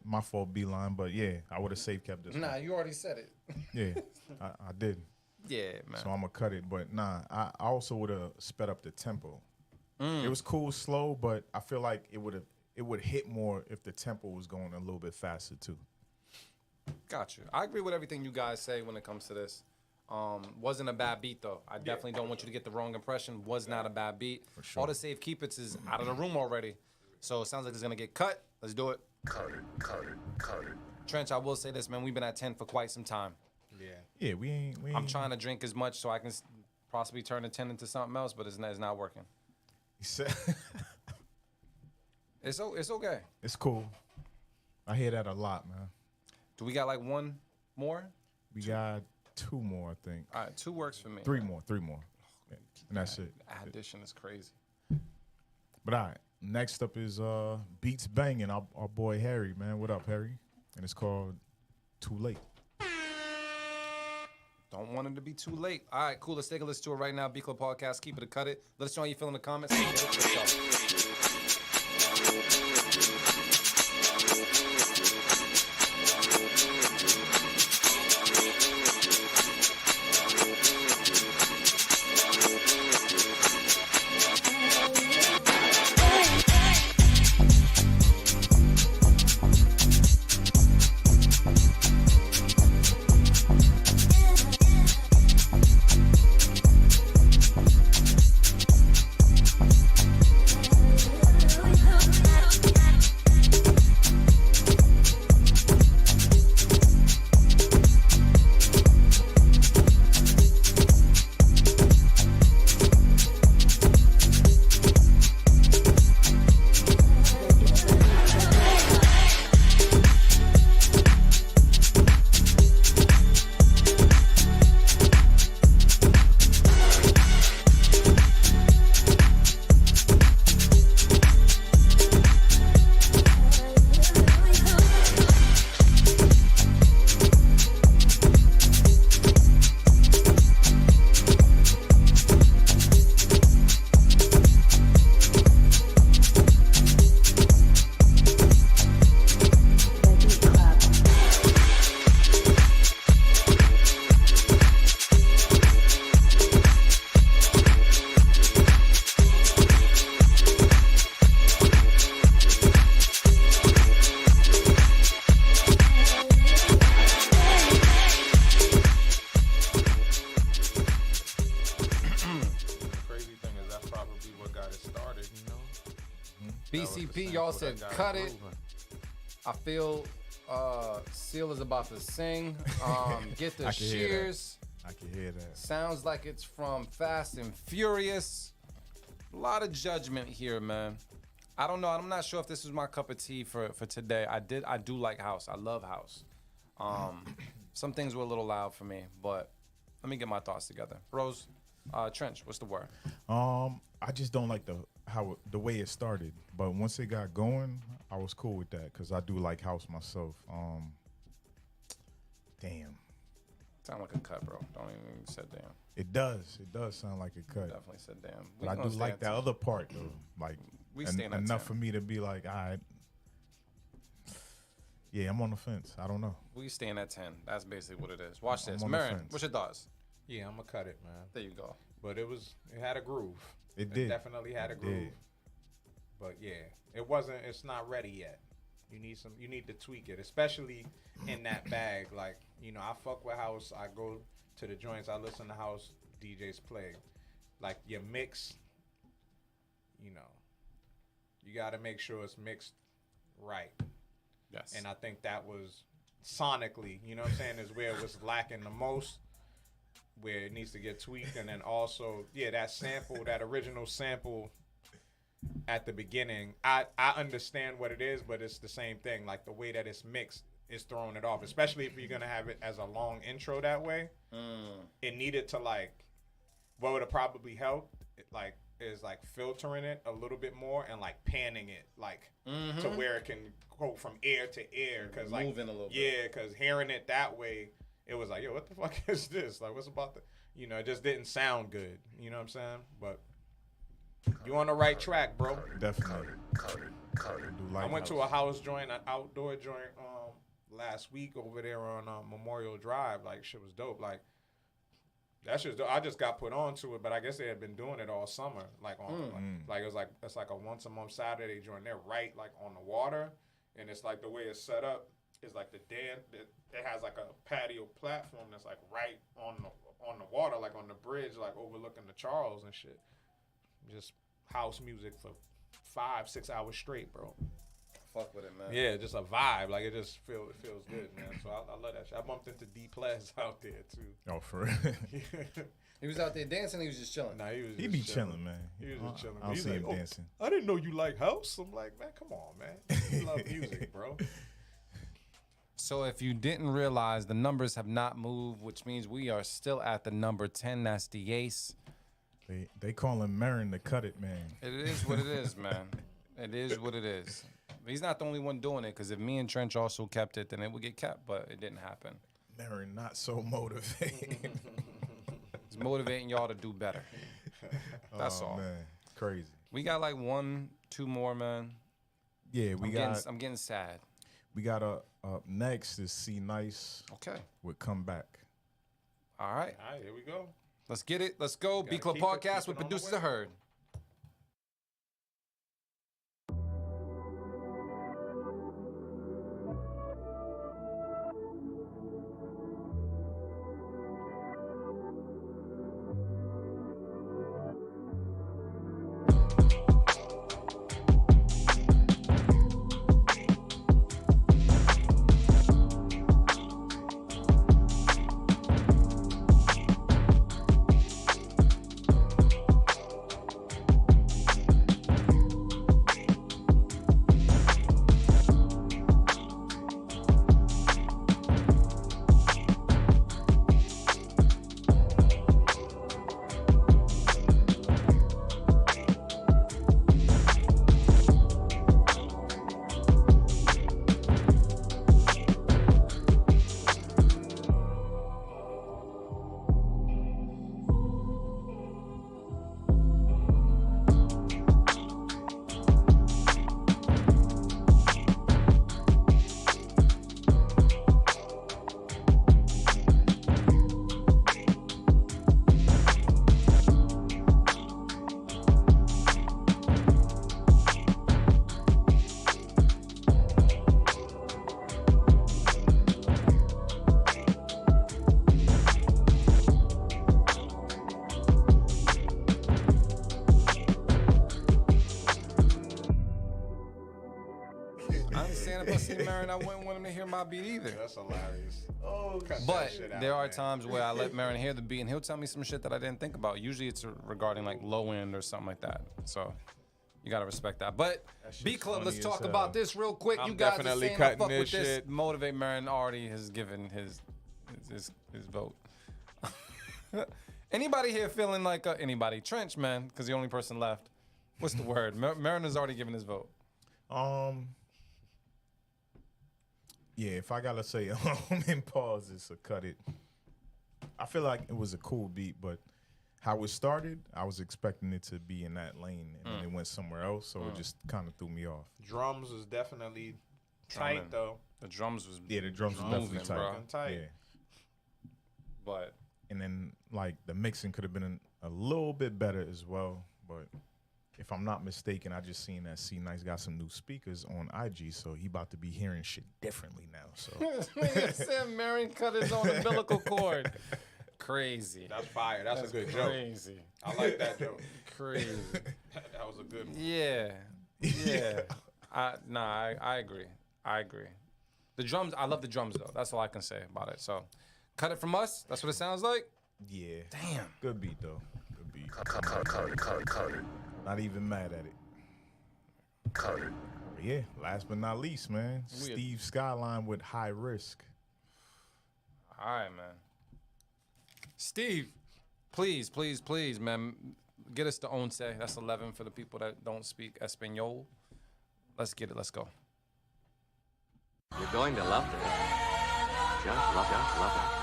My fault, Beeline, but yeah, I would have safe kept this. Nah, you already said it. Yeah, I did. Yeah, man. So I'm gonna cut it, but I also would have sped up the tempo. It was cool, slow, but I feel like it would hit more if the tempo was going a little bit faster too. Got you. I agree with everything you guys say when it comes to this. Wasn't a bad beat though. I definitely don't want you to get the wrong impression. Was not a bad beat. For sure. All the safe keep it's is out of the room already. So it sounds like it's gonna get cut. Let's do it. Cut it. Trench, I will say this, man. We've been at 10 for quite some time. Yeah, we ain't. I'm trying to drink as much so I can possibly turn the 10 into something else, but it's not working. It's okay. It's cool. I hear that a lot, man. Do we got like one more? We got 2 more, I think. All right, 2 works for me. 3 more. And that's it. Addition is crazy. But all right, next up is Beats Banging, our boy Harry, man. What up, Harry? And it's called Too Late. Don't want it to be too late. All right, cool. Let's take a listen to it right now. B Club Podcast. Keep it or cut it. Let us know how you feel in the comments. BCP, y'all said cut it. I feel Seal is about to sing. Get the shears. I can hear that. Sounds like it's from Fast and Furious. A lot of judgment here, man. I don't know. I'm not sure if this is my cup of tea for today. I do like house. I love house. Some things were a little loud for me, but let me get my thoughts together. Rose, Trench, what's the word? I just don't like the way it started, but once it got going, I was cool with that because I do like house myself. Damn. Sound like a cut, bro. Don't even say damn. It does. It does sound like a cut. Definitely said damn. But I do like that other part though. Like enough for me to be like, all right. Yeah, I'm on the fence. I don't know. We staying at 10. That's basically what it is. Watch this. Marin, what's your thoughts? Yeah, I'm gonna cut it, man. There you go. But it had a groove. It did. Definitely had a groove. But yeah, it's not ready yet. You need to tweak it, especially in that bag. Like, I fuck with house. I go to the joints. I listen to house DJs play. Like your mix, you gotta make sure it's mixed right. Yes. And I think that was sonically, you know what I'm saying, is where it was lacking the most, where it needs to get tweaked. And then also, that original sample at the beginning, I understand what it is, but it's the same thing. Like the way that it's mixed is throwing it off, especially if you're gonna have it as a long intro that way. It needed to what would have probably helped is filtering it a little bit more and panning it to where it can go from ear to ear, because moving a little bit. Because hearing it that way, it was yo, what the fuck is this? What's about the it just didn't sound good. You know what I'm saying? But you on the right track, bro. Definitely. I went to a house joint, an outdoor joint, last week over there on Memorial Drive. Shit was dope. That shit's dope. I just got put onto it, but I guess they had been doing it all summer. It's like a once a month Saturday joint. They're right on the water, and it's the way it's set up is the dam. It has a patio platform that's right on the water, on the bridge, overlooking the Charles and shit. Just house music for 5-6 hours straight, bro. Fuck with it, man. Yeah, just a vibe. It just feels good, man. So I love that shit. I bumped into D-Plez out there too. Oh, for real? He was out there dancing. He was just chilling. Nah, he be chilling, man. He was just chilling. I don't see him dancing. I didn't know you like house. I'm like, man, come on, man. You love music, bro. So if you didn't realize, the numbers have not moved, which means we are still at the number 10. That's the ace. They call him Marin to cut it, man. It is what it is, man. It is what it is. He's not the only one doing it, because if me and Trench also kept it, then it would get kept, but it didn't happen. Marin not so motivated. He's motivating y'all to do better. That's all. Man, crazy. We got 1-2 more, man. Yeah, I'm getting sad. We got up next is C Nice. Okay. With Comeback. All right. All right, here we go. Let's get it. Let's go. B Club Podcast with Producers of Heard. I wouldn't want him to hear my beat either. That's hilarious. But there are times where I let Marin hear the beat and he'll tell me some shit that I didn't think about. Usually it's regarding low end or something like that. So you gotta respect that. But B Club, let's talk about this real quick. I'm you guys definitely are saying cutting fuck this with this. shit. Motivate Marin already has given his vote. Anybody here feeling like anybody? Trench, man, because the only person left. What's the word? Marin has already given his vote. Yeah, if I gotta say in pause, it's a cut it. I feel like it was a cool beat, but how it started, I was expecting it to be in that lane, and then it went somewhere else, so it just kind of threw me off. Drums was definitely tight, though. The drums was the drums was definitely tight. Yeah. But and then like the mixing could have been a little bit better as well, but if I'm not mistaken, I just seen that C Nice got some new speakers on IG, so he about to be hearing shit differently now. So Sam Marion cut his own umbilical cord. Crazy. That's fire. That's a good joke. Crazy. I like that joke. Crazy. That was a good one. Yeah. I agree. The drums, I love the drums though. That's all I can say about it. So, cut it from us. That's what it sounds like. Yeah. Damn. Good beat though. Good beat. Cut it. Not even mad at it. Cut it. But yeah. Last but not least, man. Steve Skyline with High Risk. All right, man. Steve, please, man, get us to Once. That's 11 for the people that don't speak Espanol. Let's get it. Let's go. You're going to love this. Just love it.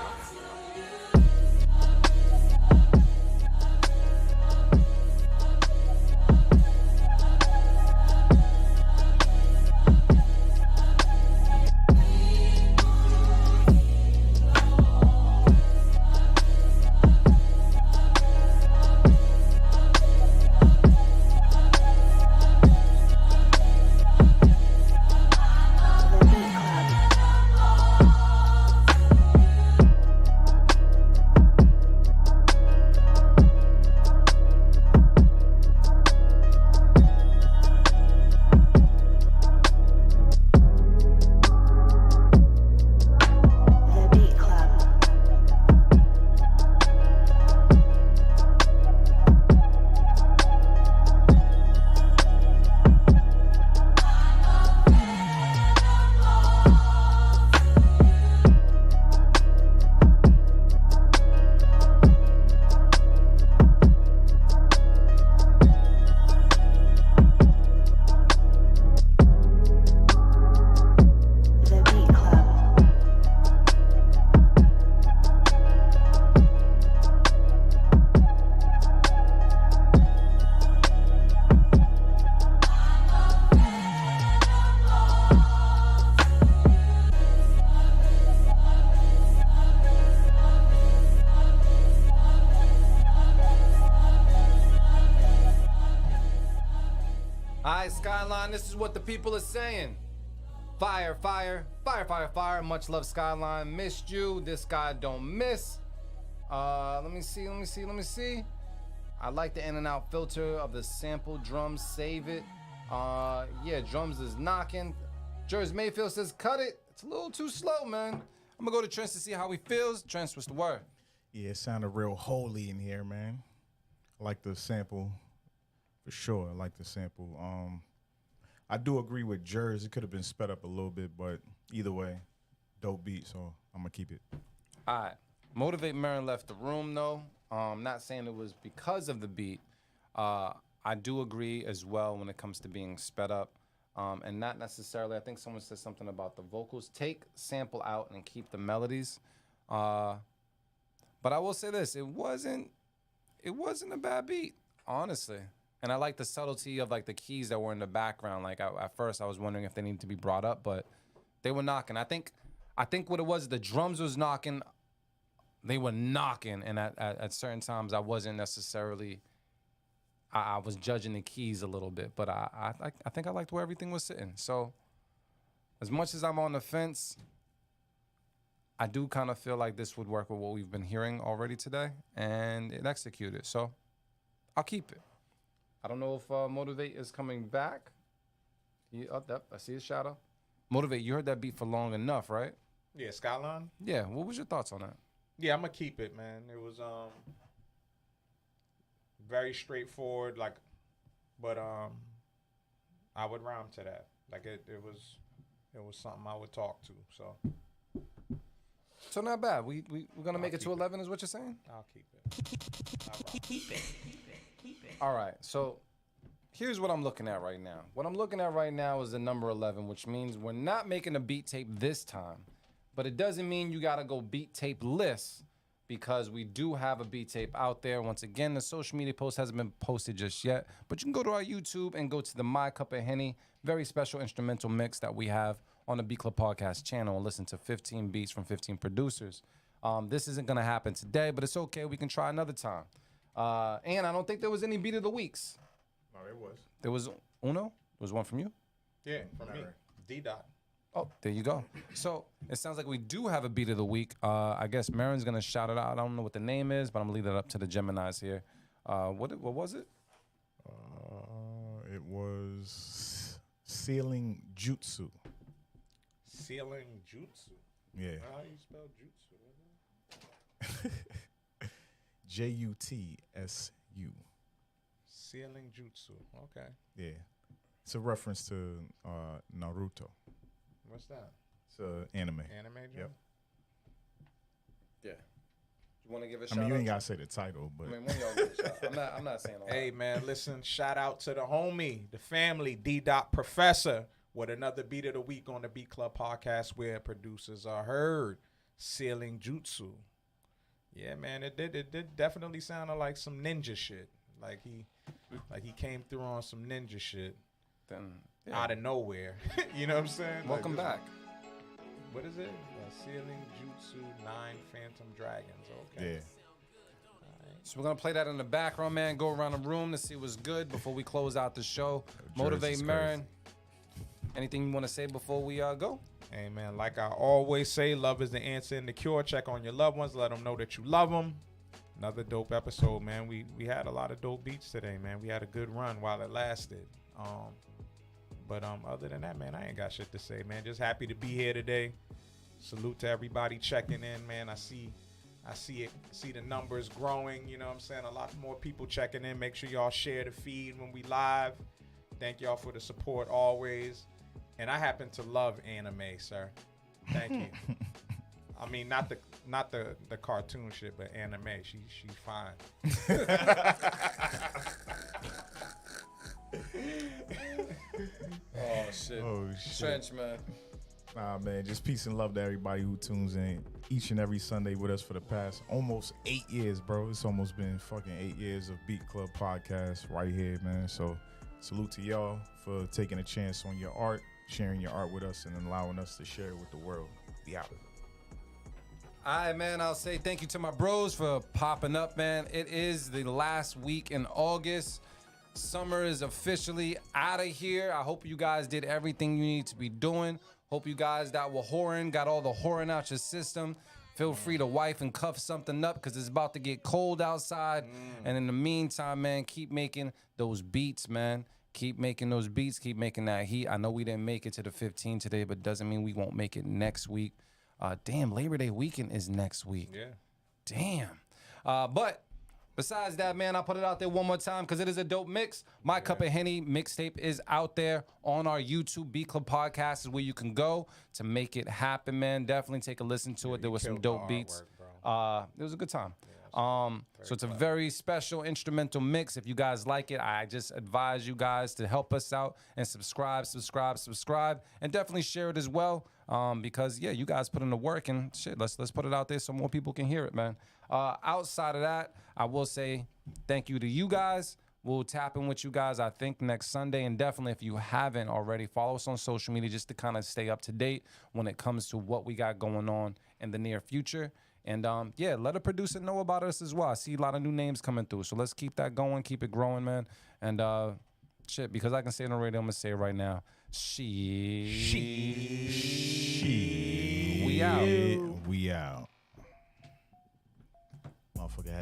Skyline, this is what the people are saying. Fire, fire, fire, fire, fire. Much love, Skyline. Missed you. This guy don't miss. Let me see. I like the in and out filter of the sample drums. Save it. Yeah, drums is knocking. Jers Mayfield says, cut it. It's a little too slow, man. I'm gonna go to Trent to see how he feels. Trent, what's the word? Yeah, it sounded real holy in here, man. I like the sample, for sure. I like the sample. I do agree with Jers. It could have been sped up a little bit, but either way, dope beat, so I'm gonna keep it. All right. Motivate Marin left the room, though. Not saying it was because of the beat. I do agree as well when it comes to being sped up. And not necessarily, I think someone said something about the vocals. Take sample out and keep the melodies. But I will say this, it wasn't a bad beat, honestly. And I like the subtlety of like the keys that were in the background. Like at first I was wondering if they needed to be brought up, but they were knocking. I think what it was, the drums was knocking. They were knocking, and at certain times I wasn't necessarily. I was judging the keys a little bit, but I think I liked where everything was sitting. So, as much as I'm on the fence, I do kind of feel like this would work with what we've been hearing already today, and it executed. So, I'll keep it. I don't know if Motivate is coming back. I see his shadow. Motivate, you heard that beat for long enough, right? Yeah, Skyline. Yeah. What was your thoughts on that? Yeah, I'm gonna keep it, man. It was very straightforward, but I would rhyme to that. Like it was something I would talk to. So not bad. We're gonna make it to 11, is what you're saying? I'll keep it. Keep it. All right. So here's what I'm looking at right now. What I'm looking at right now is the number 11, which means we're not making a beat tape this time. But it doesn't mean you gotta go beat tape list, because we do have a beat tape out there. Once again, the social media post hasn't been posted just yet, but you can go to our YouTube and go to the My Cup of Henny, very special instrumental mix that we have on the Beat Club Podcast channel, and listen to 15 beats from 15 producers. This isn't going to happen today, but it's okay. We can try another time. And I don't think there was any beat of the weeks. No, there was. There was Uno? There was one from you? Yeah, from me. D-Dot. Oh, there you go. So it sounds like we do have a beat of the week. I guess Marin's going to shout it out. I don't know what the name is, but I'm going to leave that up to the Geminis here. What was it? It was Sealing Jutsu. Sealing Jutsu? Yeah. How do you spell Jutsu? Jutsu. Sealing Jutsu. Okay. Yeah. It's a reference to Naruto. What's that? It's an anime. Anime, John? Yep. Yeah. You want to give a I shout mean, you out? ain't got to say the title, but. I mean, one of y'all give a shout. I'm not saying all Hey, that. man, listen, shout out to the homie, the family, D-Dot Professor, with another beat of the week on the Beat Club Podcast where producers are heard. Sealing Jutsu. Yeah, man, it did definitely sounded like some ninja shit. Like he came through on some ninja shit. Then out of nowhere. You know what I'm saying? Welcome back. What is it? Sealing Jutsu 9 Phantom Dragons. Okay. Yeah. So we're going to play that in the background, man. Go around the room to see what's good before we close out the show. Motivate Marin. Anything you want to say before we go? Hey, man, like I always say, love is the answer and the cure. Check on your loved ones. Let them know that you love them. Another dope episode, man. We had a lot of dope beats today, man. We had a good run while it lasted. But other than that, man, I ain't got shit to say, man. Just happy to be here today. Salute to everybody checking in, man. I see the numbers growing. You know what I'm saying? A lot more people checking in. Make sure y'all share the feed when we live. Thank y'all for the support always. And I happen to love anime, sir. Thank you. I mean, not the cartoon shit, but anime. She's fine. Oh shit. Trench, man. Nah, man, just peace and love to everybody who tunes in each and every Sunday with us for the past almost 8 years, bro. It's almost been fucking 8 years of Beat Club Podcast right here, man. So salute to y'all for taking a chance on your art, sharing your art with us, and allowing us to share it with the world. Be out. All right, man, I'll say thank you to my bros for popping up, man. It is the last week in August. Summer is officially out of here. I hope you guys did everything you need to be doing. Hope you guys that were whoring got all the whoring out your system. Feel free to wife and cuff something up because it's about to get cold outside. And in the meantime, man, keep making those beats, man. Keep making those beats. Keep making that heat. I know we didn't make it to the 15 today, but doesn't mean we won't make it next week. Damn, Labor Day weekend is next week. Yeah. Damn. But besides that, man, I'll put it out there one more time because it is a dope mix. My Cup of Henny mixtape is out there on our YouTube. Beat Club Podcast is where you can go to make it happen, man. Definitely take a listen to it. There was some dope beats. It was a good time. So it's a very special instrumental mix. If you guys like it, I just advise you guys to help us out and subscribe, and definitely share it as well. Because yeah, you guys put in the work and shit. Let's put it out there so more people can hear it, man. Outside of that, I will say thank you to you guys. We'll tap in with you guys, I think, next Sunday. And definitely, if you haven't already, follow us on social media just to kind of stay up to date when it comes to what we got going on in the near future. And yeah, let a producer know about us as well. I see a lot of new names coming through. So let's keep that going, keep it growing, man. And shit, because I can say it on the radio, I'm going to say it right now. We out. We out. Motherfucker had